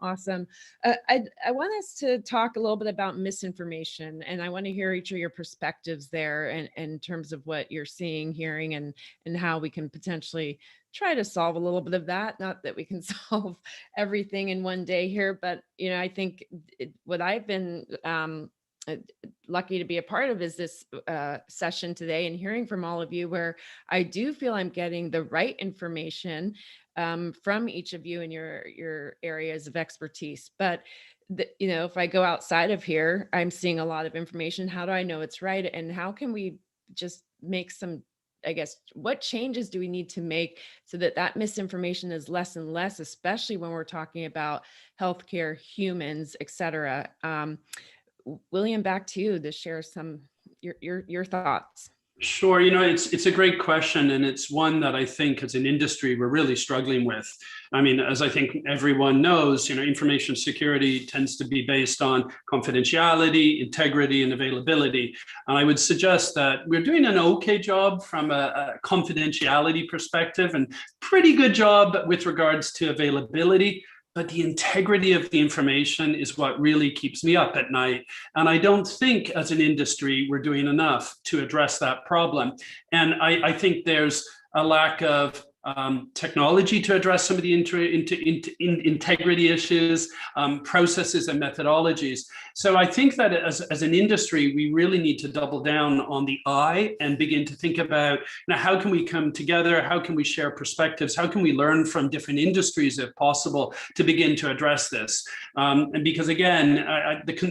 Awesome. I want us to talk a little bit about misinformation, and I want to hear each of your perspectives there and in terms of what you're seeing, hearing, and how we can potentially try to solve a little bit of that. Not that we can solve everything in one day here, but I think what I've been lucky to be a part of is this session today and hearing from all of you, where I do feel I'm getting the right information from each of you in your areas of expertise. But if I go outside of here, I'm seeing a lot of information. How do I know it's right? And how can we just make some, I guess, what changes do we need to make so that misinformation is less and less, especially when we're talking about healthcare, humans, et cetera. William, back to you to share some your thoughts.
Sure. It's a great question, and it's one that I think as an industry we're really struggling with. I mean, as I think everyone knows, information security tends to be based on confidentiality, integrity, and availability. And I would suggest that we're doing an okay job from a confidentiality perspective and pretty good job with regards to availability. But the integrity of the information is what really keeps me up at night. And I don't think as an industry, we're doing enough to address that problem. And I think there's a lack of technology to address some of the integrity issues, processes and methodologies. So I think that as an industry, we really need to double down on the I and begin to think about how can we come together? How can we share perspectives? How can we learn from different industries, if possible, to begin to address this? And because again,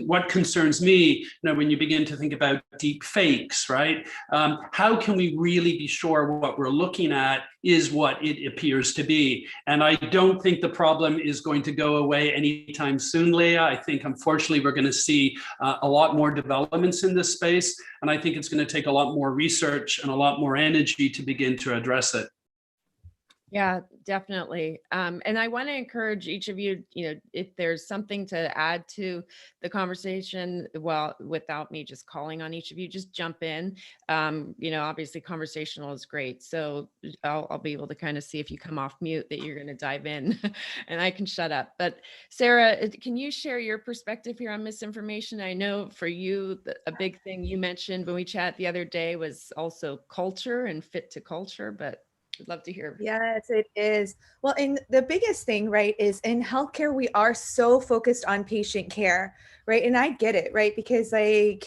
what concerns me, when you begin to think about deep fakes, right? How can we really be sure what we're looking at is what it appears to be? And I don't think the problem is going to go away anytime soon, Leah. I think, unfortunately, we're going to see a lot more developments in this space. And I think it's going to take a lot more research and a lot more energy to begin to address it.
Yeah, definitely. And I want to encourage each of you, if there's something to add to the conversation, well, without me just calling on each of you, just jump in. Obviously conversational is great. So I'll be able to kind of see if you come off mute that you're going to dive in and I can shut up. But Sarah, can you share your perspective here on misinformation? I know for you, a big thing you mentioned when we chat the other day was also culture and fit to culture, but I'd love to hear.
Yes, it is. Well, and the biggest thing, right, is in healthcare, we are so focused on patient care, right? And I get it, right? Because I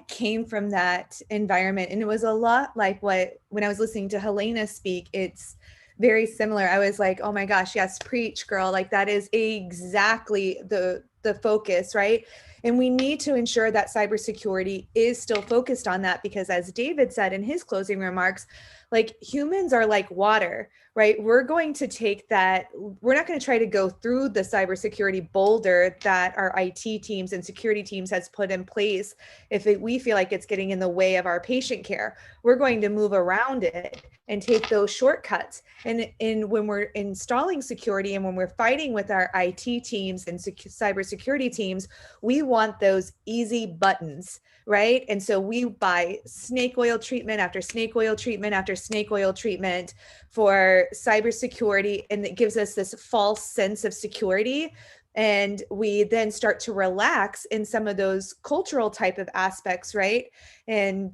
came from that environment, and it was a lot like when I was listening to Helena speak, it's very similar. I was like, oh my gosh, yes, preach, girl. Like that is exactly the focus, right? And we need to ensure that cybersecurity is still focused on that, because as David said in his closing remarks, like humans are like water, right? We're going to take that. We're not going to try to go through the cybersecurity boulder that our IT teams and security teams has put in place if we feel like it's getting in the way of our patient care. We're going to move around it and take those shortcuts. And when we're installing security and when we're fighting with our IT teams and cybersecurity teams, we want those easy buttons, right? And so we buy snake oil treatment after snake oil treatment after snake oil treatment for cybersecurity, and it gives us this false sense of security. And we then start to relax in some of those cultural type of aspects, right? And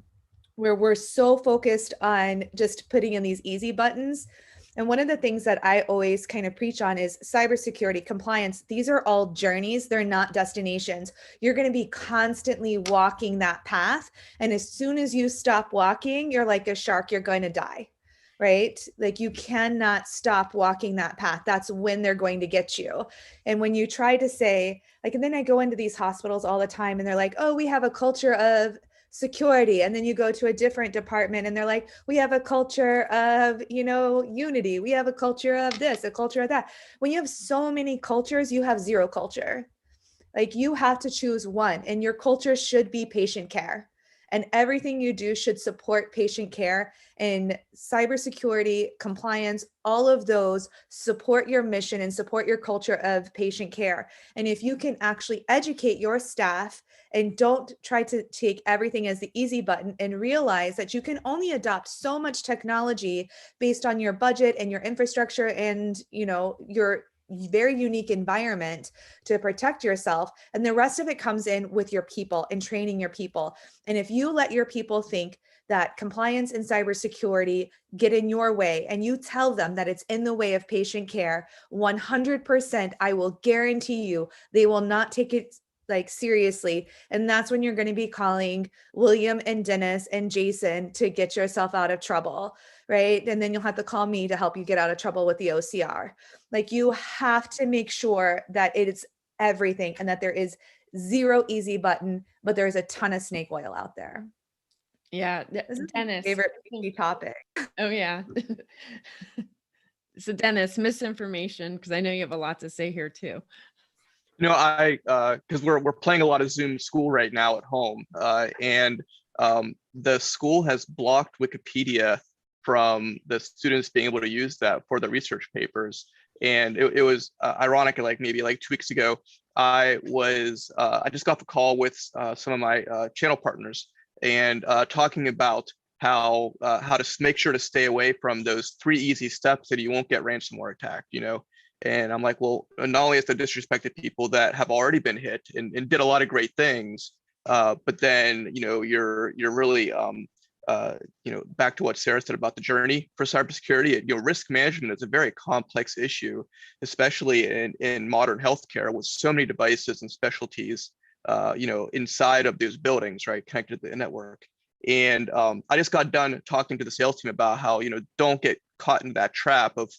where we're so focused on just putting in these easy buttons. And one of the things that I always kind of preach on is cybersecurity, compliance. These are all journeys, they're not destinations. You're going to be constantly walking that path. And as soon as you stop walking, you're like a shark, you're going to die, right? Like you cannot stop walking that path. That's when they're going to get you. And when you try to say, like, and then I go into these hospitals all the time and they're like, oh, we have a culture of security. And then you go to a different department and they're like, we have a culture of, you know, unity. We have a culture of this, a culture of that. When you have so many cultures, you have zero culture. Like you have to choose one, and your culture should be patient care. And everything you do should support patient care, and cybersecurity, compliance, all of those support your mission and support your culture of patient care. And if you can actually educate your staff and don't try to take everything as the easy button, and realize that you can only adopt so much technology based on your budget and your infrastructure and, you know, your very unique environment to protect yourself. And the rest of it comes in with your people and training your people. And if you let your people think that compliance and cybersecurity get in your way, and you tell them that it's in the way of patient care, 100%, I will guarantee you, they will not take it like seriously. And that's when you're going to be calling William and Dennis and Jason to get yourself out of trouble, right? And then you'll have to call me to help you get out of trouble with the OCR. Like you have to make sure that it is everything, and that there is zero easy button, but there's a ton of snake oil out there.
Yeah,
This is
Dennis.
my favorite topic.
Oh yeah. So Dennis, misinformation, because I know you have a lot to say here too.
You know, because we're playing a lot of Zoom school right now at home, and the school has blocked Wikipedia from the students being able to use that for the research papers. And it was ironic, like maybe like 2 weeks ago, I just got the call with some of my channel partners, and talking about how to make sure to stay away from those 3 easy steps that you won't get ransomware attacked, you know. And I'm like, well, not only is the disrespected people that have already been hit and did a lot of great things, but then, you know, you're really, you know, back to what Sarah said about the journey for cybersecurity. You know, risk management is a very complex issue, especially in modern healthcare with so many devices and specialties, you know, inside of those buildings, right, connected to the network. And I just got done talking to the sales team about how, you know, don't get caught in that trap of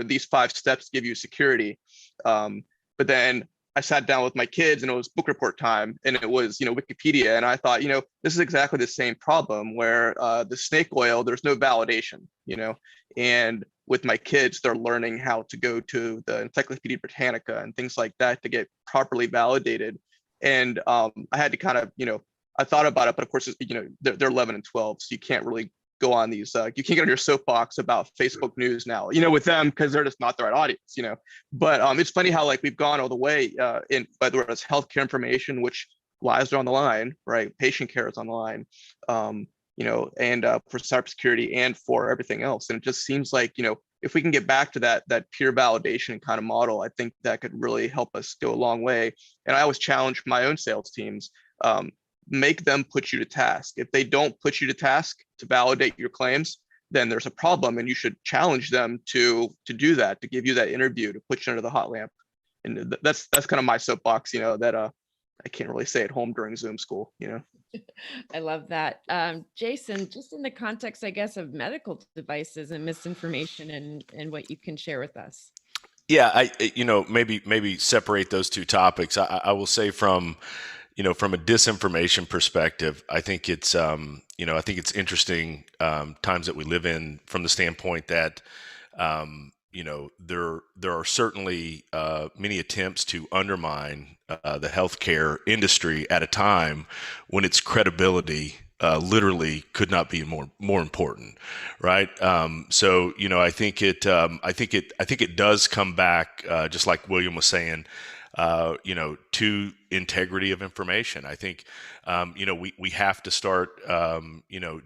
these 5 steps give you security. But then I sat down with my kids and it was book report time, and it was, you know, Wikipedia. And I thought, you know, this is exactly the same problem where the snake oil, there's no validation, you know, and with my kids, they're learning how to go to the Encyclopedia Britannica and things like that to get properly validated. And I had to kind of, you know, I thought about it, but of course, you know, they're 11 and 12, so you can't really go on these, you can't get on your soapbox about Facebook news now, you know, with them, because they're just not the right audience, you know. But it's funny how like we've gone all the way in, whether it's healthcare information, which lives are on the line, right? Patient care is on the line, you know, and for cybersecurity and for everything else. And it just seems like, you know, if we can get back to that peer validation kind of model, I think that could really help us go a long way. And I always challenge my own sales teams. Make them put you to task. If they don't put you to task to validate your claims, then there's a problem, and you should challenge them to do that, to give you that interview, to put you under the hot lamp. And that's kind of my soapbox, you know, that I can't really say at home during Zoom school, you know.
I love that. Jason, just in the context, I guess, of medical devices and misinformation and what you can share with us.
Yeah, you know, maybe separate those 2 topics. I will say from a disinformation perspective, I think it's, you know, I think it's interesting times that we live in from the standpoint that, you know, there are certainly many attempts to undermine the healthcare industry at a time when its credibility literally could not be more important, right? So, you know, I think it does come back, just like William was saying, you know, to integrity of information. I think, we have to start,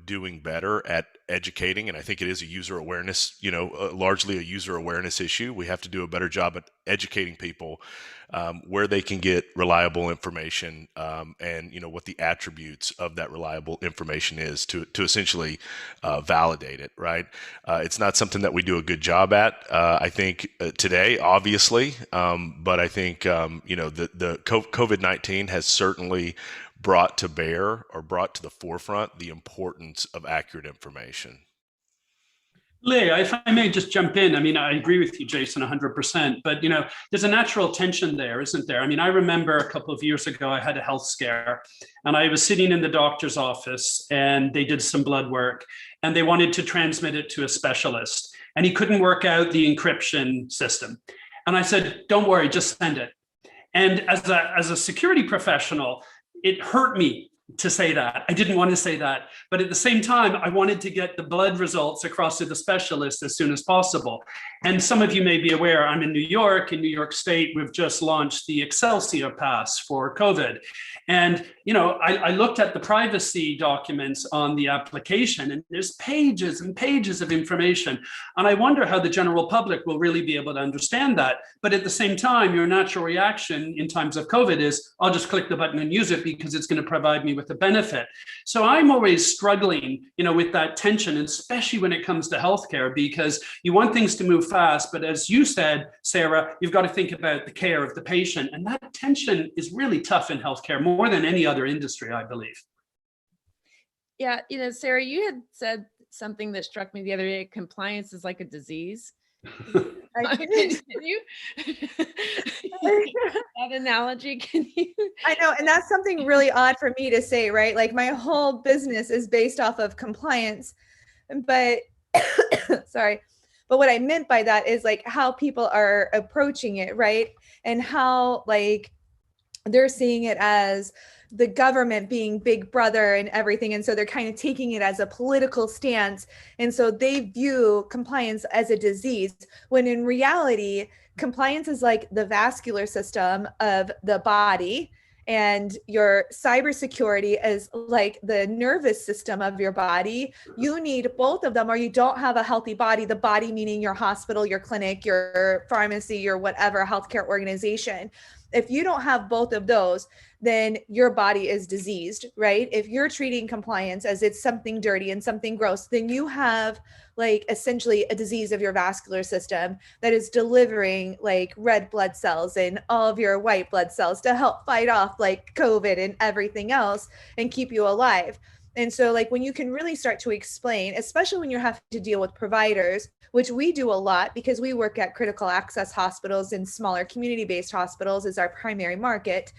doing better at educating. And I think it is a user awareness, largely a user awareness issue. We have to do a better job at educating people where they can get reliable information, and what the attributes of that reliable information is to essentially validate it. Right? It's not something that we do a good job at. I think today, obviously, but I think the COVID-19 has certainly brought to the forefront the importance of accurate information.
Lee, if I may just jump in, I mean, I agree with you, Jason, 100%, but there's a natural tension there, isn't there? I mean, I remember a couple of years ago, I had a health scare and I was sitting in the doctor's office and they did some blood work and they wanted to transmit it to a specialist and he couldn't work out the encryption system. And I said, don't worry, just send it. And as a security professional, it hurt me to say that. I didn't want to say that. But at the same time, I wanted to get the blood results across to the specialist as soon as possible. And some of you may be aware, I'm in New York. In New York State, we've just launched the Excelsior Pass for COVID. And, I looked at the privacy documents on the application and there's pages and pages of information. And I wonder how the general public will really be able to understand that. But at the same time, your natural reaction in times of COVID is, I'll just click the button and use it because it's going to provide me with a benefit. So I'm always struggling, with that tension, especially when it comes to healthcare, because you want things to move fast. But as you said, Sarah, you've got to think about the care of the patient. And that tension is really tough in healthcare more than any other industry, I believe.
Yeah, Sarah, you had said something that struck me the other day. Compliance is like a disease. Can you that analogy? Can you?
I know, and that's something really odd for me to say, right? Like my whole business is based off of compliance, but sorry. But what I meant by that is like how people are approaching it, right? And how like they're seeing it as the government being big brother and everything. And so they're kind of taking it as a political stance. And so they view compliance as a disease, when in reality, compliance is like the vascular system of the body, and your cybersecurity is like the nervous system of your body. You need both of them or you don't have a healthy body. The body meaning your hospital, your clinic, your pharmacy, your whatever healthcare organization. If you don't have both of those, then your body is diseased, right? If you're treating compliance as it's something dirty and something gross, then you have like essentially a disease of your vascular system that is delivering like red blood cells and all of your white blood cells to help fight off like COVID and everything else and keep you alive. And so like when you can really start to explain, especially when you have to deal with providers, which we do a lot because we work at critical access hospitals and smaller community-based hospitals is our primary market.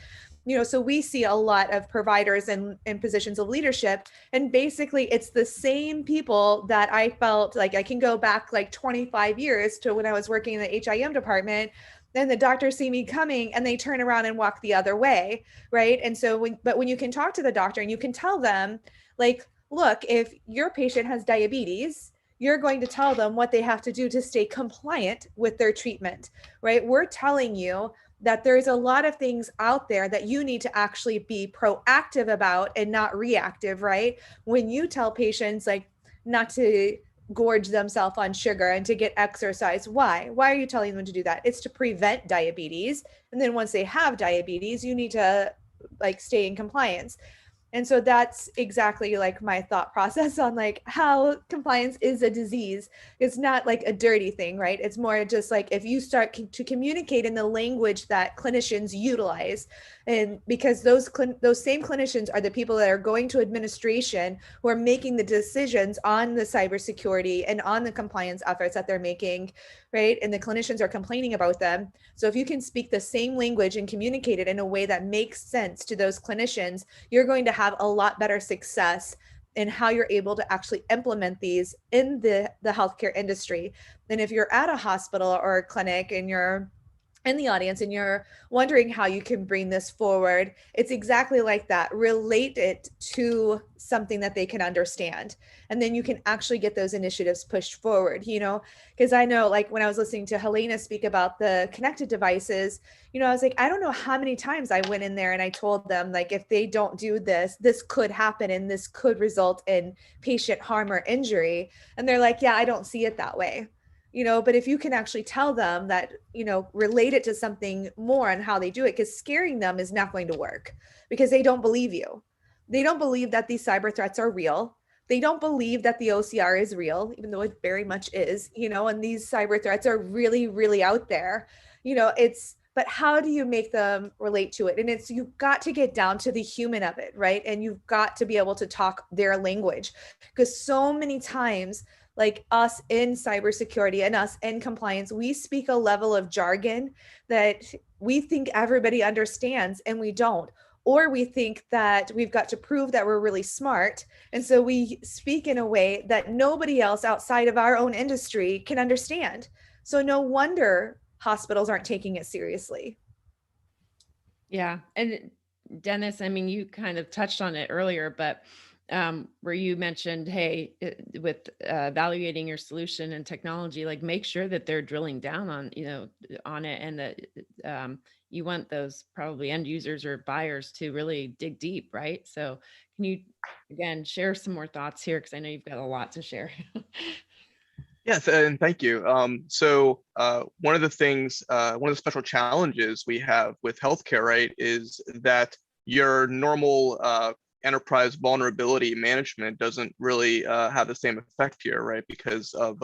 So we see a lot of providers in positions of leadership, and basically it's the same people that I felt like I can go back like 25 years to when I was working in the HIM department. Then the doctors see me coming and they turn around and walk the other way, right? And so when you can talk to the doctor and you can tell them like, look, if your patient has diabetes, you're going to tell them what they have to do to stay compliant with their treatment, right? We're telling you that there's a lot of things out there that you need to actually be proactive about and not reactive, right? When you tell patients like not to gorge themselves on sugar and to get exercise, why are you telling them to do that? It's to prevent diabetes. And then once they have diabetes, you need to like stay in compliance. And so that's exactly like my thought process on like how compliance is a disease. It's not like a dirty thing, right? It's more just like if you start to communicate in the language that clinicians utilize, and because those same clinicians are the people that are going to administration who are making the decisions on the cybersecurity and on the compliance efforts that they're making, right? And the clinicians are complaining about them. So if you can speak the same language and communicate it in a way that makes sense to those clinicians, you're going to have a lot better success in how you're able to actually implement these in the healthcare industry. And if you're at a hospital or a clinic and you're in the audience and you're wondering how you can bring this forward, it's exactly like that. Relate it to something that they can understand. And then you can actually get those initiatives pushed forward, you know, because I know, like, when I was listening to Helena speak about the connected devices, you know, I was like, I don't know how many times I went in there and I told them, like, if they don't do this, this could happen and this could result in patient harm or injury. And they're like, yeah, I don't see it that way. You know, but if you can actually tell them that, you know, relate it to something more on how they do it, because scaring them is not going to work because they don't believe you. They don't believe that these cyber threats are real. They don't believe that the OCR is real, even though it very much is, you know, and these cyber threats are really, really out there. You know, but how do you make them relate to it? And you've got to get down to the human of it, right? And you've got to be able to talk their language, because so many times, like us in cybersecurity and us in compliance, we speak a level of jargon that we think everybody understands and we don't. Or we think that we've got to prove that we're really smart. And so we speak in a way that nobody else outside of our own industry can understand. So no wonder hospitals aren't taking it seriously.
Yeah. And Dennis, I mean, you kind of touched on it earlier, but where you mentioned, hey, with evaluating your solution and technology, like make sure that they're drilling down on, you know, on it, and that you want those probably end users or buyers to really dig deep, right? So can you, again, share some more thoughts here? Because I know you've got a lot to share.
Yes, and thank you. So one of the things, one of the special challenges we have with healthcare, right, is that your normal enterprise vulnerability management doesn't really have the same effect here, right? Because of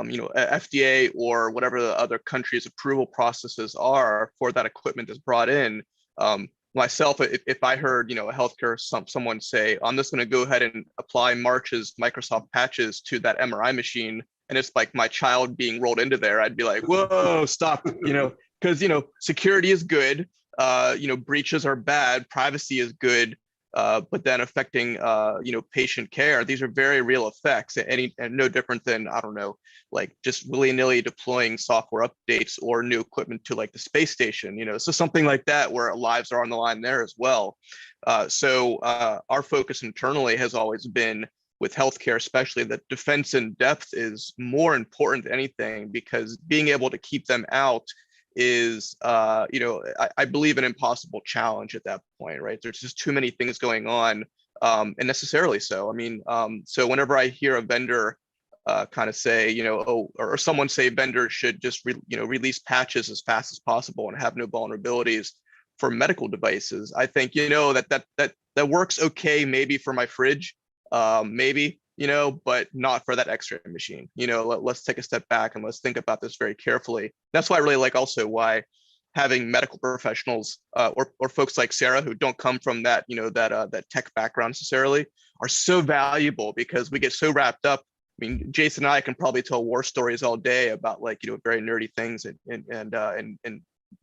you know, FDA or whatever the other countries' approval processes are for that equipment that's brought in. Myself, if I heard, you know, a healthcare someone say, I'm just going to go ahead and apply March's Microsoft patches to that MRI machine, and it's like my child being rolled into there, I'd be like, whoa, stop, you know, because, you know, security is good, you know, breaches are bad, privacy is good, but then affecting, you know, patient care, these are very real effects, and no different than, I don't know, like just willy-nilly deploying software updates or new equipment to like the space station, you know, so something like that where lives are on the line there as well. So our focus internally has always been, with healthcare especially, that defense in depth is more important than anything, because being able to keep them out is, you know, I believe an impossible challenge at that point, right? There's just too many things going on, and necessarily so. I mean, so whenever I hear a vendor kind of say, you know, oh, or someone say vendors should just, you know, release patches as fast as possible and have no vulnerabilities for medical devices, I think, you know, that works okay maybe for my fridge, maybe, you know, but not for that X-ray machine. You know, let's take a step back and let's think about this very carefully. That's why I really like also why having medical professionals or folks like Sarah, who don't come from that, you know, that tech background necessarily, are so valuable, because we get so wrapped up. I mean, Jason and I can probably tell war stories all day about, like, you know, very nerdy things, and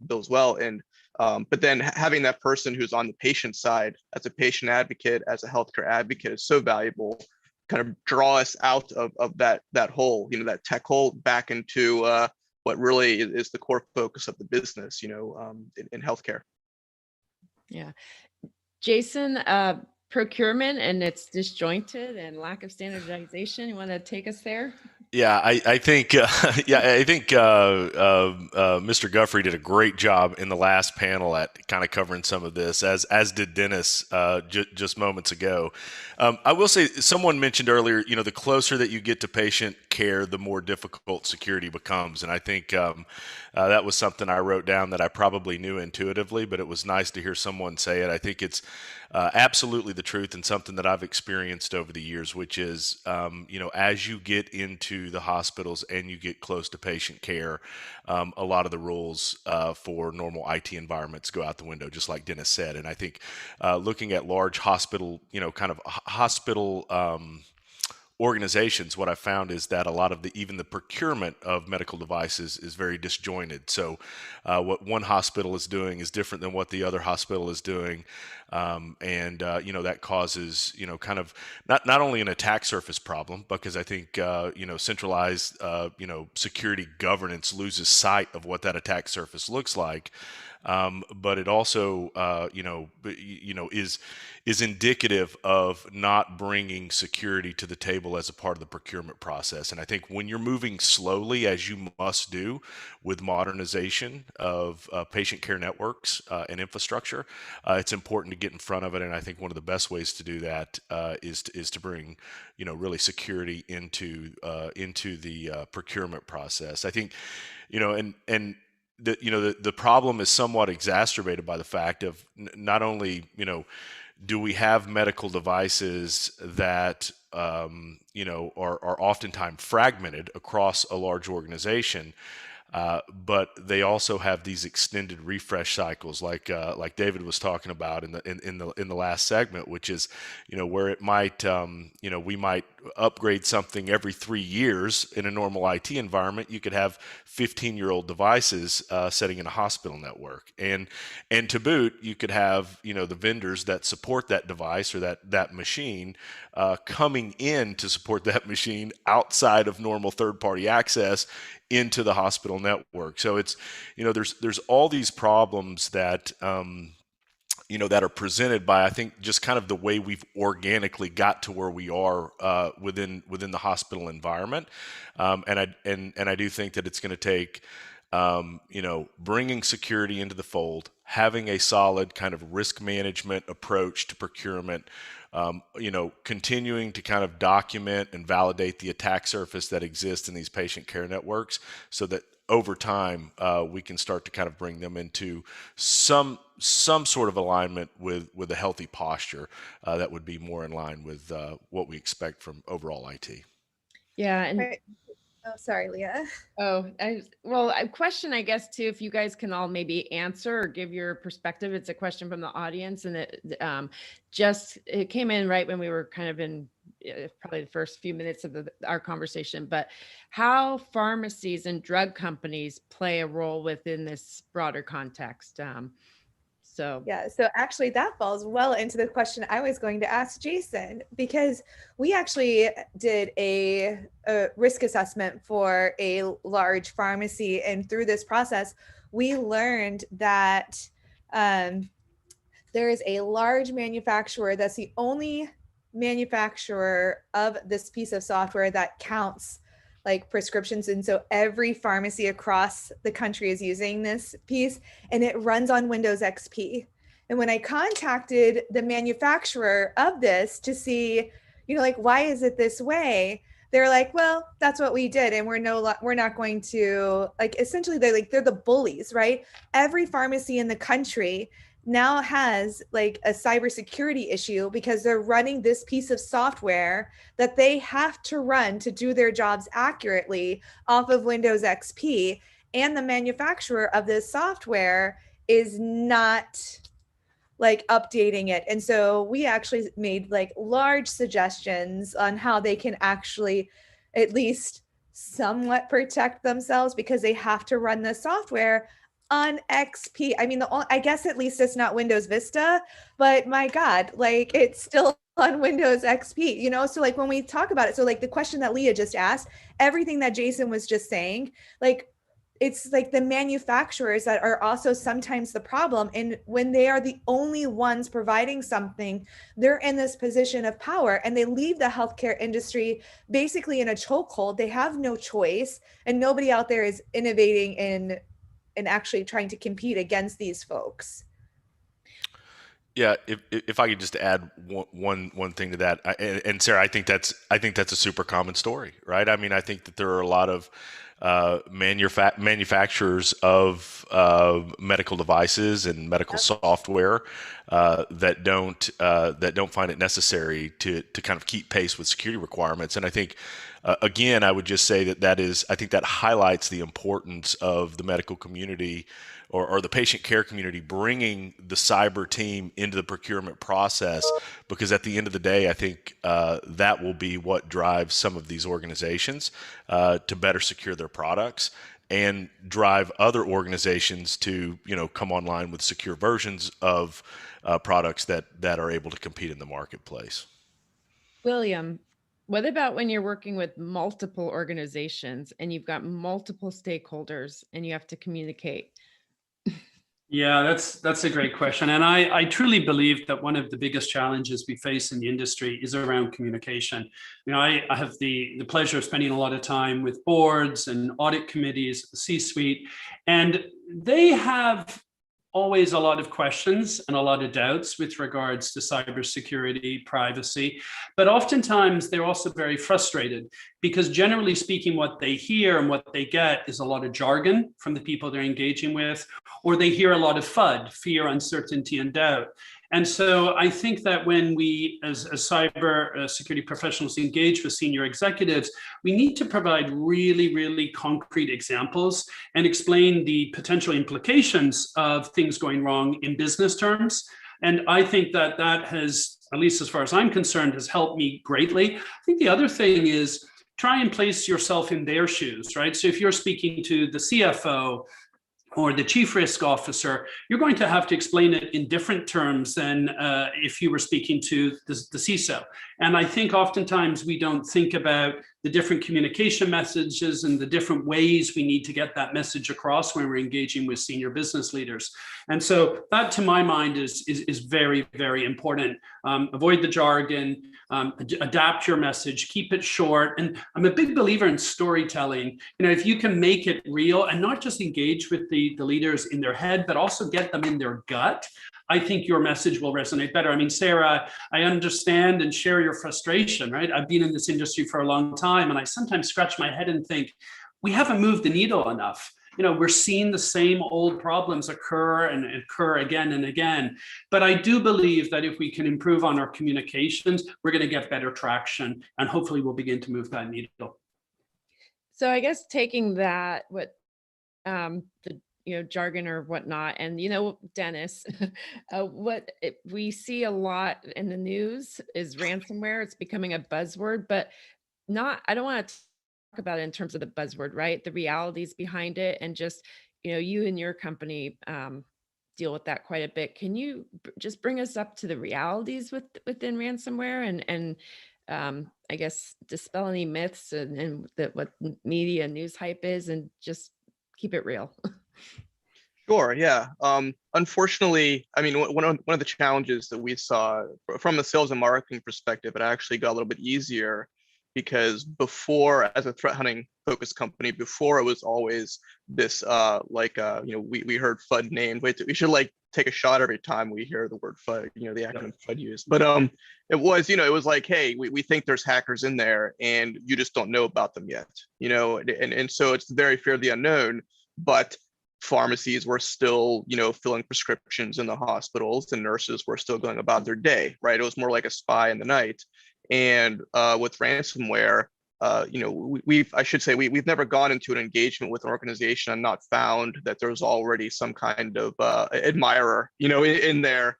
Bill as well. And but then having that person who's on the patient side as a patient advocate, as a healthcare advocate, is so valuable. Kind of draw us out of that hole, you know, that tech hole, back into what really is the core focus of the business, you know, in healthcare.
Yeah. Jason, procurement and its disjointed and lack of standardization. You want to take us there?
Yeah, I think Mr. Guffrey did a great job in the last panel at kind of covering some of this, as did Dennis just moments ago. I will say, someone mentioned earlier, you know, the closer that you get to patient care, the more difficult security becomes, and I think that was something I wrote down that I probably knew intuitively, but it was nice to hear someone say it. I think it's absolutely the truth, and something that I've experienced over the years, which is, you know, as you get into the hospitals and you get close to patient care, a lot of the rules for normal IT environments go out the window, just like Dennis said. And I think looking at large hospital, you know, kind of hospital organizations, what I found is that a lot of even the procurement of medical devices is very disjointed. So what one hospital is doing is different than what the other hospital is doing. That causes, kind of not only an attack surface problem, because I think, centralized, security governance loses sight of what that attack surface looks like. But it also, is indicative of not bringing security to the table as a part of the procurement process. And I think when you're moving slowly, as you must do with modernization of patient care networks and infrastructure, it's important to get in front of it. And I think one of the best ways to do that is to bring, really security into the procurement process. I think, the problem is somewhat exacerbated by the fact of not only, do we have medical devices that, are oftentimes fragmented across a large organization, but they also have these extended refresh cycles, like David was talking about in the last segment, which is, where it might, we might upgrade something every 3 years in a normal IT environment. You could have 15-year-old devices sitting in a hospital network, and to boot, you could have, the vendors that support that device or that machine coming in to support that machine outside of normal third-party access into the hospital network. So it's, there's all these problems that, that are presented by, I think, just kind of the way we've organically got to where we are within the hospital environment. And I do think that it's going to take, bringing security into the fold, having a solid kind of risk management approach to procurement, continuing to kind of document and validate the attack surface that exists in these patient care networks, so that over time we can start to kind of bring them into some sort of alignment with a healthy posture that would be more in line with what we expect from overall IT.
Yeah, and
Right. Oh, sorry, Leah.
A question, I guess, too, if you guys can all maybe answer or give your perspective. It's a question from the audience, and it came in right when we were kind of in probably the first few minutes of our conversation. But how pharmacies and drug companies play a role within this broader context? So
Actually that falls well into the question I was going to ask Jason, because we actually did a risk assessment for a large pharmacy, and through this process we learned that there is a large manufacturer that's the only manufacturer of this piece of software that counts like prescriptions. And so every pharmacy across the country is using this piece, and it runs on Windows XP. And when I contacted the manufacturer of this to see, why is it this way? They're like, well, that's what we did. And we're not going to, essentially they're the bullies, right? Every pharmacy in the country now has a cybersecurity issue because they're running this piece of software that they have to run to do their jobs accurately off of Windows XP. And the manufacturer of this software is not updating it. And so we actually made large suggestions on how they can actually at least somewhat protect themselves, because they have to run the software on XP. I mean, I guess at least it's not Windows Vista, but my God, it's still on Windows XP, So when we talk about it, so the question that Leah just asked, everything that Jason was just saying, it's the manufacturers that are also sometimes the problem. And when they are the only ones providing something, they're in this position of power, and they leave the healthcare industry basically in a chokehold. They have no choice, and nobody out there is innovating and actually trying to compete against these folks.
Yeah, if I could just add one thing to that, and Sarah, I think that's a super common story, right? I mean, I think that there are a lot of manufacturers of medical devices and medical software that don't find it necessary to kind of keep pace with security requirements. And I think, again, I would just say I think that highlights the importance of the medical community or the patient care community bringing the cyber team into the procurement process, because at the end of the day, I think that will be what drives some of these organizations to better secure their products and drive other organizations to, come online with secure versions of products that are able to compete in the marketplace.
William, what about when you're working with multiple organizations and you've got multiple stakeholders and you have to communicate?
Yeah, that's a great question. And I truly believe that one of the biggest challenges we face in the industry is around communication. I have the pleasure of spending a lot of time with boards and audit committees, the C-suite, and they have always a lot of questions and a lot of doubts with regards to cybersecurity, privacy, but oftentimes they're also very frustrated because generally speaking, what they hear and what they get is a lot of jargon from the people they're engaging with, or they hear a lot of FUD, fear, uncertainty, and doubt. And so I think that when we, as cyber security professionals, engage with senior executives, we need to provide really, really concrete examples and explain the potential implications of things going wrong in business terms. And I think that has, at least as far as I'm concerned, has helped me greatly. I think the other thing is try and place yourself in their shoes, right? So if you're speaking to the CFO, or the chief risk officer, you're going to have to explain it in different terms than if you were speaking to the CISO. And I think oftentimes we don't think about the different communication messages and the different ways we need to get that message across when we're engaging with senior business leaders. And so that, to my mind, is very, very important. Avoid the jargon, adapt your message, keep it short. And I'm a big believer in storytelling. If you can make it real and not just engage with the leaders in their head, but also get them in their gut, I think your message will resonate better. I mean, Sarah, I understand and share your frustration, right? I've been in this industry for a long time, and I sometimes scratch my head and think, we haven't moved the needle enough. We're seeing the same old problems occur and occur again and again. But I do believe that if we can improve on our communications, we're going to get better traction, and hopefully we'll begin to move that needle.
So I guess taking that, what the jargon or whatnot, and Dennis, what we see a lot in the news is ransomware. It's becoming a buzzword, but I don't want to talk about it in terms of the buzzword, right? The realities behind it, and just you and your company deal with that quite a bit. Can you just bring us up to the realities within ransomware and I guess dispel any myths and what media news hype is, and just keep it real?
Sure, yeah. Unfortunately, I mean, one of the challenges that we saw from a sales and marketing perspective, it actually got a little bit easier because before, as a threat hunting focused company, before it was always this we heard FUD named. Wait, we should take a shot every time we hear the word FUD, the acronym FUD used. But it was like, hey, we think there's hackers in there and you just don't know about them yet, and so it's very fear of the unknown. But pharmacies were still, filling prescriptions in the hospitals, and nurses were still going about their day, right? It was more like a spy in the night. And with ransomware, we've never gone into an engagement with an organization and not found that there's already some kind of admirer, in there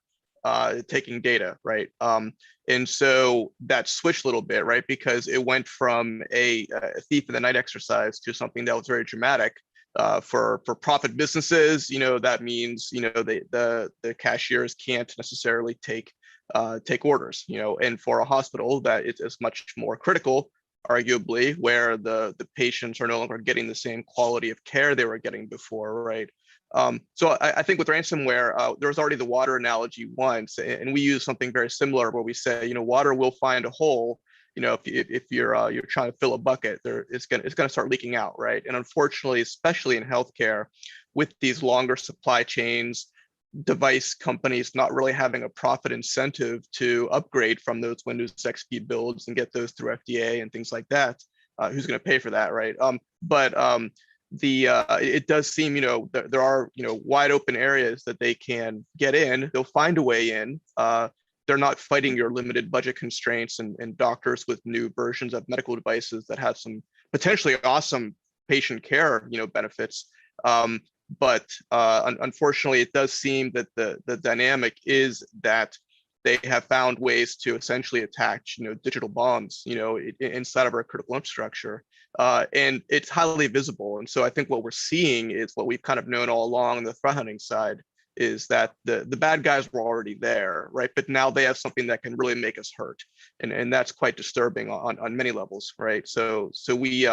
taking data, right? And so that switched a little bit, right? Because it went from a thief in the night exercise to something that was very dramatic. For profit businesses, that means the cashiers can't necessarily take orders, and for a hospital that is much more critical, arguably, where the patients are no longer getting the same quality of care they were getting before, right? So I think with ransomware, there was already the water analogy once, and we use something very similar where we say, water will find a hole. If you're trying to fill a bucket, it's gonna start leaking out, right? And unfortunately, especially in healthcare, with these longer supply chains, device companies not really having a profit incentive to upgrade from those Windows XP builds and get those through FDA and things like that, who's going to pay for that, right? But it does seem, there are, wide open areas that they can get in. They'll find a way in. They're not fighting your limited budget constraints and doctors with new versions of medical devices that have some potentially awesome patient care, benefits. But unfortunately, it does seem that the dynamic is that they have found ways to essentially attach, digital bombs, inside of our critical infrastructure. And it's highly visible. And so I think what we're seeing is what we've kind of known all along on the threat hunting side, is that the bad guys were already there, right? But now they have something that can really make us hurt. And that's quite disturbing on many levels, right? So we,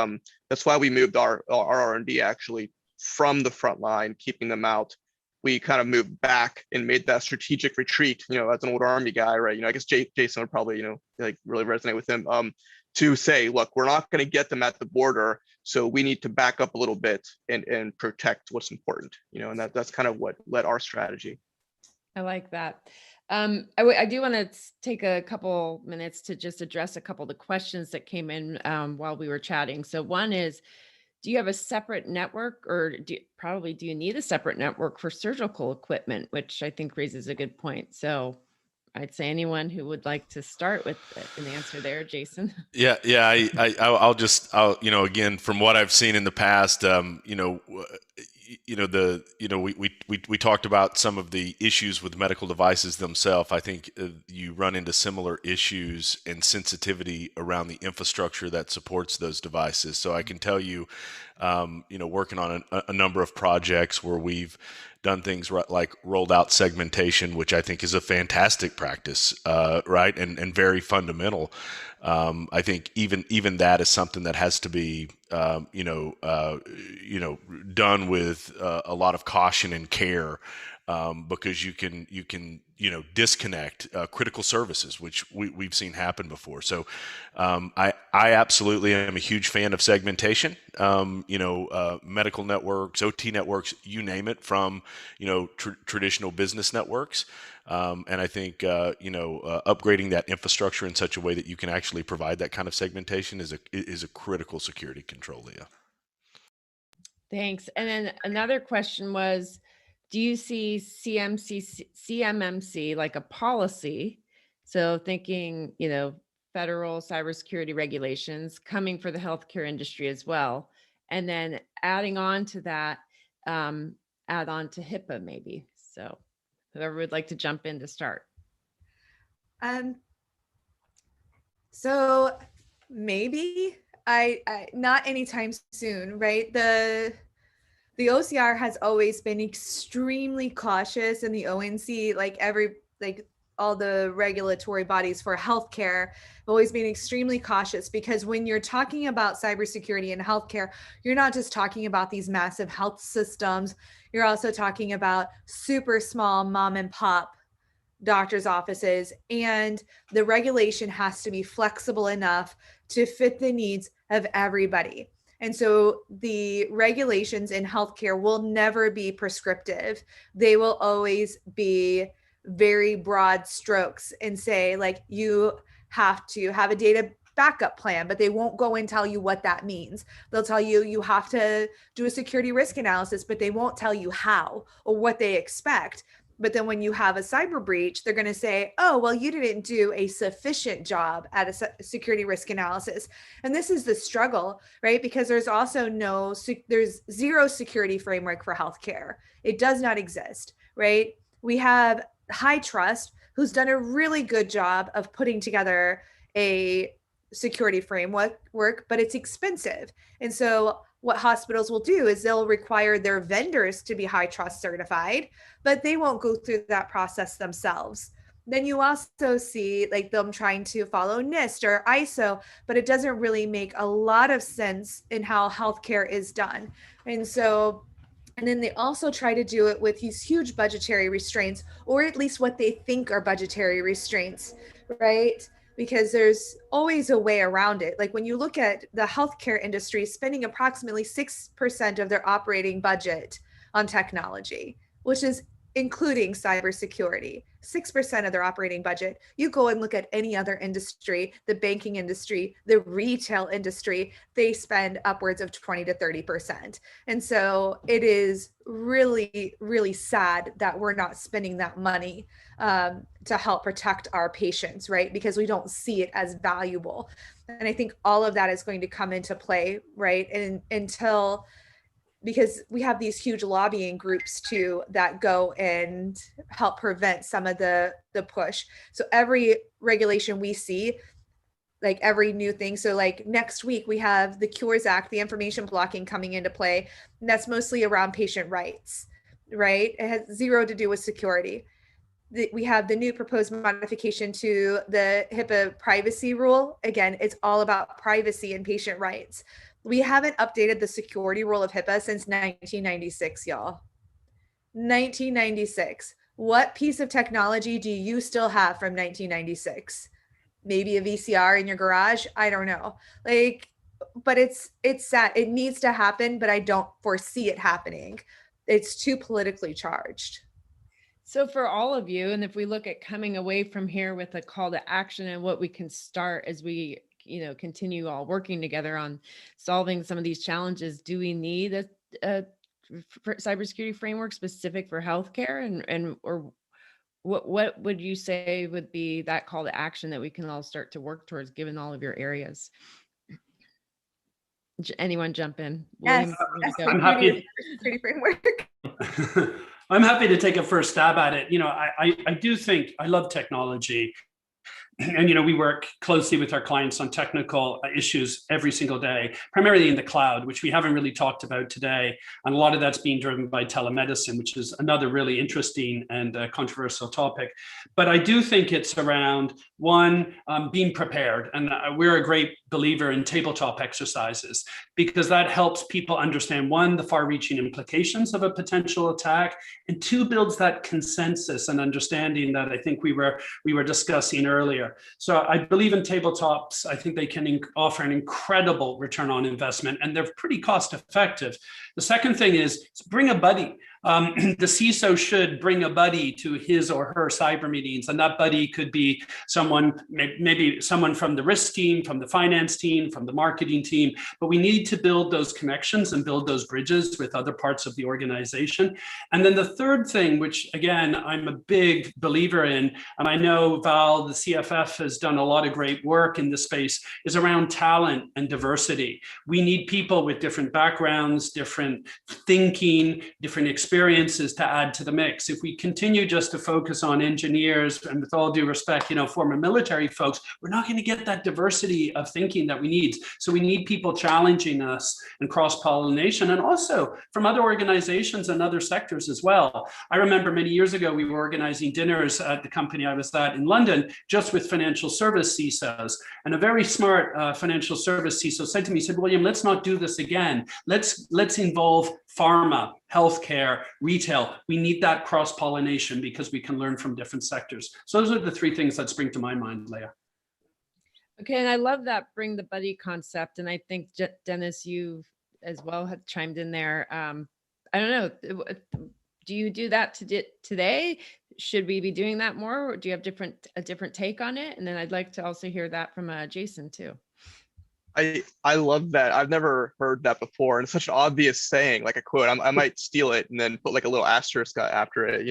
that's why we moved our R&D actually from the front line, keeping them out. We kind of moved back and made that strategic retreat, as an old Army guy, right? I guess Jason would probably, like really resonate with him, to say, look, we're not going to get them at the border, so we need to back up a little bit and protect what's important, and that's kind of what led our strategy.
I like that. I do want to take a couple minutes to just address a couple of the questions that came in while we were chatting. So one is, do you have a separate network, or do you need a separate network for surgical equipment, which I think raises a good point. So I'd say anyone who would like to start with an answer there, Jason.
Yeah. I'll again, from what I've seen in the past, we talked about some of the issues with medical devices themselves. I think you run into similar issues and sensitivity around the infrastructure that supports those devices. So I can tell you, working on a number of projects where we've done things like rolled out segmentation, which I think is a fantastic practice, right, and very fundamental. I think even that is something that has to be done with a lot of caution and care, because you can disconnect critical services, which we've seen happen before. So I absolutely am a huge fan of segmentation. Medical networks, OT networks, you name it, from traditional business networks. And I think upgrading that infrastructure in such a way that you can actually provide that kind of segmentation is a critical security control, Leah.
Thanks. And then another question was, do you see CMMC like a policy? So thinking, federal cybersecurity regulations coming for the healthcare industry as well. And then adding on to that, add on to HIPAA maybe. So whoever would like to jump in to start.
So maybe I not anytime soon, right? The OCR has always been extremely cautious, and the ONC, like all the regulatory bodies for healthcare, have always been extremely cautious, because when you're talking about cybersecurity in healthcare, you're not just talking about these massive health systems. You're also talking about super small mom and pop doctor's offices, and the regulation has to be flexible enough to fit the needs of everybody. And so the regulations in healthcare will never be prescriptive. They will always be very broad strokes and say, like, you have to have a data backup plan, but they won't go and tell you what that means. They'll tell you you have to do a security risk analysis, but they won't tell you how or what they expect. But then when you have a cyber breach, they're going to say, oh, well, you didn't do a sufficient job at a security risk analysis. And this is the struggle, right? Because there's also there's zero security framework for healthcare. It does not exist, right? We have High Trust, who's done a really good job of putting together a security framework, but it's expensive. And so what hospitals will do is they'll require their vendors to be High Trust certified, but they won't go through that process themselves. Then you also see like them trying to follow NIST or ISO, but it doesn't really make a lot of sense in how healthcare is done. And then they also try to do it with these huge budgetary restraints, or at least what they think are budgetary restraints, right? Because there's always a way around it. Like when you look at the healthcare industry spending approximately 6% of their operating budget on technology, which is including cybersecurity, 6% of their operating budget. You go and look at any other industry, the banking industry, the retail industry, they spend upwards of 20 to 30%. And so it is really, really sad that we're not spending that money to help protect our patients, right? Because we don't see it as valuable. And I think all of that is going to come into play, right? And because we have these huge lobbying groups too that go and help prevent some of the push. So every regulation we see, like every new thing. So like next week we have the Cures Act, the information blocking coming into play. And that's mostly around patient rights, right? It has zero to do with security. We have the new proposed modification to the HIPAA privacy rule. Again, it's all about privacy and patient rights. We haven't updated the security rule of HIPAA since 1996, y'all. 1996. What piece of technology do you still have from 1996? Maybe a VCR in your garage? I don't know. Like, but it's sad. It needs to happen, but I don't foresee it happening. It's too politically charged.
So for all of you, and if we look at coming away from here with a call to action and what we can start as we continue all working together on solving some of these challenges, do we need a cybersecurity framework specific for healthcare, or what would you say would be that call to action that we can all start to work towards, given all of your areas? Anyone jump in?
Yes,
I'm happy.
Security framework.
I'm happy to take a first stab at it. I do think I love technology. And, we work closely with our clients on technical issues every single day, primarily in the cloud, which we haven't really talked about today. And a lot of that's being driven by telemedicine, which is another really interesting and controversial topic. But I do think it's around, one, being prepared. And we're a great believer in tabletop exercises, because that helps people understand, one, the far-reaching implications of a potential attack, and two, builds that consensus and understanding that I think we were discussing earlier. So I believe in tabletops. I think they can offer an incredible return on investment, and they're pretty cost effective. The second thing is bring a buddy. The CISO should bring a buddy to his or her cyber meetings, and that buddy could be someone, maybe someone from the risk team, from the finance team, from the marketing team. But we need to build those connections and build those bridges with other parts of the organization. And then the third thing, which again, I'm a big believer in, and I know Val, the CFF, has done a lot of great work in this space, is around talent and diversity. We need people with different backgrounds, different thinking, different experiences to add to the mix. If we continue just to focus on engineers, and with all due respect, former military folks, we're not going to get that diversity of thinking that we need. So we need people challenging us and cross-pollination, and also from other organizations and other sectors as well. I remember many years ago, we were organizing dinners at the company I was at in London, just with financial service CISOs. And a very smart financial service CISO said to me, he said, William, let's not do this again. Let's involve pharma, healthcare, retail. We need that cross-pollination because we can learn from different sectors. So those are the three things that spring to my mind, Leah.
Okay, and I love that bring the buddy concept. And I think, Dennis, you as well have chimed in there. I don't know, do you do that today? Should we be doing that more? Or do you have a different take on it? And then I'd like to also hear that from Jason too.
I love that. I've never heard that before. And it's such an obvious saying, like a quote. I might steal it and then put like a little asterisk after it,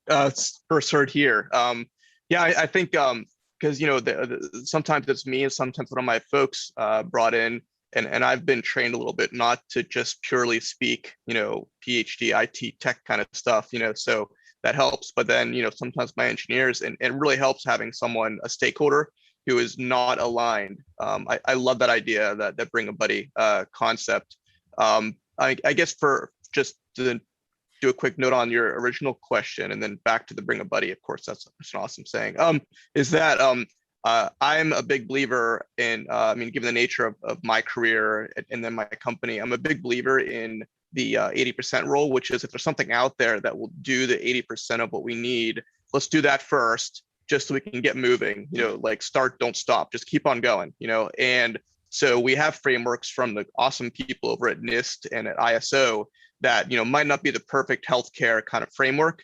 it's first heard here. I think because, sometimes it's me and sometimes one of my folks brought in, and I've been trained a little bit not to just purely speak, PhD, IT, tech kind of stuff, so that helps. But then, sometimes my engineers, and it really helps having someone, a stakeholder, who is not aligned. I love that idea, that bring a buddy concept. I guess for just to do a quick note on your original question, and then back to the bring a buddy, of course, that's an awesome saying, is that I'm a big believer in, given the nature of my career and then my company, I'm a big believer in the 80% rule, which is if there's something out there that will do the 80% of what we need, let's do that first, just so we can get moving, like start, don't stop, just keep on going, And so we have frameworks from the awesome people over at NIST and at ISO that, might not be the perfect healthcare kind of framework,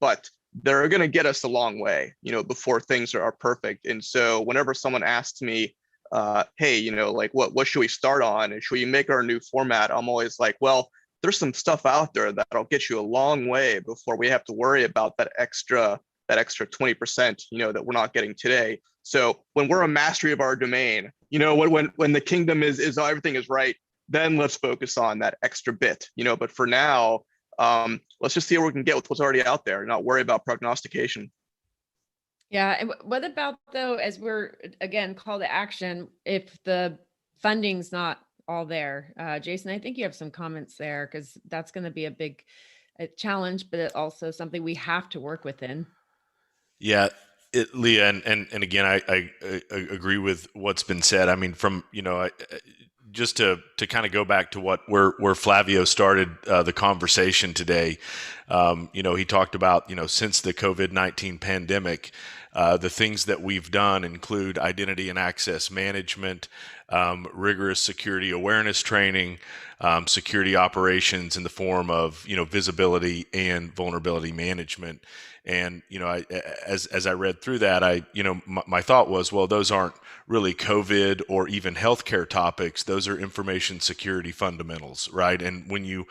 but they're going to get us a long way, before things are perfect. And so whenever someone asks me, hey, like what should we start on? And should we make our new format? I'm always like, well, there's some stuff out there that'll get you a long way before we have to worry about that extra 20%, that we're not getting today. So when we're a mastery of our domain, when the kingdom is everything is right, then let's focus on that extra bit, but for now, let's just see what we can get with what's already out there, not worry about prognostication.
Yeah. And what about though, as we're again, call to action, if the funding's not all there? Jason, I think you have some comments there, because that's going to be a big challenge, but also something we have to work within.
Yeah, Leah, and again, I agree with what's been said. I mean, from just to kind of go back to where Flavio started the conversation today. He talked about since the COVID-19 pandemic, the things that we've done include identity and access management, rigorous security awareness training, security operations in the form of visibility and vulnerability management. And as I read through that, my thought was, well, those aren't really COVID or even healthcare topics. Those are information security fundamentals, right? And when you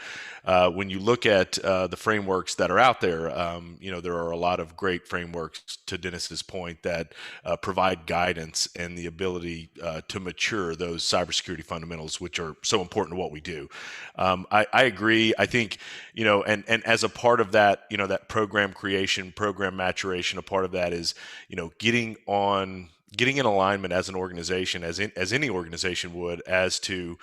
look at the frameworks that are out there, there are a lot of great frameworks, to Dennis's point, that provide guidance and the ability to mature those cybersecurity fundamentals, which are so important to what we do. I agree. I think and as a part of that, that program creation, program maturation, a part of that is getting in alignment as an organization, as any organization would, as to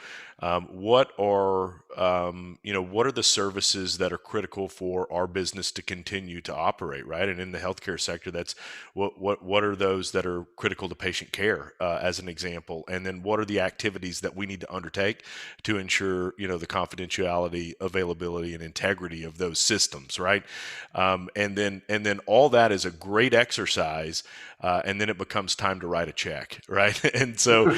what are the services that are critical for our business to continue to operate, right? And in the healthcare sector, that's what are those that are critical to patient care, as an example, and then what are the activities that we need to undertake to ensure the confidentiality, availability, and integrity of those systems, right? And then all that is a great exercise. And then it becomes time to write a check, right? And so,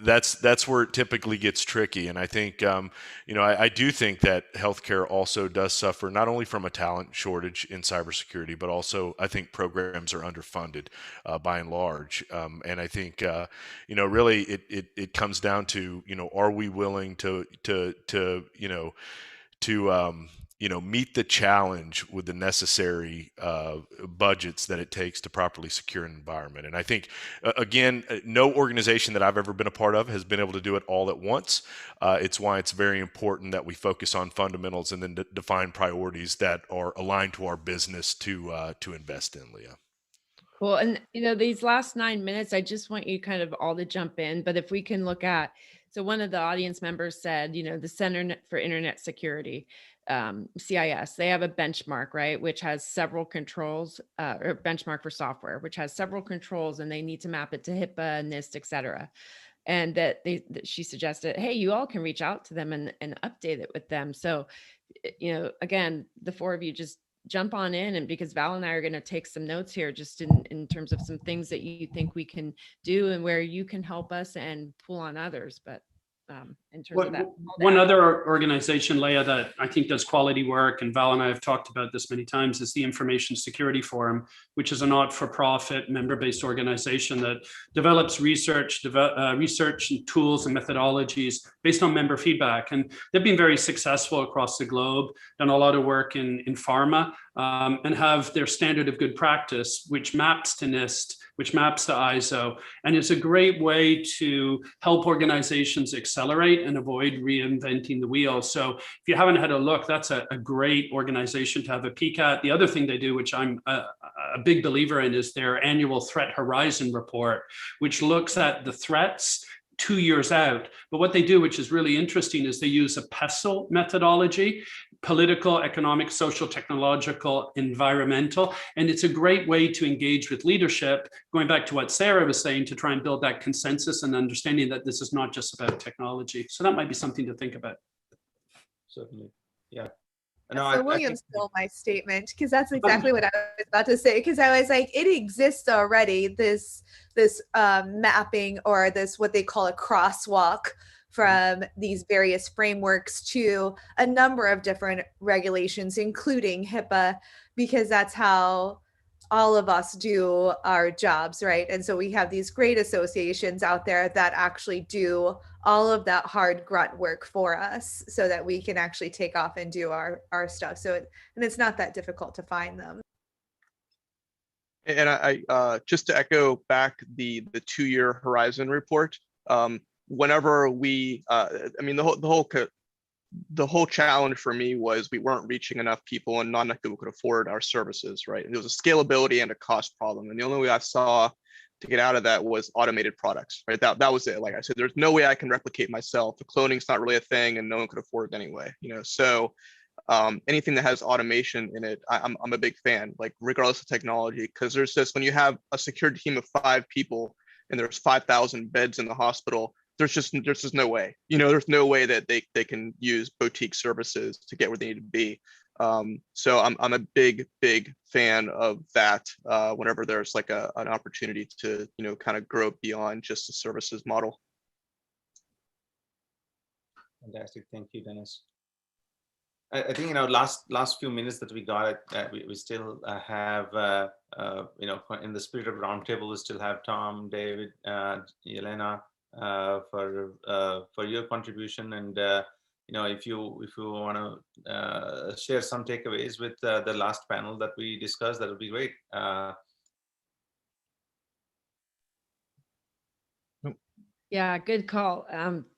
that's where it typically gets tricky. And I think, I do think that healthcare also does suffer not only from a talent shortage in cybersecurity, but also I think programs are underfunded by and large. And I think, really it comes down to, are we willing to meet the challenge with the necessary budgets that it takes to properly secure an environment. And I think, again, no organization that I've ever been a part of has been able to do it all at once. It's why it's very important that we focus on fundamentals and then define priorities that are aligned to our business to invest in, Leah.
Cool. And, these last 9 minutes, I just want you kind of all to jump in, but if we can look at, so one of the audience members said, the Center for Internet Security, CIS, they have a benchmark, right, which has several controls, or benchmark for software, which has several controls, and they need to map it to HIPAA, NIST, et cetera. And that she suggested, hey, you all can reach out to them and update it with them. So, again, the four of you just jump on in, and because Val and I are going to take some notes here, just in terms of some things that you think we can do and where you can help us and pull on others. But in terms of that.
One other organization, Leah, that I think does quality work, and Val and I have talked about this many times, is the Information Security Forum, which is a not-for-profit member-based organization that develops research and tools and methodologies based on member feedback. And they've been very successful across the globe, done a lot of work in pharma, and have their standard of good practice, which maps to NIST, which maps to ISO. And it's a great way to help organizations accelerate and avoid reinventing the wheel. So if you haven't had a look, that's a great organization to have a peek at. The other thing they do, which I'm a big believer in, is their annual Threat Horizon report, which looks at the threats 2 years out. But what they do, which is really interesting, is they use a PESTLE methodology: political, economic, social, technological, environmental. And it's a great way to engage with leadership, going back to what Sarah was saying, to try and build that consensus and understanding that this is not just about technology. So that might be something to think about.
Certainly, yeah.
No, so William stole my statement, because that's exactly what I was about to say, because I was like, it exists already, this mapping, or this what they call a crosswalk from these various frameworks to a number of different regulations, including HIPAA, because that's how all of us do our jobs, right? And so we have these great associations out there that actually do all of that hard grunt work for us so that we can actually take off and do our stuff. So and it's not that difficult to find them.
And I just to echo back the 2-year horizon report, whenever we, I mean, the whole challenge for me was we weren't reaching enough people and not enough people could afford our services, right? And there was a scalability and a cost problem. And the only way I saw to get out of that was automated products, right? That was it. Like I said, there's no way I can replicate myself. The cloning's not really a thing and no one could afford it anyway, you know? So anything that has automation in it, I'm a big fan, like regardless of technology, because there's this, when you have a security team of 5 people and there's 5,000 beds in the hospital, there's just no way, you know, there's no way that they can use boutique services to get where they need to be. So I'm a big fan of that whenever there's like an opportunity to, you know, kind of grow beyond just the services model.
Fantastic, thank you, Dennis. I think, you know, last few minutes that we got, we still have, you know, in the spirit of roundtable, we still have Tom, David, Yelena, for your contribution, and you know, if you want to share some takeaways with the last panel that we discussed, that would be great.
Yeah, good call.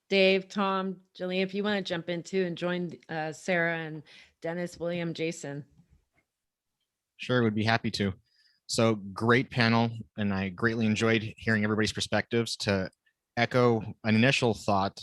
Dave, Tom, Jillian, if you want to jump into and join Sarah and Dennis, William, Jason.
Sure, would be happy to. So great panel, and I greatly enjoyed hearing everybody's perspectives. To echo an initial thought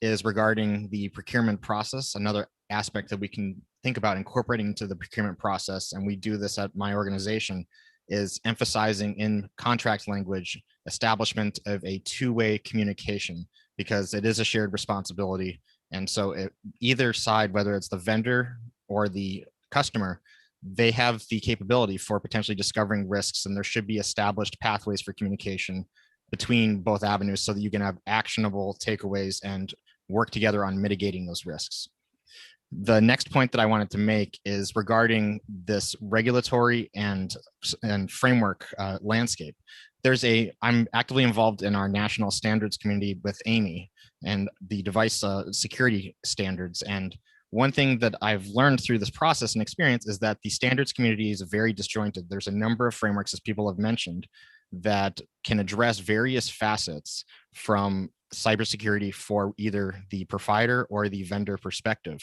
is regarding the procurement process, another aspect that we can think about incorporating into the procurement process, and we do this at my organization, is emphasizing in contract language establishment of a two-way communication, because it is a shared responsibility. And so either side, whether it's the vendor or the customer, they have the capability for potentially discovering risks, and there should be established pathways for communication between both avenues so that you can have actionable takeaways and work together on mitigating those risks. The next point that I wanted to make is regarding this regulatory and framework landscape. I'm actively involved in our national standards community with Amy and the device security standards. And one thing that I've learned through this process and experience is that the standards community is very disjointed. There's a number of frameworks, as people have mentioned, that can address various facets from cybersecurity for either the provider or the vendor perspective.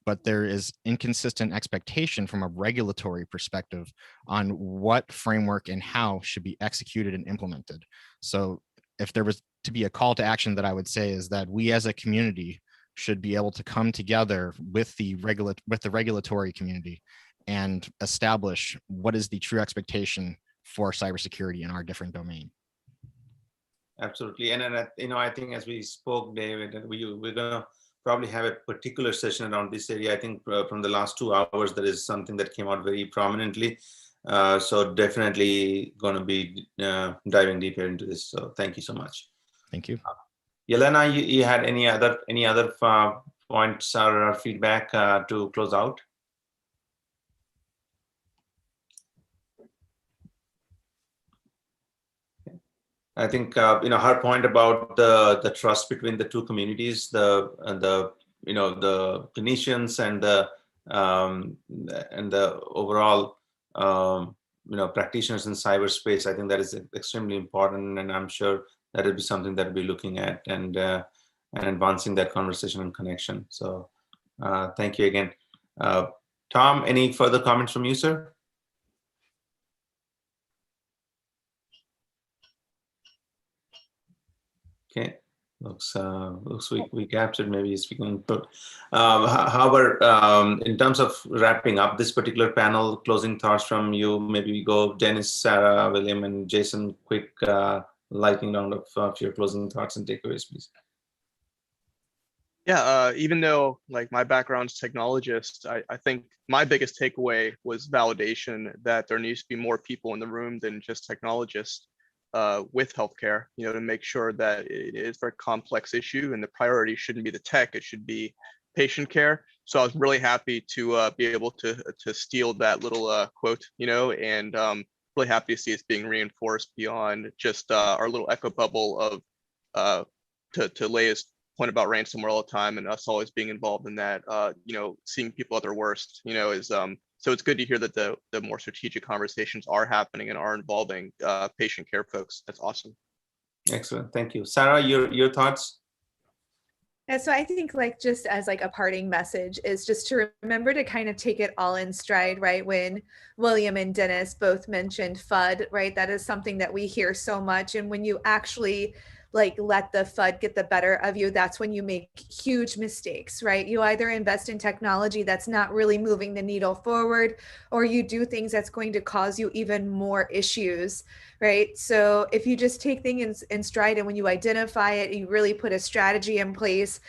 But there is inconsistent expectation from a regulatory perspective on what framework and how should be executed and implemented. So if there was to be a call to action that I would say is that we as a community should be able to come together with the regulatory community and establish what is the true expectation for cybersecurity in our different domain.
Absolutely, and you know, I think as we spoke, David, and we're gonna probably have a particular session around this area. I think from the last 2 hours, there is something that came out very prominently. So definitely going to be diving deeper into this. So thank you so much.
Thank you.
Yelena, you had any other points or feedback to close out? I think you know, her point about the trust between the two communities, the you know, the clinicians and the overall you know, practitioners in cyberspace. I think that is extremely important, and I'm sure that will be something that we'll be looking at and advancing that conversation and connection. So thank you again. Tom, any further comments from you, sir? Okay, looks we captured. Maybe he's speaking. But however, in terms of wrapping up this particular panel, closing thoughts from you. Maybe we go Dennis, Sarah, William, and Jason. Quick lightning round of your closing thoughts and takeaways, please.
Yeah, even though like my background's technologist, I think my biggest takeaway was validation that there needs to be more people in the room than just technologists. with healthcare, to make sure that it is a very complex issue, and the priority shouldn't be the tech, it should be patient care. So I was really happy to be able to steal that little quote, and really happy to see it's being reinforced beyond just our little echo bubble of to Leia's point about ransomware all the time and us always being involved in that, seeing people at their worst, is so it's good to hear that the more strategic conversations are happening and are involving patient care folks. That's awesome.
Excellent, thank you. Sarah, your thoughts?
Yeah, so I think just as a parting message is just to remember to kind of take it all in stride, right? When William and Dennis both mentioned FUD, right? That is something that we hear so much. And when you actually let the FUD get the better of you, that's when you make huge mistakes, right? You either invest in technology that's not really moving the needle forward, or you do things that's going to cause you even more issues, right? So if you just take things in stride, and when you identify it, you really put a strategy in place.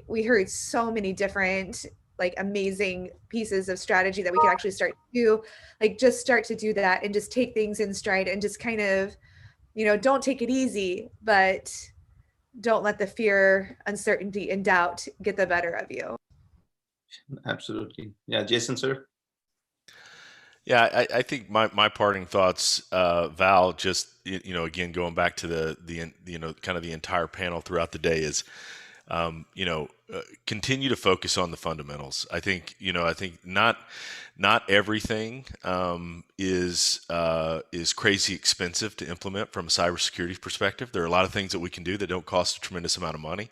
We heard so many different amazing pieces of strategy that we could actually start to do. Just start to do that and just take things in stride and just kind of, don't take it easy, but don't let the fear, uncertainty, and doubt get the better of you.
Absolutely. Yeah, Jason, sir.
Yeah, I think my parting thoughts, Val, just again going back to the kind of the entire panel throughout the day is, continue to focus on the fundamentals. I think not everything is crazy expensive to implement from a cybersecurity perspective. There are a lot of things that we can do that don't cost a tremendous amount of money.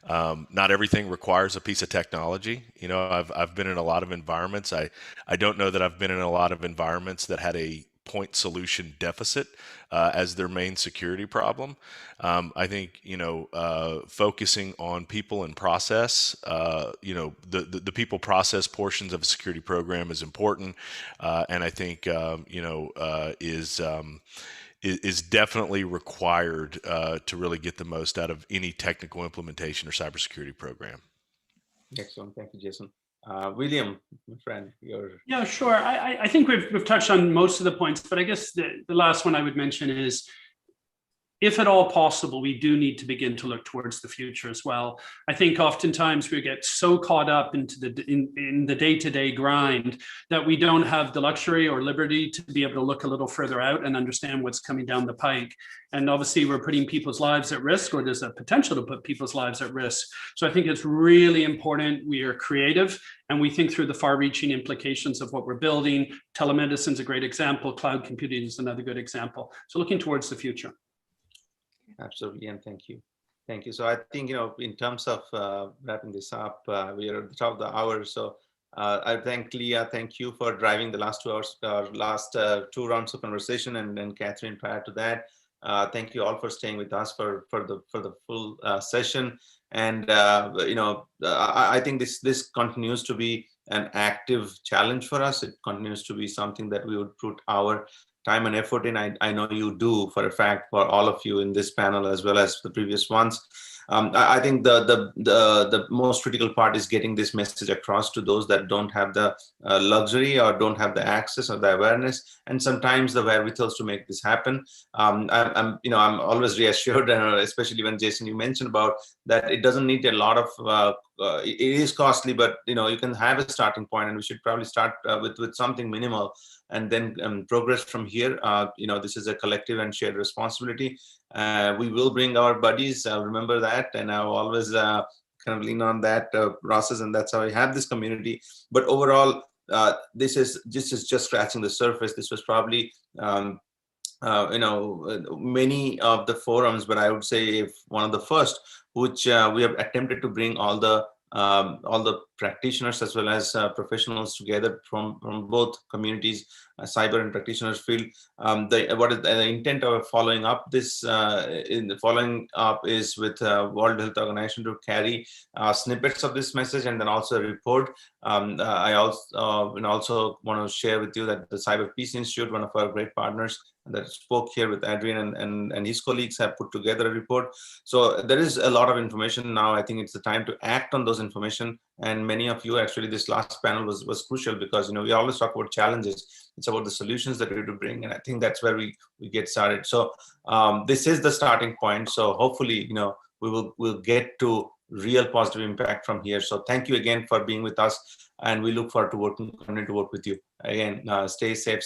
Not everything requires a piece of technology. I've been in a lot of environments. I don't know that I've been in a lot of environments that had a point solution deficit as their main security problem. I think focusing on people and process, the people process portions of a security program is important, and I think is definitely required to really get the most out of any technical implementation or cybersecurity program.
Excellent, thank you, Jason. William, my friend,
Yeah, sure. I think we've touched on most of the points, but I guess the last one I would mention is, if at all possible, we do need to begin to look towards the future as well. I think oftentimes we get so caught up into in the day-to-day grind that we don't have the luxury or liberty to be able to look a little further out and understand what's coming down the pike. And obviously we're putting people's lives at risk, or there's a potential to put people's lives at risk. So I think it's really important we are creative and we think through the far-reaching implications of what we're building. Telemedicine is a great example. Cloud computing is another good example. So looking towards the future.
Absolutely, and thank you. Thank you. So I think, in terms of wrapping this up, we are at the top of the hour. So I thank Leah, thank you for driving the last 2 hours, last 2 rounds of conversation, and then Catherine prior to that. Thank you all for staying with us for the full session. And I think this continues to be an active challenge for us. It continues to be something that we would put our time and effort in. I know you do for a fact, for all of you in this panel as well as the previous ones. I think the most critical part is getting this message across to those that don't have the luxury or don't have the access or the awareness, and sometimes the wherewithals to make this happen. I'm always reassured, especially when Jason, you mentioned about that it doesn't need a lot of. It is costly, but you can have a starting point, and we should probably start with something minimal, and then progress from here. This is a collective and shared responsibility. We will bring our buddies, remember that, and I'll always kind of lean on that process, and that's how I have this community. But overall, this is just scratching the surface. This was probably many of the forums, but I would say if one of the first, which we have attempted to bring all the practitioners as well as professionals together from both communities, cyber and practitioners field. The intent of following up this is with World Health Organization to carry snippets of this message and then also a report. I also want to share with you that the Cyber Peace Institute, one of our great partners, that spoke here with Adrian and his colleagues have put together a report. So there is a lot of information now. I think it's the time to act on those information. And many of you, actually, this last panel was crucial because, we always talk about challenges. It's about the solutions that we have to bring. And I think that's where we get started. So this is the starting point. So hopefully, we'll get to real positive impact from here. So thank you again for being with us. And we look forward to continuing to work with you. Again, stay safe.